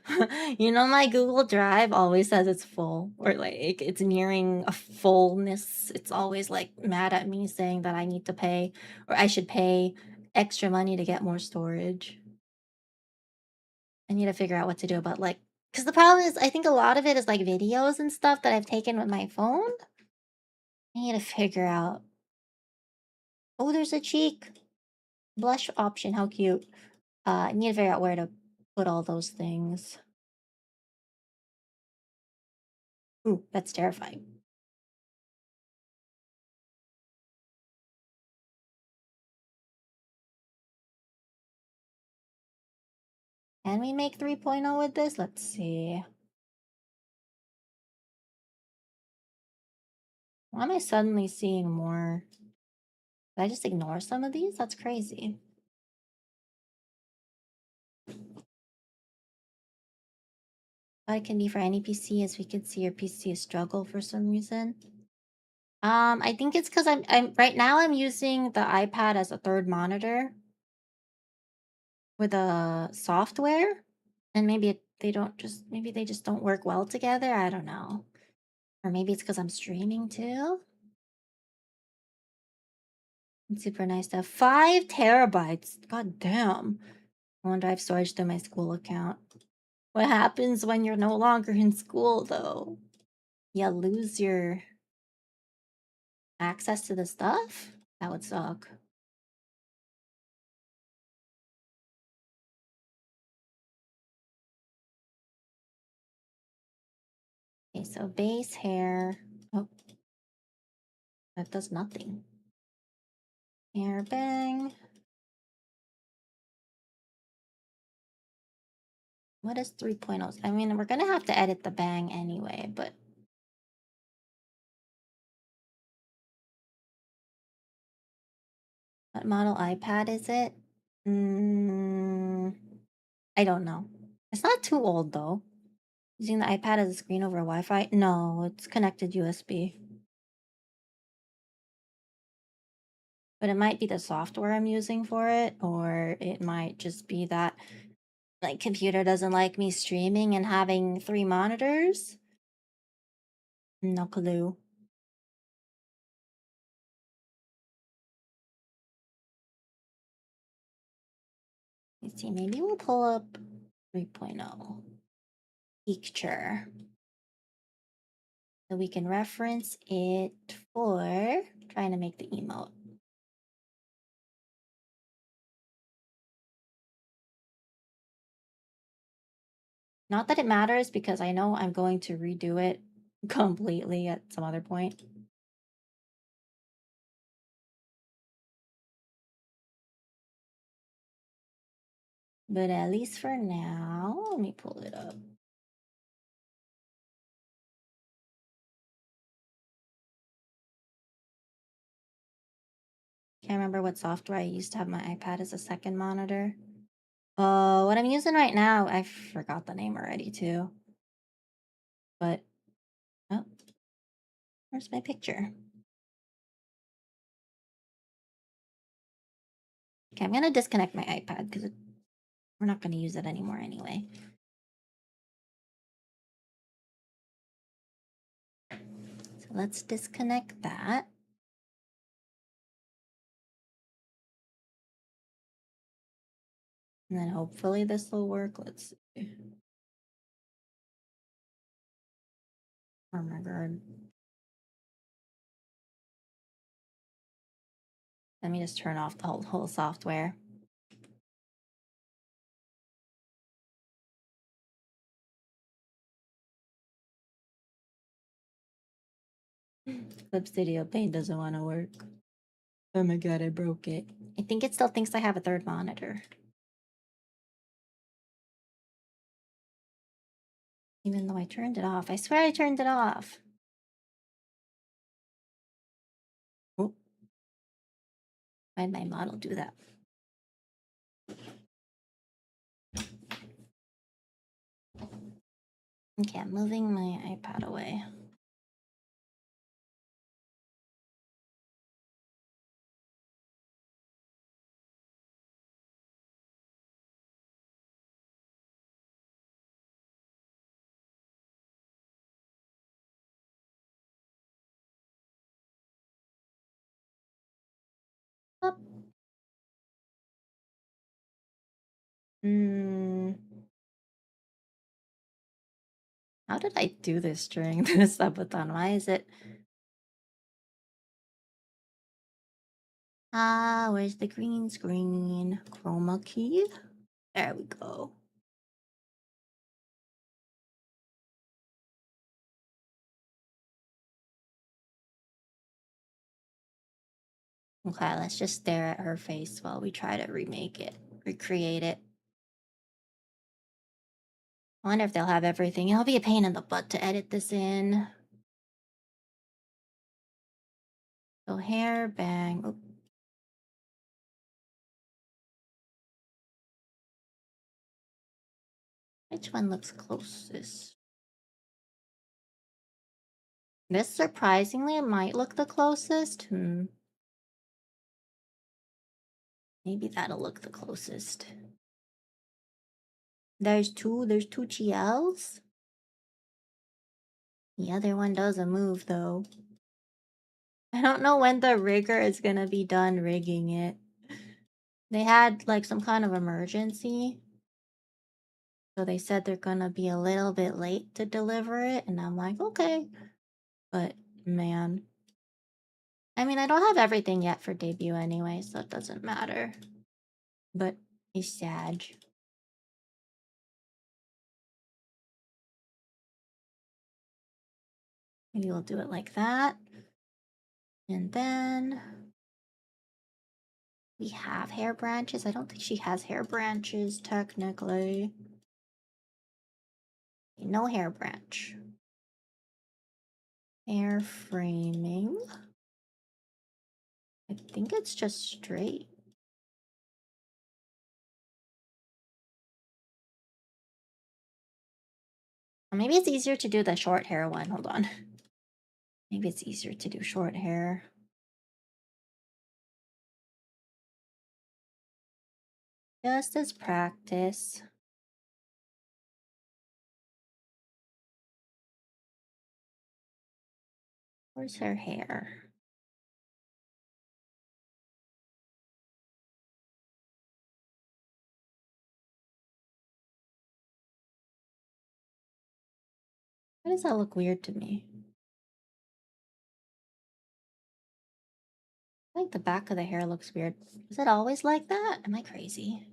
You know, my Google Drive always says it's full, or like it's nearing a fullness. It's always like mad at me saying that I need to pay, or I should pay extra money to get more storage. I need to figure out what to do about like, because the problem is, I think a lot of it is like videos and stuff that I've taken with my phone. I need to figure out. Oh, there's a cheek blush option. How cute. I need to figure out where to put all those things. Ooh, that's terrifying. Can we make 3.0 with this? Let's see. Why am I suddenly seeing more? Did I just ignore some of these? That's crazy. It can be for any PC, as we can see your PC is struggle for some reason. I think it's because I'm right now I'm using the iPad as a third monitor with a software, and maybe they just don't work well together. I don't know, or maybe it's because I'm streaming too. It's super nice to have 5 TB. God damn! OneDrive storage through my school account. What happens when you're no longer in school, though? You lose your access to the stuff? That would suck. Okay, so base hair. Oh, that does nothing. Hair bang. What is 3.0? I mean, we're gonna have to edit the bang anyway, but what model iPad is it? I don't know. It's not too old though. Using the iPad as a screen over Wi-Fi? No, it's connected USB. But it might be the software I'm using for it, or it might just be that my computer doesn't like me streaming and having 3 monitors. No clue. Let's see, maybe we'll pull up 3.0 picture. So we can reference it for trying to make the emote. Not that it matters because I know I'm going to redo it completely at some other point. But at least for now, let me pull it up. Can't remember what software I used to have my iPad as a second monitor. What I'm using right now, I forgot the name already too. But, oh, where's my picture? Okay, I'm gonna disconnect my iPad because we're not gonna use it anymore anyway. So let's disconnect that. And then hopefully this will work. Let's see. Oh my god. Let me just turn off the whole software. Clip Studio Paint doesn't want to work. Oh my god, I broke it. I think it still thinks I have a third monitor. Even though I turned it off. I swear I turned it off. Oh. Why'd my model do that? Okay, I'm moving my iPad away. Up. How did I do this during this subathon? Why is it? Where's the green screen? Chroma key? There we go. Okay, let's just stare at her face while we try to recreate it. I wonder if they'll have everything. It'll be a pain in the butt to edit this in. So hair, bang. Oh. Which one looks closest? This surprisingly might look the closest. Maybe that'll look the closest. There's two GLs. The other one doesn't move though. I don't know when the rigger is gonna be done rigging it. They had like some kind of emergency. So they said they're gonna be a little bit late to deliver it, and I'm like, okay. But man. I mean, I don't have everything yet for debut anyway, so it doesn't matter. But it's sad. Maybe we'll do it like that. And then we have hair branches. I don't think she has hair branches technically. No hair branch. Hair framing. I think it's just straight. Maybe it's easier to do the short hair one. Hold on. Maybe it's easier to do short hair. Just as practice. Where's her hair? Why does that look weird to me? I think the back of the hair looks weird. Is it always like that? Am I crazy?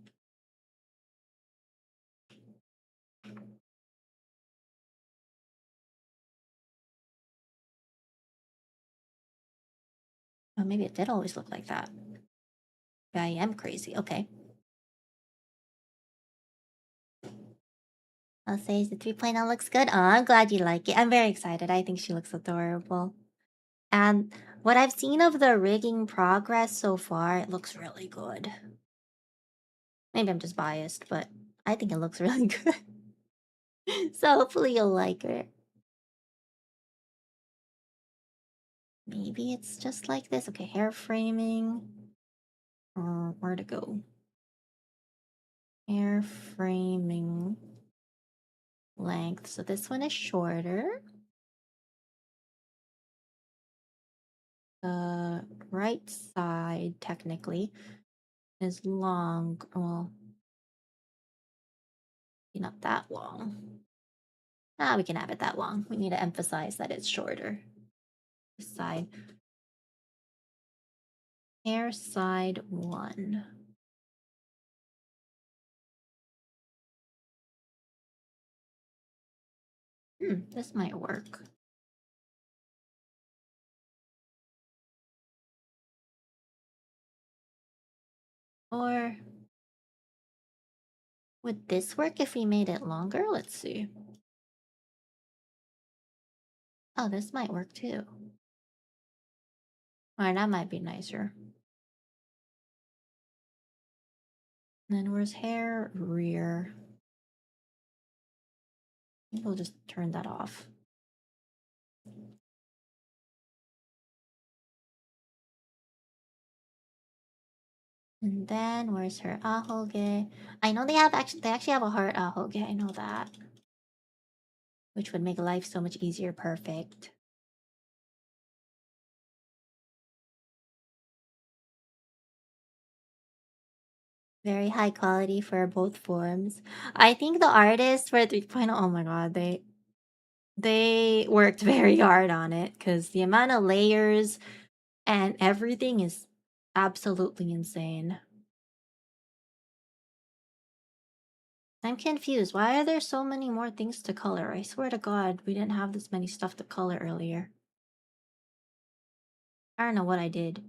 Oh, maybe it did always look like that. I am crazy. Okay. I'll say the 3.0 looks good. Oh, I'm glad you like it. I'm very excited. I think she looks adorable. And what I've seen of the rigging progress so far, it looks really good. Maybe I'm just biased, but I think it looks really good. So hopefully you'll like it. Maybe it's just like this. Okay, hair framing. Where to go? Hair framing length. So this one is shorter. The right side, technically, is long. Well, not that long. Ah, we can have it that long. We need to emphasize that it's shorter. This side. Hair side 1. This might work. Or would this work if we made it longer? Let's see. Oh, this might work too. Alright, that might be nicer. And then where's hair rear? Maybe we'll just turn that off. And then where's her ahoge? I know they actually have a heart ahoge, I know that. Which would make life so much easier. Perfect. Very high quality for both forms. I think the artists for 3.0, oh my god, they worked very hard on it because the amount of layers and everything is absolutely insane. I'm confused. Why are there so many more things to color? I swear to god, we didn't have this many stuff to color earlier. I don't know what I did.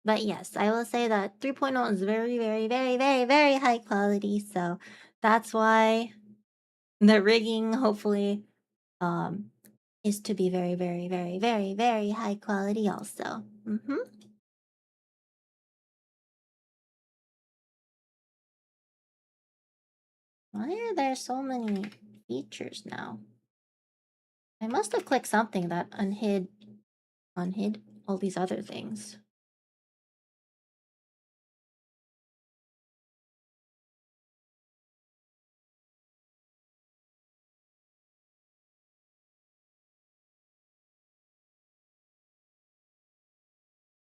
But yes, I will say that 3.0 is very, very, very, very, very high quality. So that's why the rigging, hopefully, is to be very, very, very, very, very high quality also. Why are there so many features now? I must have clicked something that unhid all these other things.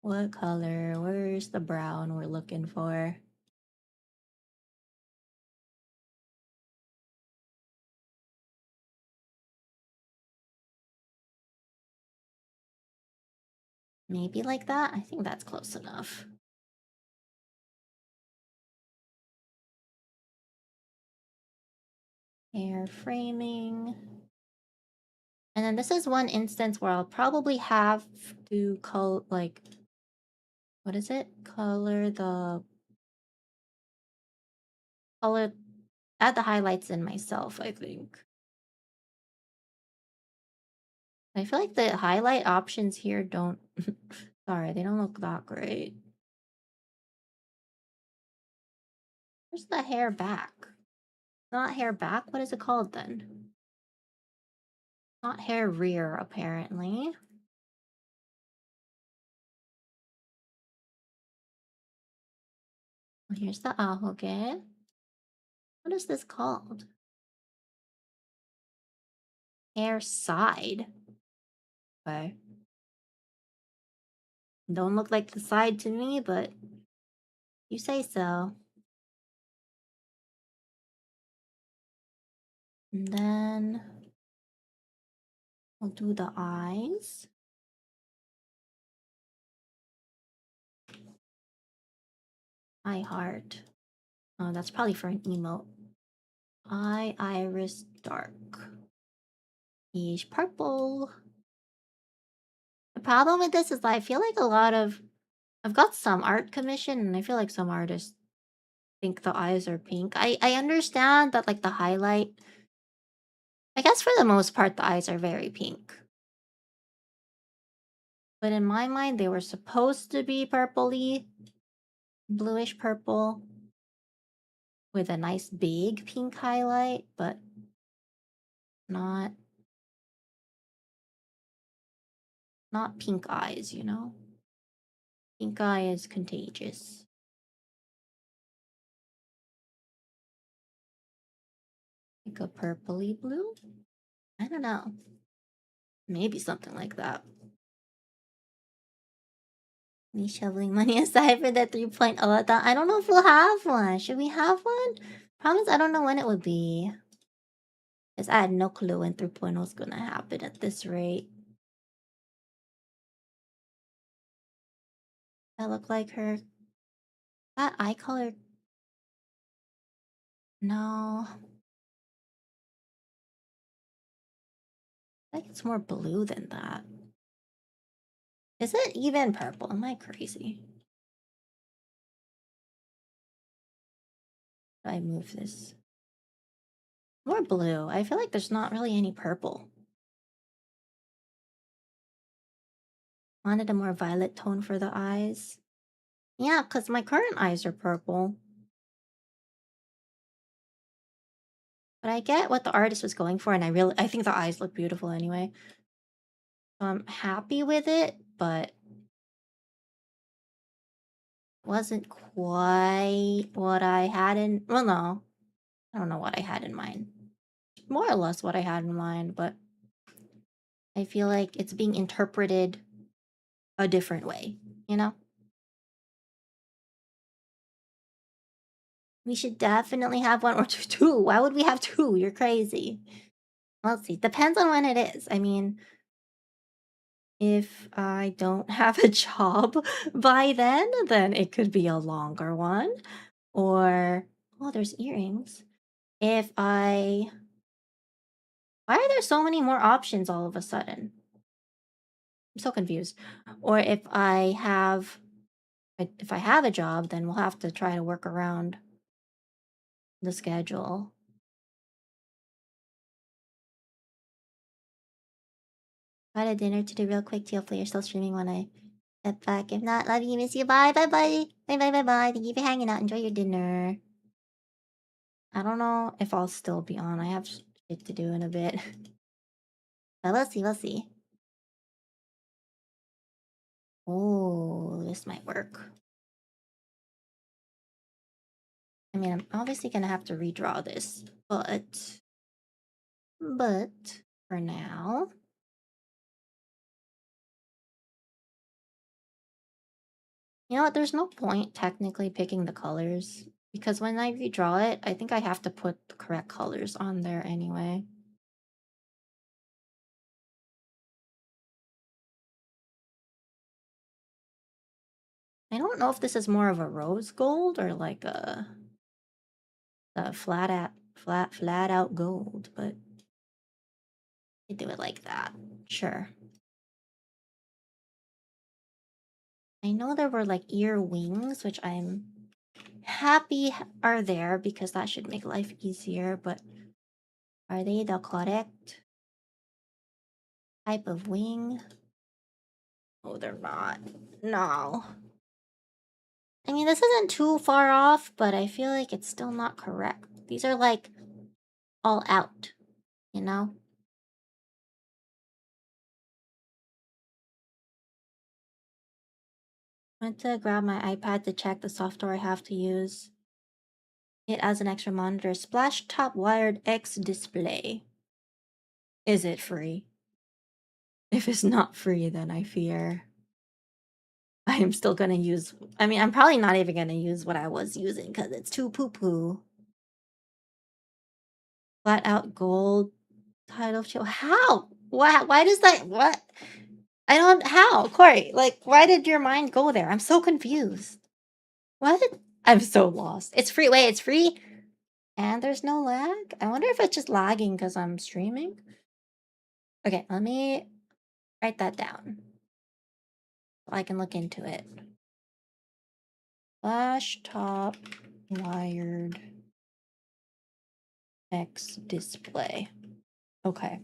What color? Where's the brown we're looking for? Maybe like that? I think that's close enough. Hair framing. And then this is one instance where I'll probably have to what is it? Color, add the highlights in myself, I think. I feel like the highlight options here don't, sorry, they don't look that great. Where's the hair back? Not hair back? What is it called then? Not hair rear, apparently. Here's the ahoy. What is this called? Hair side. Okay. Don't look like the side to me, but you say so. And then we'll do the eyes. Eye heart. Oh, that's probably for an emote. Eye iris dark. Beige purple. The problem with this is that I feel like I've got some art commission and I feel like some artists think the eyes are pink. I understand that like the highlight, I guess for the most part the eyes are very pink. But in my mind they were supposed to be purpley, bluish purple with a nice big pink highlight, but not pink eyes, you know? Pink eye is contagious. Like a purpley blue? I don't know. Maybe something like that. Me shoveling money aside for the 3.0. I don't know if we'll have one. Should we have one? Promise I don't know when it would be. Because I had no clue when 3.0 is gonna happen at this rate. That look like her. That eye color. No. I think it's more blue than that. Is it even purple? Am I crazy? I move this. More blue. I feel like there's not really any purple. Wanted a more violet tone for the eyes. Yeah, because my current eyes are purple. But I get what the artist was going for, and I think the eyes look beautiful anyway. So I'm happy with it, but wasn't quite what I had in, well, no. I don't know what I had in mind. More or less what I had in mind, but I feel like it's being interpreted a different way, you know? We should definitely have one or two. Why would we have two? You're crazy. Let's see. Depends on when it is. I mean, if I don't have a job by then it could be a longer one. Or, oh, there's earrings. If I, why are there so many more options all of a sudden? I'm so confused. Or if I have a job, then we'll have to try to work around the schedule. Got a dinner to do real quick too. Hopefully you're still streaming when I get back. If not, love you, miss you. Bye, bye, bye. Bye, bye, bye, bye. Thank you for hanging out. Enjoy your dinner. I don't know if I'll still be on. I have shit to do in a bit. But we'll see, we'll see. Oh, this might work. I mean, I'm obviously gonna have to redraw this, but for now, you know what? There's no point technically picking the colors because when I redraw it, I think I have to put the correct colors on there anyway. I don't know if this is more of a rose gold or like a flat out gold, but you do it like that. Sure. I know there were like ear wings, which I'm happy are there because that should make life easier, but are they the correct type of wing? Oh, they're not. No. I mean, this isn't too far off, but I feel like it's still not correct. These are like all out, you know? I went to grab my iPad to check the software I have to use. It as an extra monitor. Splash top wired X display. Is it free? If it's not free, then I fear I am still gonna use. I mean, I'm probably not even gonna use what I was using because it's too poo poo. Flat out gold title show. How? Why does that? What? I don't. How, Corey? Like, why did your mind go there? I'm so confused. What? I'm so lost. It's free. Wait, it's free, and there's no lag. I wonder if it's just lagging because I'm streaming. Okay, let me write that down so I can look into it. Flash top wired X display. Okay.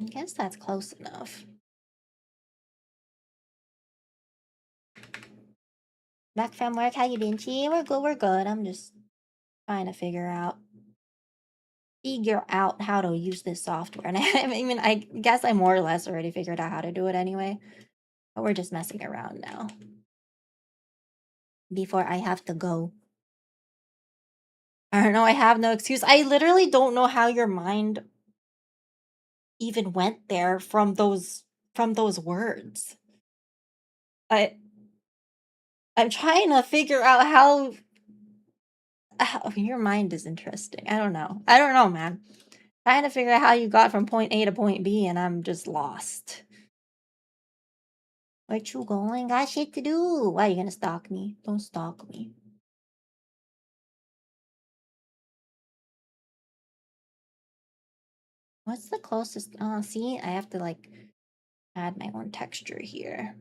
I guess that's close enough. Back from work, how you been, Chi? We're good, we're good. I'm just trying to figure out how to use this software. And I mean, I guess I more or less already figured out how to do it anyway. But we're just messing around now. Before I have to go. I don't know, I have no excuse. I literally don't know how your mind even went there from those words. I'm trying to figure out how your mind is interesting. I don't know, man. Trying to figure out how you got from point A to point B, and I'm just lost. Where you going? Got shit to do. Why are you gonna stalk me? Don't stalk me. What's the closest? See, I have to like add my own texture here.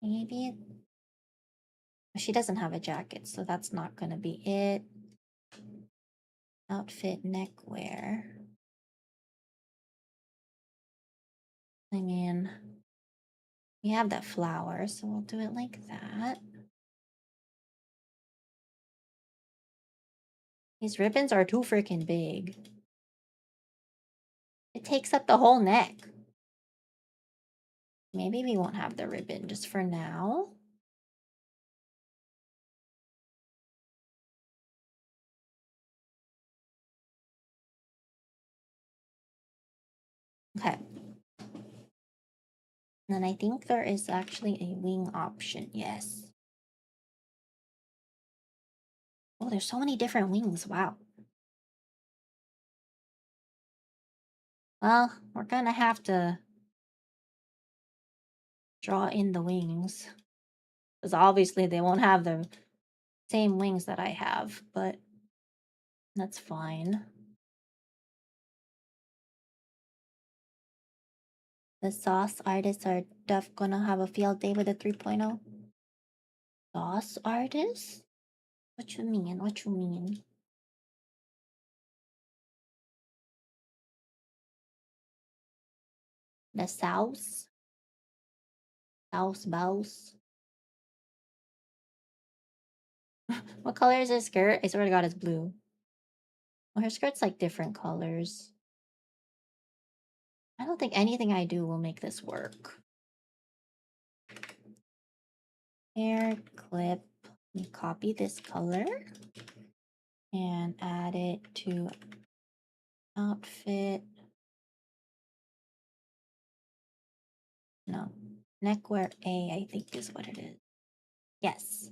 Maybe she doesn't have a jacket, so that's not gonna be it. Outfit neckwear. I mean, we have that flower, so we'll do it like that. These ribbons are too freaking big. It takes up the whole neck. Maybe we won't have the ribbon just for now. Okay. And then I think there is actually a wing option. Yes. Oh, there's so many different wings. Wow. Well, we're gonna have to draw in the wings. Because obviously they won't have the same wings that I have, but that's fine. The sauce artists are gonna have a field day with a 3.0. Sauce artists? What you mean? What you mean? The sauce? Sauce bouse? What color is her skirt? I swear to God, it's blue. Well, her skirt's like different colors. I don't think anything I do will make this work. Hair clip. Let me copy this color and add it to outfit. No, neckwear A, I think is what it is. Yes.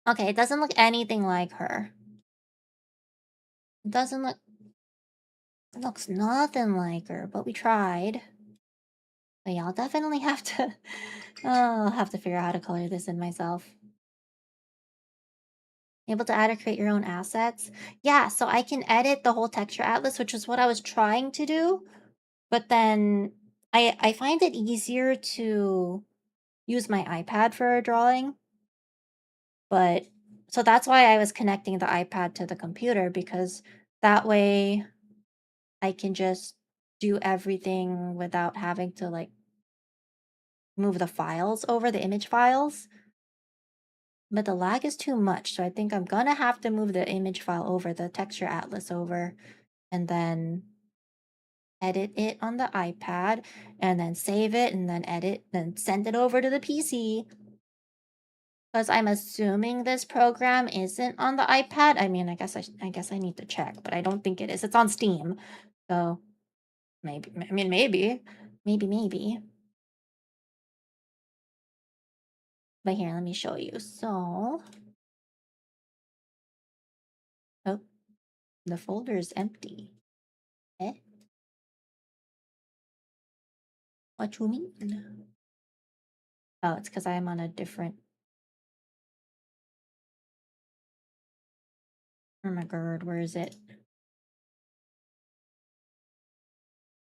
Okay, it doesn't look anything like her. It doesn't look. It looks nothing like her, but we tried. But yeah, I'll definitely have to. I'll have to figure out how to color this in myself. Able to add or create your own assets? Yeah, so I can edit the whole texture atlas, which is what I was trying to do. But then I find it easier to use my iPad for a drawing. But so that's why I was connecting the iPad to the computer, because that way I can just do everything without having to like move the files over, the image files. But the lag is too much, so I think I'm gonna have to move the image file over, the texture atlas over, and then edit it on the iPad, and then save it, and then edit, then send it over to the PC. Because I'm assuming this program isn't on the iPad. I mean, I guess I need to check, but I don't think it is. It's on Steam, so maybe. I mean, maybe. But here, let me show you. So, oh, the folder is empty. Eh? What you mean? Oh, it's because I'm on a different. Oh my god, where is it?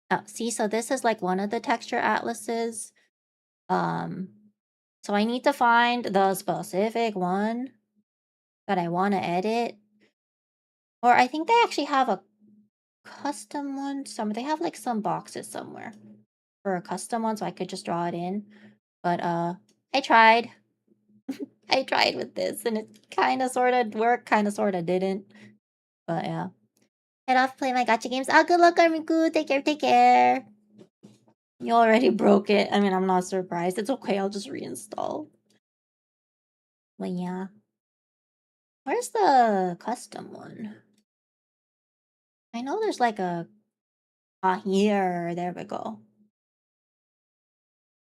Oh, see, so this is like one of the texture atlases. Um, so I need to find the specific one that I want to edit. Or I think they actually have a custom one. They have like some boxes somewhere for a custom one, so I could just draw it in. But I tried. I tried with this and it kind of sort of worked, kind of sort of didn't. But yeah. Head off, play my gacha games. Ah, good luck, Armiku. Take care, take care. You already broke it. I mean, I'm not surprised. It's okay, I'll just reinstall. But yeah. Where's the custom one? I know there's like a... Ah, here. There we go.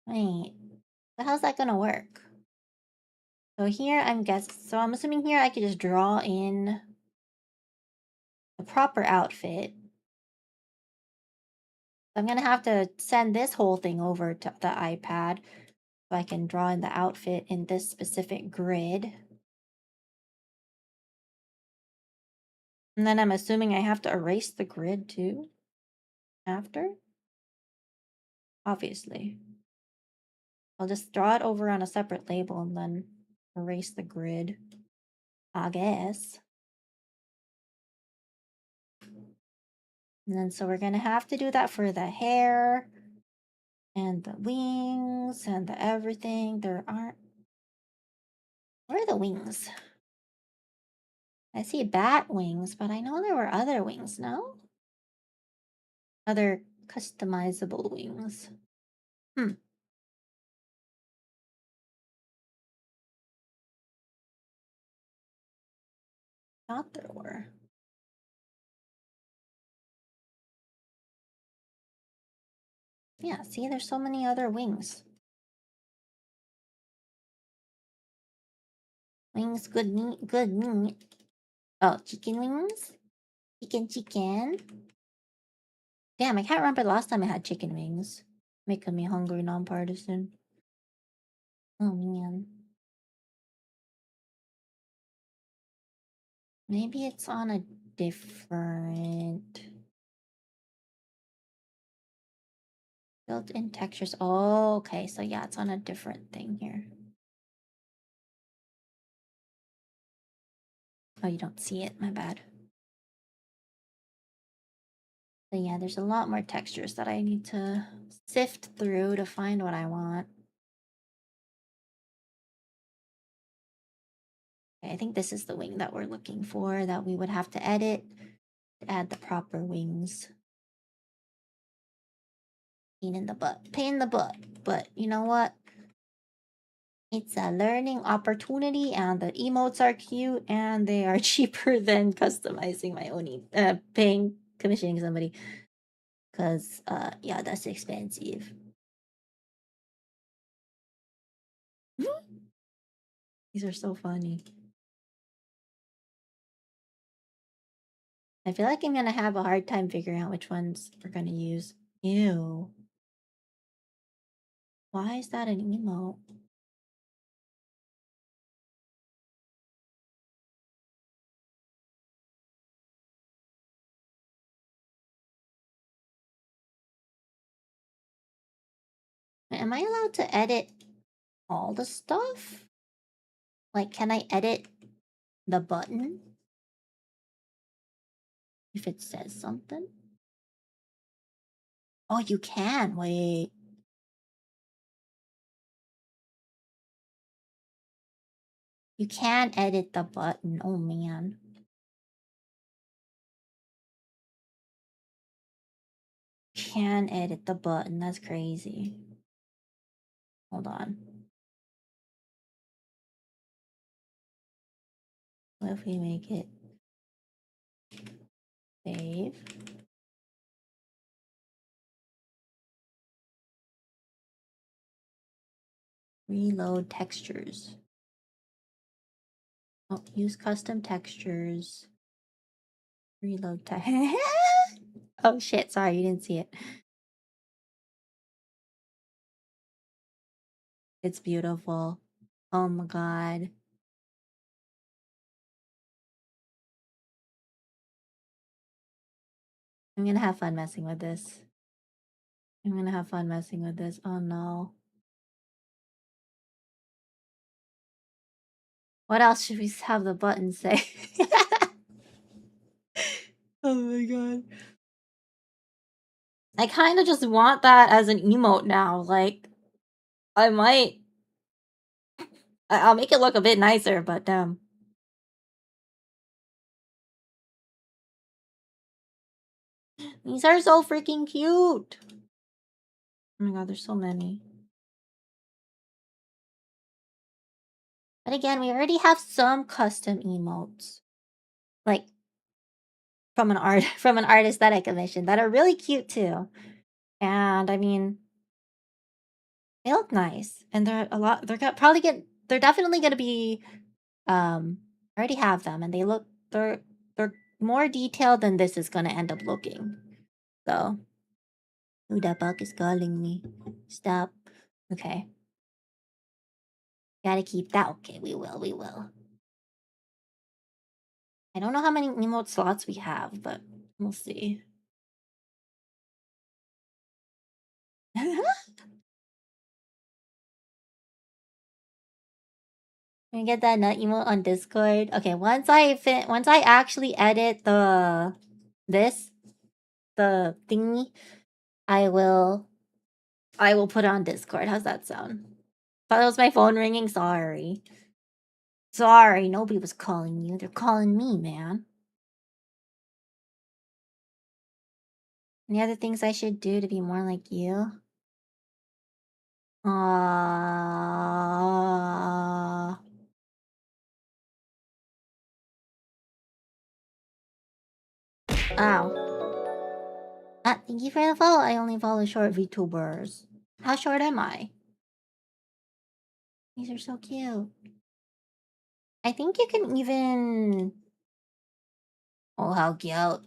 Wait. But how's that gonna work? So here, I'm assuming here I could just draw in the proper outfit. I'm gonna have to send this whole thing over to the iPad so I can draw in the outfit in this specific grid. And then I'm assuming I have to erase the grid too after? Obviously. I'll just draw it over on a separate label and then erase the grid, I guess. And then so we're gonna have to do that for the hair and the wings and the everything. There aren't... Where are the wings? I see bat wings, but I know there were other wings, no? Other customizable wings. Thought there were. Yeah, see, there's so many other wings. Wings, good meat, good meat. Oh, chicken wings? Chicken. Damn, I can't remember the last time I had chicken wings. Making me hungry, nonpartisan. Oh man. Maybe it's on a different... Built-in textures. Oh, okay. So yeah, it's on a different thing here. Oh, you don't see it? My bad. But yeah, there's a lot more textures that I need to sift through to find what I want. Okay, I think this is the wing that we're looking for, that we would have to edit to add the proper wings. Pain in the butt. Pain in the butt. But you know what? It's a learning opportunity, and the emotes are cute, and they are cheaper than customizing my own, paying, commissioning somebody. Cause, yeah, that's expensive. These are so funny. I feel like I'm gonna have a hard time figuring out which ones we're gonna use. Ew. Why is that an emote? Am I allowed to edit all the stuff? Like, can I edit the button if it says something? Oh, you can. Wait. You can edit the button. Oh, man. Can edit the button. That's crazy. Hold on. What if we make it save? Reload textures. Oh, use custom textures. Reload text. Oh shit, sorry, you didn't see it. It's beautiful. Oh my god. I'm gonna have fun messing with this. I'm gonna have fun messing with this. Oh no. What else should we have the button say? Oh my god. I kind of just want that as an emote now. Like, I might. I'll make it look a bit nicer, but these are so freaking cute. Oh my god, there's so many. But again, we already have some custom emotes. Like, from an artist that I commissioned that are really cute too. And I mean, they look nice, and they're a lot. They're definitely gonna be. I already have them, and they're more detailed than this is gonna end up looking. So, who the fuck is calling me? Stop. Okay, gotta keep that. Okay, we will. We will. I don't know how many emote slots we have, but we'll see. Can we get that nut emote on Discord? Okay, once I actually edit the thingy, I will put it on Discord. How's that sound? Thought it was my phone ringing. Sorry. Sorry, nobody was calling you. They're calling me, man. Any other things I should do to be more like you? Ah. Ow. Thank you for the follow. I only follow short VTubers. How short am I? These are so cute. I think you can even... Oh, how cute.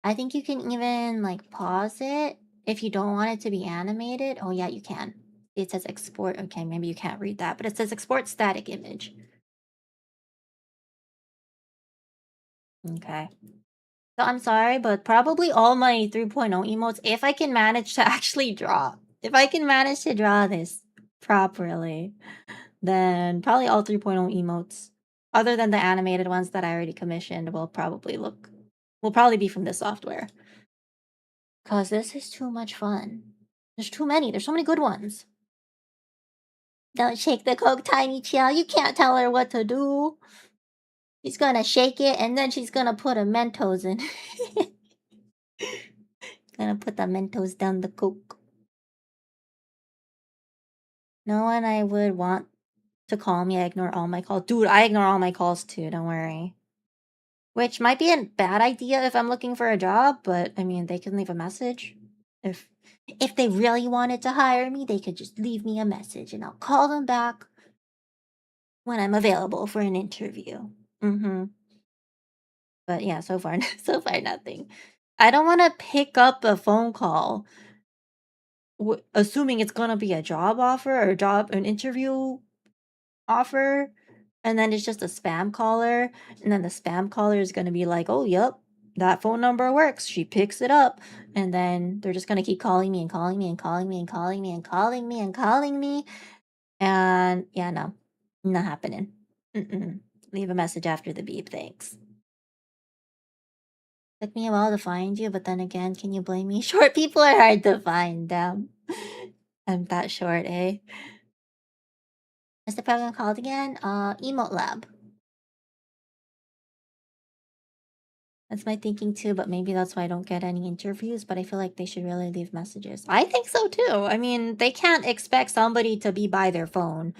I think you can even, like, pause it if you don't want it to be animated. Oh, yeah, you can. It says export. Okay, maybe you can't read that, but it says export static image. Okay. So I'm sorry, but probably all my 3.0 emotes, if I can manage to actually draw, if I can manage to draw this properly, then probably all 3.0 emotes, other than the animated ones that I already commissioned, will probably be from this software. Because this is too much fun. There's too many. There's so many good ones. Don't shake the Coke, Tiny Child. You can't tell her what to do. She's gonna shake it and then she's gonna put a Mentos in. Gonna put the Mentos down the Coke. No one I would want to call me. I ignore all my calls. Dude, I ignore all my calls too, don't worry. Which might be a bad idea if I'm looking for a job, but I mean, they can leave a message. If they really wanted to hire me, they could just leave me a message and I'll call them back when I'm available for an interview. Mm-hmm. But yeah, so far, so far nothing. I don't want to pick up a phone call, assuming it's gonna be a job offer or an interview offer, and then it's just a spam caller, and then the spam caller is gonna be like, "Oh, yep, that phone number works." She picks it up, and then they're just gonna keep calling me and calling me and calling me and calling me and calling me and calling me, and yeah, no, not happening. Mm-mm. Leave a message after the beep, thanks. Took me a while to find you, but then again, can you blame me? Short people are hard to find, damn. I'm that short, eh? What's the program called again? Emote Lab. That's my thinking too, but maybe that's why I don't get any interviews, but I feel like they should really leave messages. I think so too. I mean, they can't expect somebody to be by their phone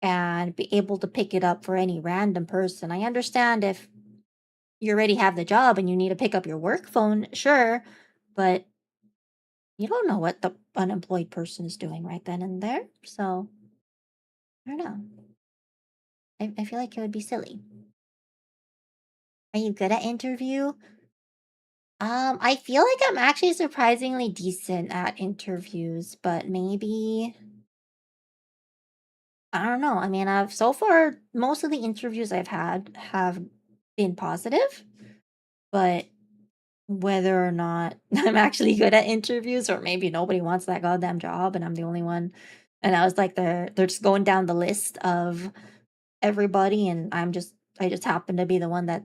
and be able to pick it up for any random person. I understand if you already have the job and you need to pick up your work phone, sure, but you don't know what the unemployed person is doing right then and there. So, I don't know. I feel like it would be silly. Are you good at interview? I feel like I'm actually surprisingly decent at interviews, but maybe I don't know. I mean, I've so far most of the interviews I've had have been positive, but whether or not I'm actually good at interviews or maybe nobody wants that goddamn job and I'm the only one and I was like they're just going down the list of everybody and I just happen to be the one that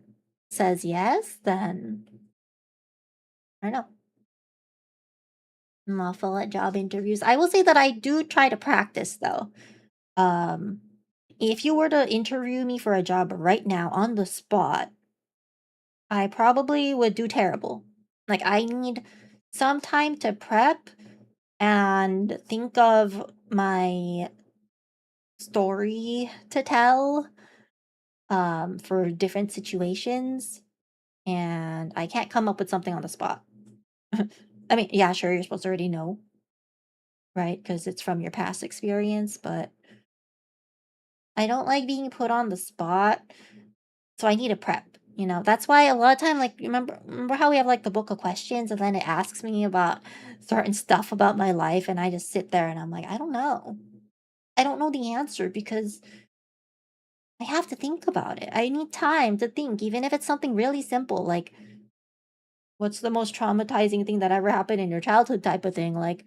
says yes, then I don't know. I'm awful at job interviews. I will say that I do try to practice though. Um, if you were to interview me for a job right now on the spot, I probably would do terrible. Like I need some time to prep and think of my story to tell for different situations and I can't come up with something on the spot. I mean, yeah, sure, you're supposed to already know, right? Because it's from your past experience, but I don't like being put on the spot, so I need to prep. You know, that's why a lot of time, like, remember how we have like the book of questions, and then it asks me about certain stuff about my life, and I just sit there and I'm like, I don't know. I don't know the answer because I have to think about it. I need time to think, even if it's something really simple, like what's the most traumatizing thing that ever happened in your childhood type of thing. Like,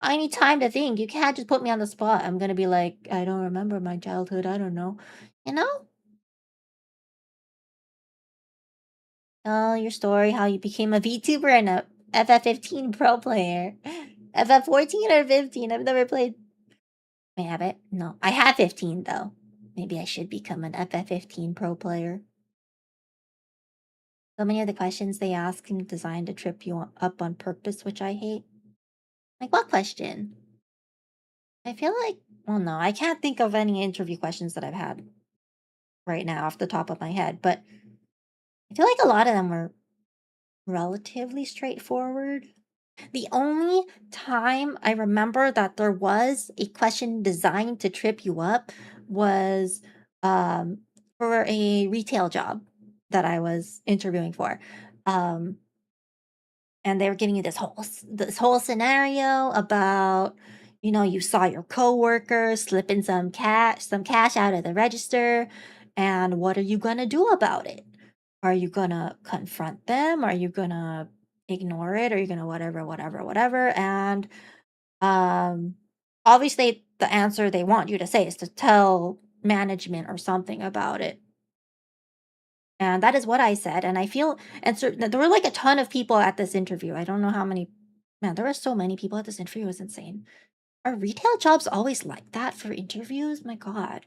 I need time to think. You can't just put me on the spot. I'm gonna be like, I don't remember my childhood. I don't know. You know? Tell your story how you became a VTuber and a FF15 pro player. FF14 or 15? I've never played. I have it. No, I have 15 though. Maybe I should become an FF15 pro player. So many of the questions they ask seem designed to trip you up on purpose, which I hate. Like what question? I feel like, well, no, I can't think of any interview questions that I've had right now off the top of my head, but I feel like a lot of them were relatively straightforward. The only time I remember that there was a question designed to trip you up was um, for a retail job that I was interviewing for. Um, and they were giving you this whole scenario about you saw your coworker slipping some cash out of the register and what are you going to do about it? Are you going to confront them? Are you going to ignore it? Are you going to whatever? And um obviously the answer they want you to say is to tell management or something about it. And that is what I said, and I feel and so there were, like, a ton of people at this interview. I don't know how many man, there were so many people at this interview, it was insane. Are retail jobs always like that for interviews? My God.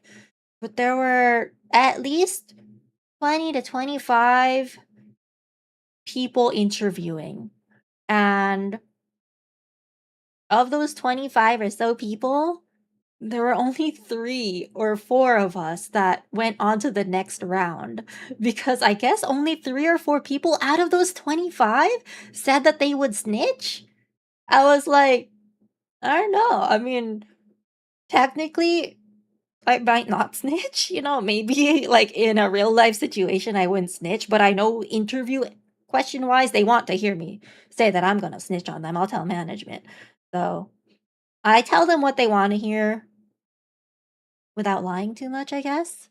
But there were at least 20 to 25 people interviewing. And of those 25 or so people, there were only 3 or 4 of us that went on to the next round because I guess only 3 or 4 people out of those 25 said that they would snitch. I was like, I don't know. I mean, technically, I might not snitch, maybe like in a real life situation, I wouldn't snitch, but I know interview question wise, they want to hear me say that I'm gonna snitch on them. I'll tell management. So I tell them what they want to hear without lying too much, I guess.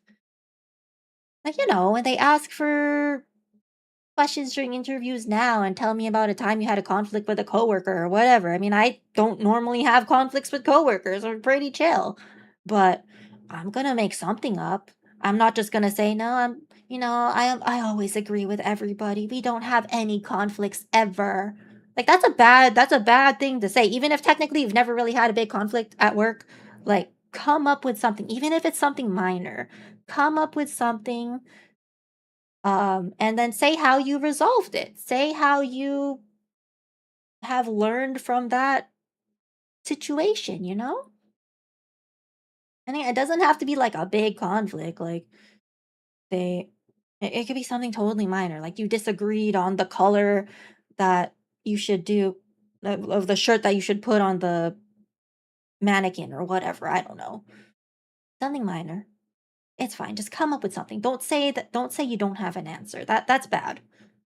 Like, when they ask for questions during interviews now and tell me about a time you had a conflict with a coworker or whatever. I mean, I don't normally have conflicts with coworkers. I'm pretty chill. But I'm going to make something up. I'm not just going to say no, I always agree with everybody. We don't have any conflicts ever. Like that's a bad thing to say. Even if technically you've never really had a big conflict at work, like come up with something even if it's something minor. Come up with something and then say how you resolved it. Say how you have learned from that situation, you know? I mean, it doesn't have to be like a big conflict. Like they, it could be something totally minor. Like you disagreed on the color that you should do of the shirt that you should put on the mannequin or whatever. I don't know. Something minor. It's fine. Just come up with something. Don't say you don't have an answer. That's bad.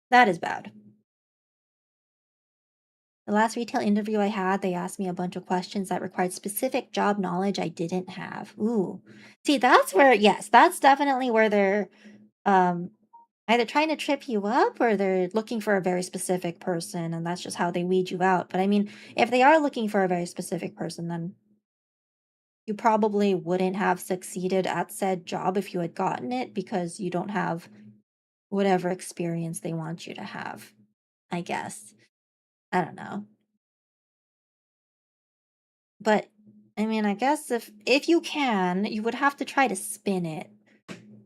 That is bad. The last retail interview I had, they asked me a bunch of questions that required specific job knowledge I didn't have. Ooh. See, that's where, yes, that's definitely where they're um, either trying to trip you up or they're looking for a very specific person, and that's just how they weed you out. But I mean, if they are looking for a very specific person, then you probably wouldn't have succeeded at said job if you had gotten it because you don't have whatever experience they want you to have, I guess. I don't know. But I mean, I guess if you can, you would have to try to spin it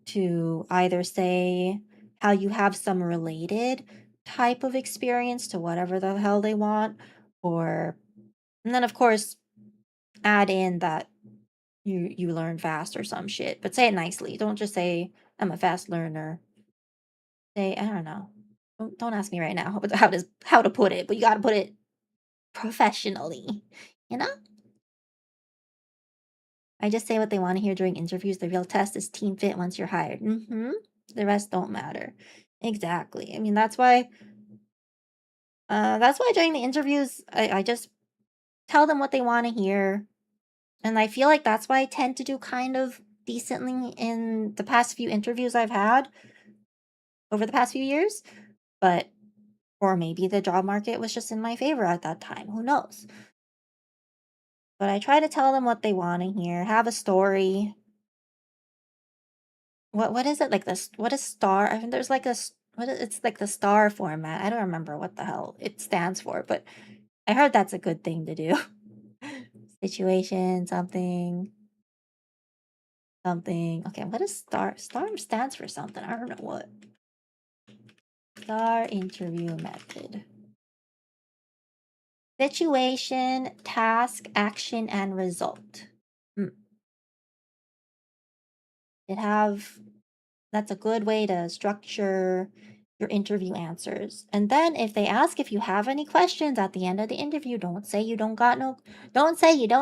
to either say how you have some related type of experience to whatever the hell they want, or and then of course add in that you learn fast or some shit. But say it nicely. Don't just say I'm a fast learner. Say I don't know. Don't ask me right now how to put it, but you got to put it professionally. You know? I just say what they want to hear during interviews. The real test is team fit once you're hired. The rest don't matter. Exactly. I mean, that's why during the interviews, I just tell them what they want to hear. And I feel like that's why I tend to do kind of decently in the past few interviews I've had over the past few years. But, or maybe the job market was just in my favor at that time. Who knows? But I try to tell them what they want to hear, have a story. What is it like this? What is star? I mean, there's like it's like the star format. I don't remember what the hell it stands for, but I heard that's a good thing to do. Situation, something, something. Okay, what is star? Star stands for something. I don't know what. Star interview method. Situation, task, action, and result. Hmm. It have That's a good way to structure your interview answers. And then if they ask if you have any questions at the end of the interview, don't say you don't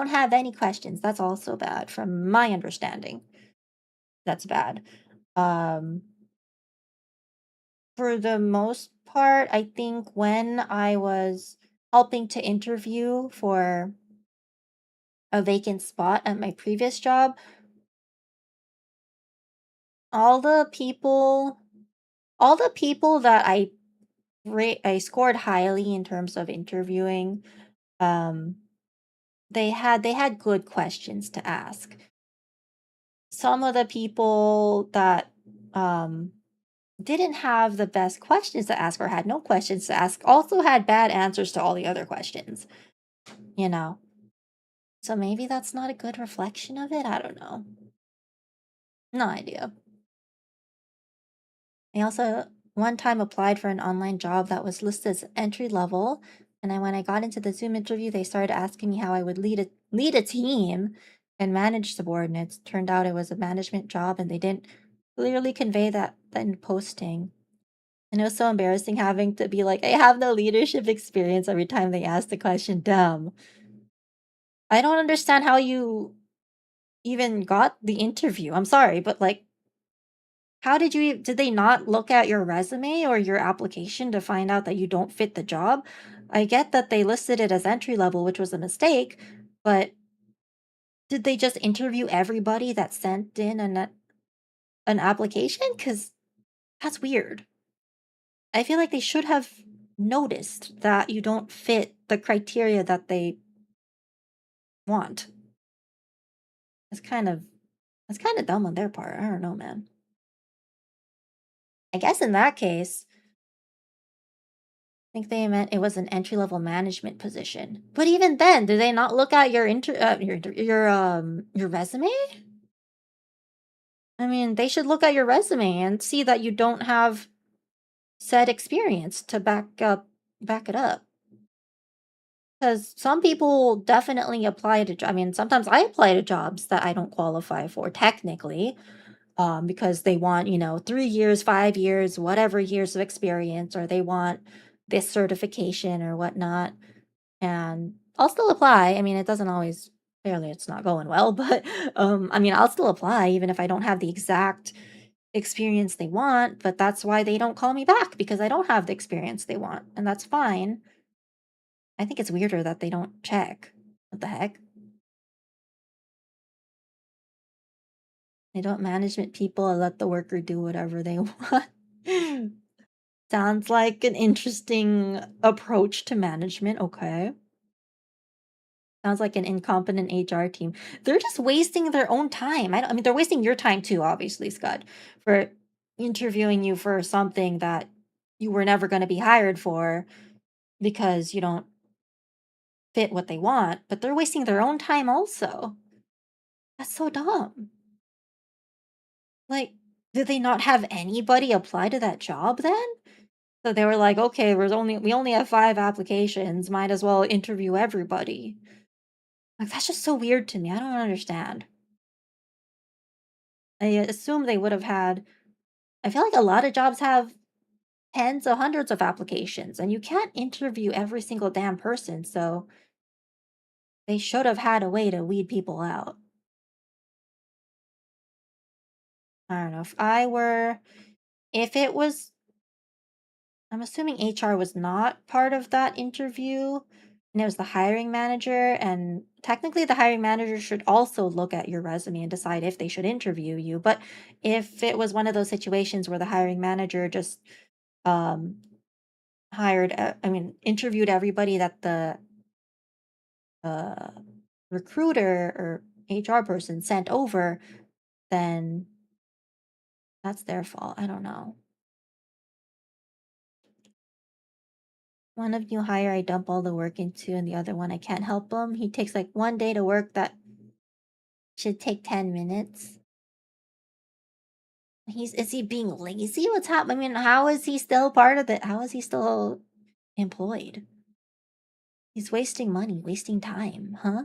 have any questions. That's also bad from my understanding. That's bad. Um for the most part, I think when I was helping to interview for a vacant spot at my previous job, all the people all the people that I scored highly in terms of interviewing. Um, they had good questions to ask. Some of the people that um didn't have the best questions to ask or had no questions to ask also had bad answers to all the other questions, you know. So maybe that's not a good reflection of it? I don't know. No idea. I also one time applied for an online job that was listed as entry level, and then when I got into the Zoom interview, they started asking me how I would lead a team and manage subordinates. Turned out it was a management job, and they didn't clearly convey that in posting. And it was so embarrassing having to be like, I have no leadership experience every time they asked the question. Dumb. I don't understand how you even got the interview. I'm sorry, but like, how did they not look at your resume or your application to find out that you don't fit the job? I get that they listed it as entry level, which was a mistake, but did they just interview everybody that sent in an application? Because that's weird. I feel like they should have noticed that you don't fit the criteria that they want. It's kind of that's kind of dumb on their part. I don't know, man. I guess in that case, I think they meant it was an entry-level management position. But even then, do they not look at your resume? I mean, they should look at your resume and see that you don't have said experience to back it up. Because some people definitely apply to, I mean, sometimes I apply to jobs that I don't qualify for technically, because they want, 3 years, 5 years, whatever years of experience, or they want this certification or whatnot. And I'll still apply. I mean, it doesn't always, clearly it's not going well, but I mean, I'll still apply even if I don't have the exact experience they want, but that's why they don't call me back because I don't have the experience they want, and that's fine. I think it's weirder that they don't check. What the heck? They don't management people and let the worker do whatever they want. Sounds like an interesting approach to management. Okay. Sounds like an incompetent HR team. They're just wasting their own time. I mean, they're wasting your time too, obviously, Scott, for interviewing you for something that you were never going to be hired for because you don't fit what they want, but they're wasting their own time also. That's so dumb. Like, did they not have anybody apply to that job then? So they were like, okay, we only have 5 applications. Might as well interview everybody. Like, that's just so weird to me. I don't understand. I assume they would have had. I feel like a lot of jobs have tens of hundreds of applications, and you can't interview every single damn person. So they should have had a way to weed people out. I don't know. If it was, I'm assuming HR was not part of that interview, and it was the hiring manager. And technically, the hiring manager should also look at your resume and decide if they should interview you. But if it was one of those situations where the hiring manager just um, interviewed everybody that the uh, recruiter or HR person sent over, then that's their fault. I don't know. One of new hire I dump all the work into, and the other one I can't help him. He takes like 1 day to work that should take 10 minutes. Is he being lazy? What's happening? I mean, how is he still part of it? How is he still employed? He's wasting money, wasting time, huh?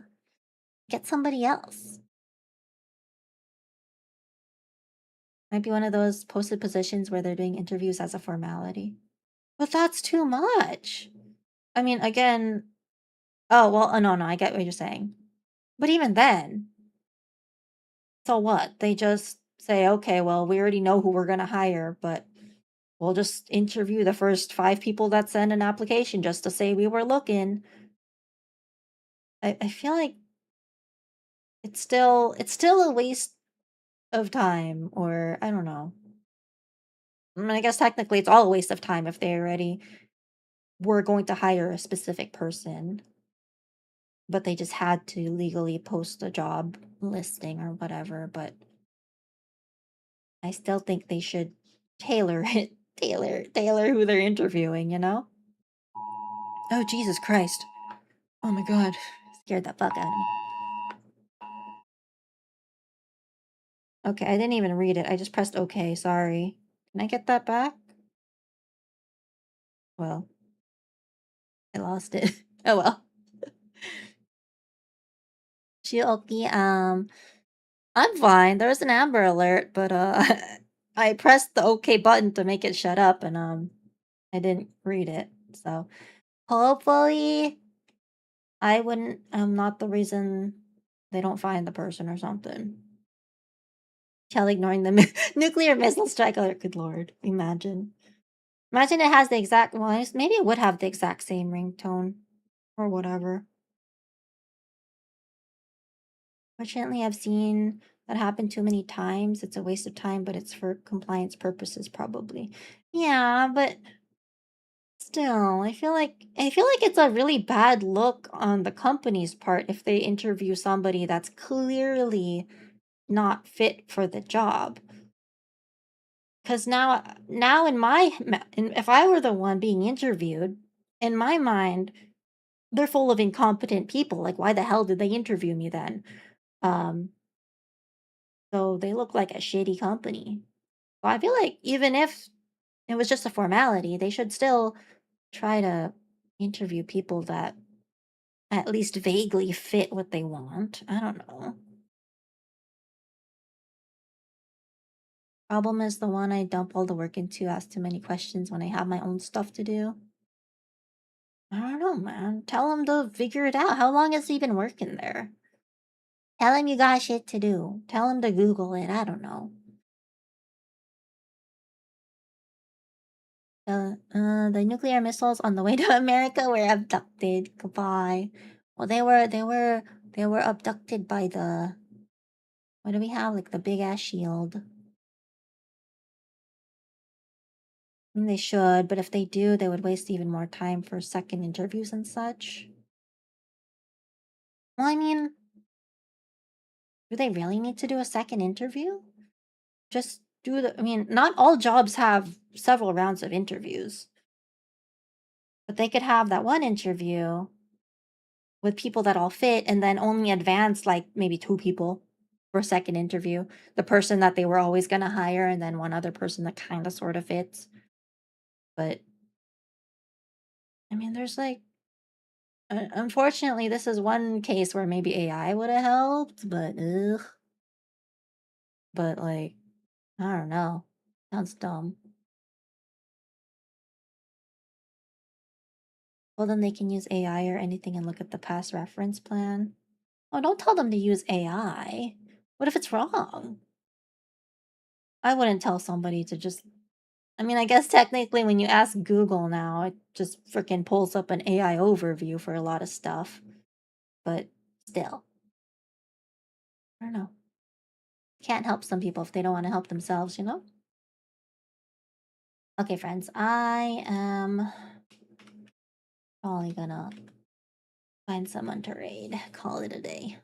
Get somebody else. Might be one of those posted positions where they're doing interviews as a formality. But that's too much. I mean, again, oh, well, no, no, I get what you're saying. But even then, so what? They just say, okay, well, we already know who we're going to hire, but we'll just interview the first 5 people that send an application just to say we were looking. I feel like it's still a waste of time, or I don't know. I mean, I guess technically it's all a waste of time if they already were going to hire a specific person, but they just had to legally post a job listing or whatever. But I still think they should tailor it, tailor who they're interviewing, you know? Oh, Jesus Christ. Oh my God. Scared the fuck out of me. Okay, I didn't even read it. I just pressed okay, sorry. Can I get that back? Well, I lost it. Oh well. Chioki, I'm fine. There's an Amber Alert, but I pressed the OK button to make it shut up, and I didn't read it. So hopefully, I'm not the reason they don't find the person or something. Shell ignoring the nuclear missile strike alert. Good lord, imagine. Imagine it has the exact. Well, maybe it would have the exact same ringtone or whatever. Fortunately, I've seen that happen too many times. It's a waste of time, but it's for compliance purposes, probably. Yeah, but still, I feel like it's a really bad look on the company's part if they interview somebody that's clearly not fit for the job. Because now if I were the one being interviewed, in my mind, they're full of incompetent people. Like, why the hell did they interview me then? Um, so they look like a shitty company. So I feel like even if it was just a formality, they should still try to interview people that at least vaguely fit what they want. I don't know. Problem is the one I dump all the work into, ask too many questions when I have my own stuff to do. I don't know, man. Tell him to figure it out. How long has he been working there? Tell him you got shit to do. Tell him to Google it. I don't know. The nuclear missiles on the way to America were abducted. Goodbye. Well, they were abducted by the. What do we have? Like the big ass shield. And they should, but if they do, they would waste even more time for second interviews and such. Well, I mean, do they really need to do a second interview? Just do the. I mean, not all jobs have several rounds of interviews, but they could have that one interview with people that all fit and then only advance like maybe two people for a second interview. The person that they were always going to hire and then one other person that kind of sort of fits. But I mean, there's like unfortunately, this is one case where maybe AI would have helped, but ugh. But like, I don't know. Sounds dumb. Well, then they can use AI or anything and look at the past reference plan. Oh, don't tell them to use AI. What if it's wrong? I wouldn't tell somebody to just. I mean, I guess technically when you ask Google now, it just freaking pulls up an AI overview for a lot of stuff. But still, I don't know. Can't help some people if they don't want to help themselves, you know? Okay, friends, I am probably gonna find someone to raid. Call it a day.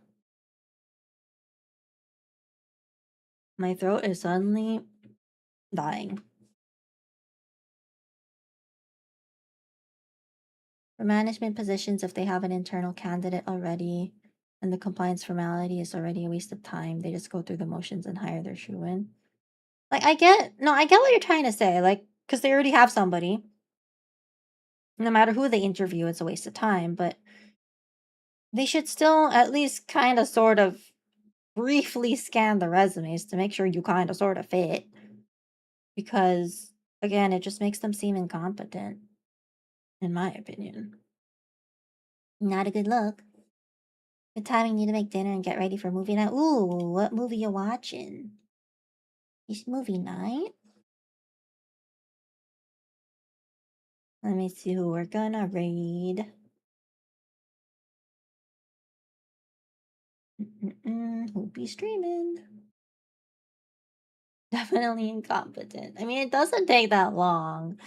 My throat is suddenly dying. For management positions, if they have an internal candidate already and the compliance formality is already a waste of time, they just go through the motions and hire their shoe-in. Like, I get what you're trying to say, like, because they already have somebody. No matter who they interview, it's a waste of time, but they should still at least kind of sort of briefly scan the resumes to make sure you kind of sort of fit. Because, again, it just makes them seem incompetent, in my opinion. Not a good look. Good timing, need to make dinner and get ready for movie night. Ooh, what movie you watching? It's movie night? Let me see who we're gonna raid. Who'll be streaming? Definitely incompetent. I mean, it doesn't take that long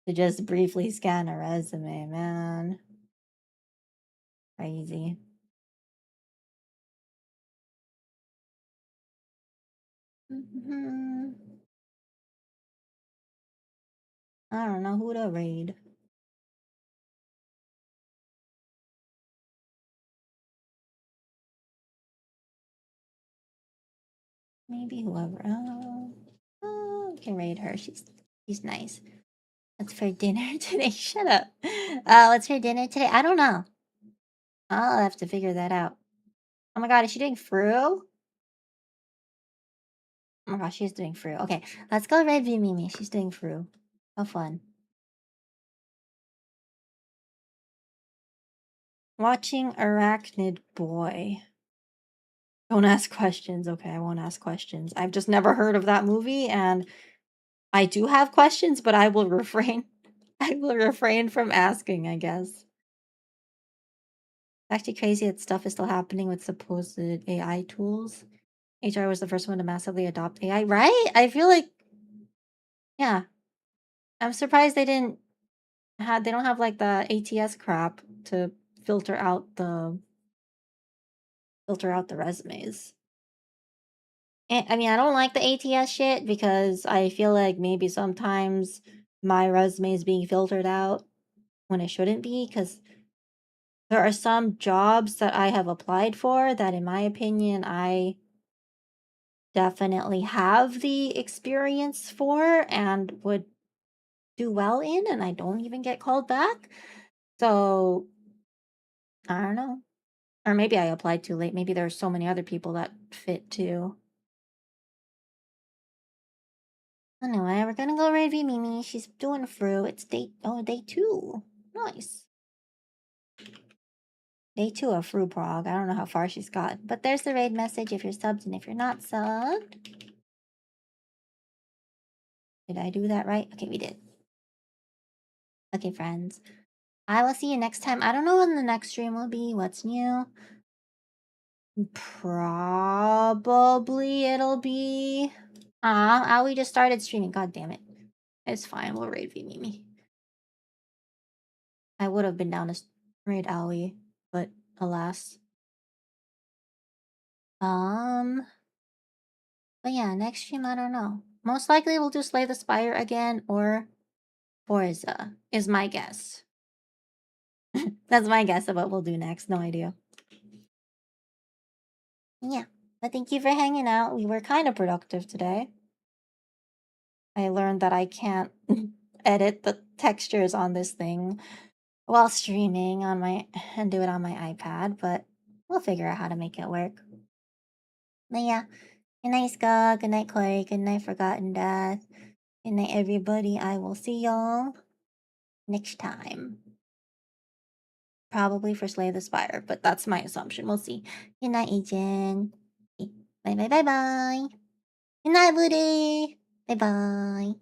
to just briefly scan a resume, man. Crazy. Mhm. I don't know who to raid. Maybe whoever. We can raid her. She's nice. What's for dinner today? Shut up. What's for dinner today? I don't know. I'll have to figure that out. Oh my god, is she doing fruit? Oh my gosh, she's doing fruit. Okay, let's go raid Mimi. She's doing fruit. How fun. Watching Arachnid Boy. Don't ask questions. Okay, I won't ask questions. I've just never heard of that movie, and I do have questions, but I will refrain. I will refrain from asking, I guess. It's actually crazy that stuff is still happening with supposed AI tools. HR was the first one to massively adopt AI, right? I feel like, yeah. I'm surprised they don't have like the ATS crap to filter out the resumes. And I mean, I don't like the ATS shit because I feel like maybe sometimes my resume is being filtered out when it shouldn't be, because there are some jobs that I have applied for that, in my opinion, I definitely have the experience for and would do well in, and I don't even get called back. So, I don't know. Or maybe I applied too late. Maybe there are so many other people that fit too. Anyway, we're gonna go raid Mimi. She's doing fruit. It's day 2. Nice. Day 2 of fruit prog. I don't know how far she's got. But there's the raid message if you're subbed and if you're not subbed. Did I do that right? Okay, we did. Okay, friends. I will see you next time. I don't know when the next stream will be. What's new? Probably it'll be... we just started streaming. God damn it. It's fine. We'll raid Mimi. I would have been down to raid Aoi, but alas. But yeah, next stream, I don't know. Most likely we'll do Slay the Spire again or Forza, is my guess. That's my guess of what we'll do next. No idea. Yeah, but thank you for hanging out. We were kind of productive today. I learned that I can't edit the textures on this thing while streaming on and do it on my iPad, but we'll figure out how to make it work. But yeah, good night, Ska. Good night, Corey. Good night, Forgotten Death. Good night, everybody. I will see y'all next time. Probably for Slay the Spire, but that's my assumption. We'll see. Good night, Agent. Bye bye bye bye. Good night, Woody. Bye bye.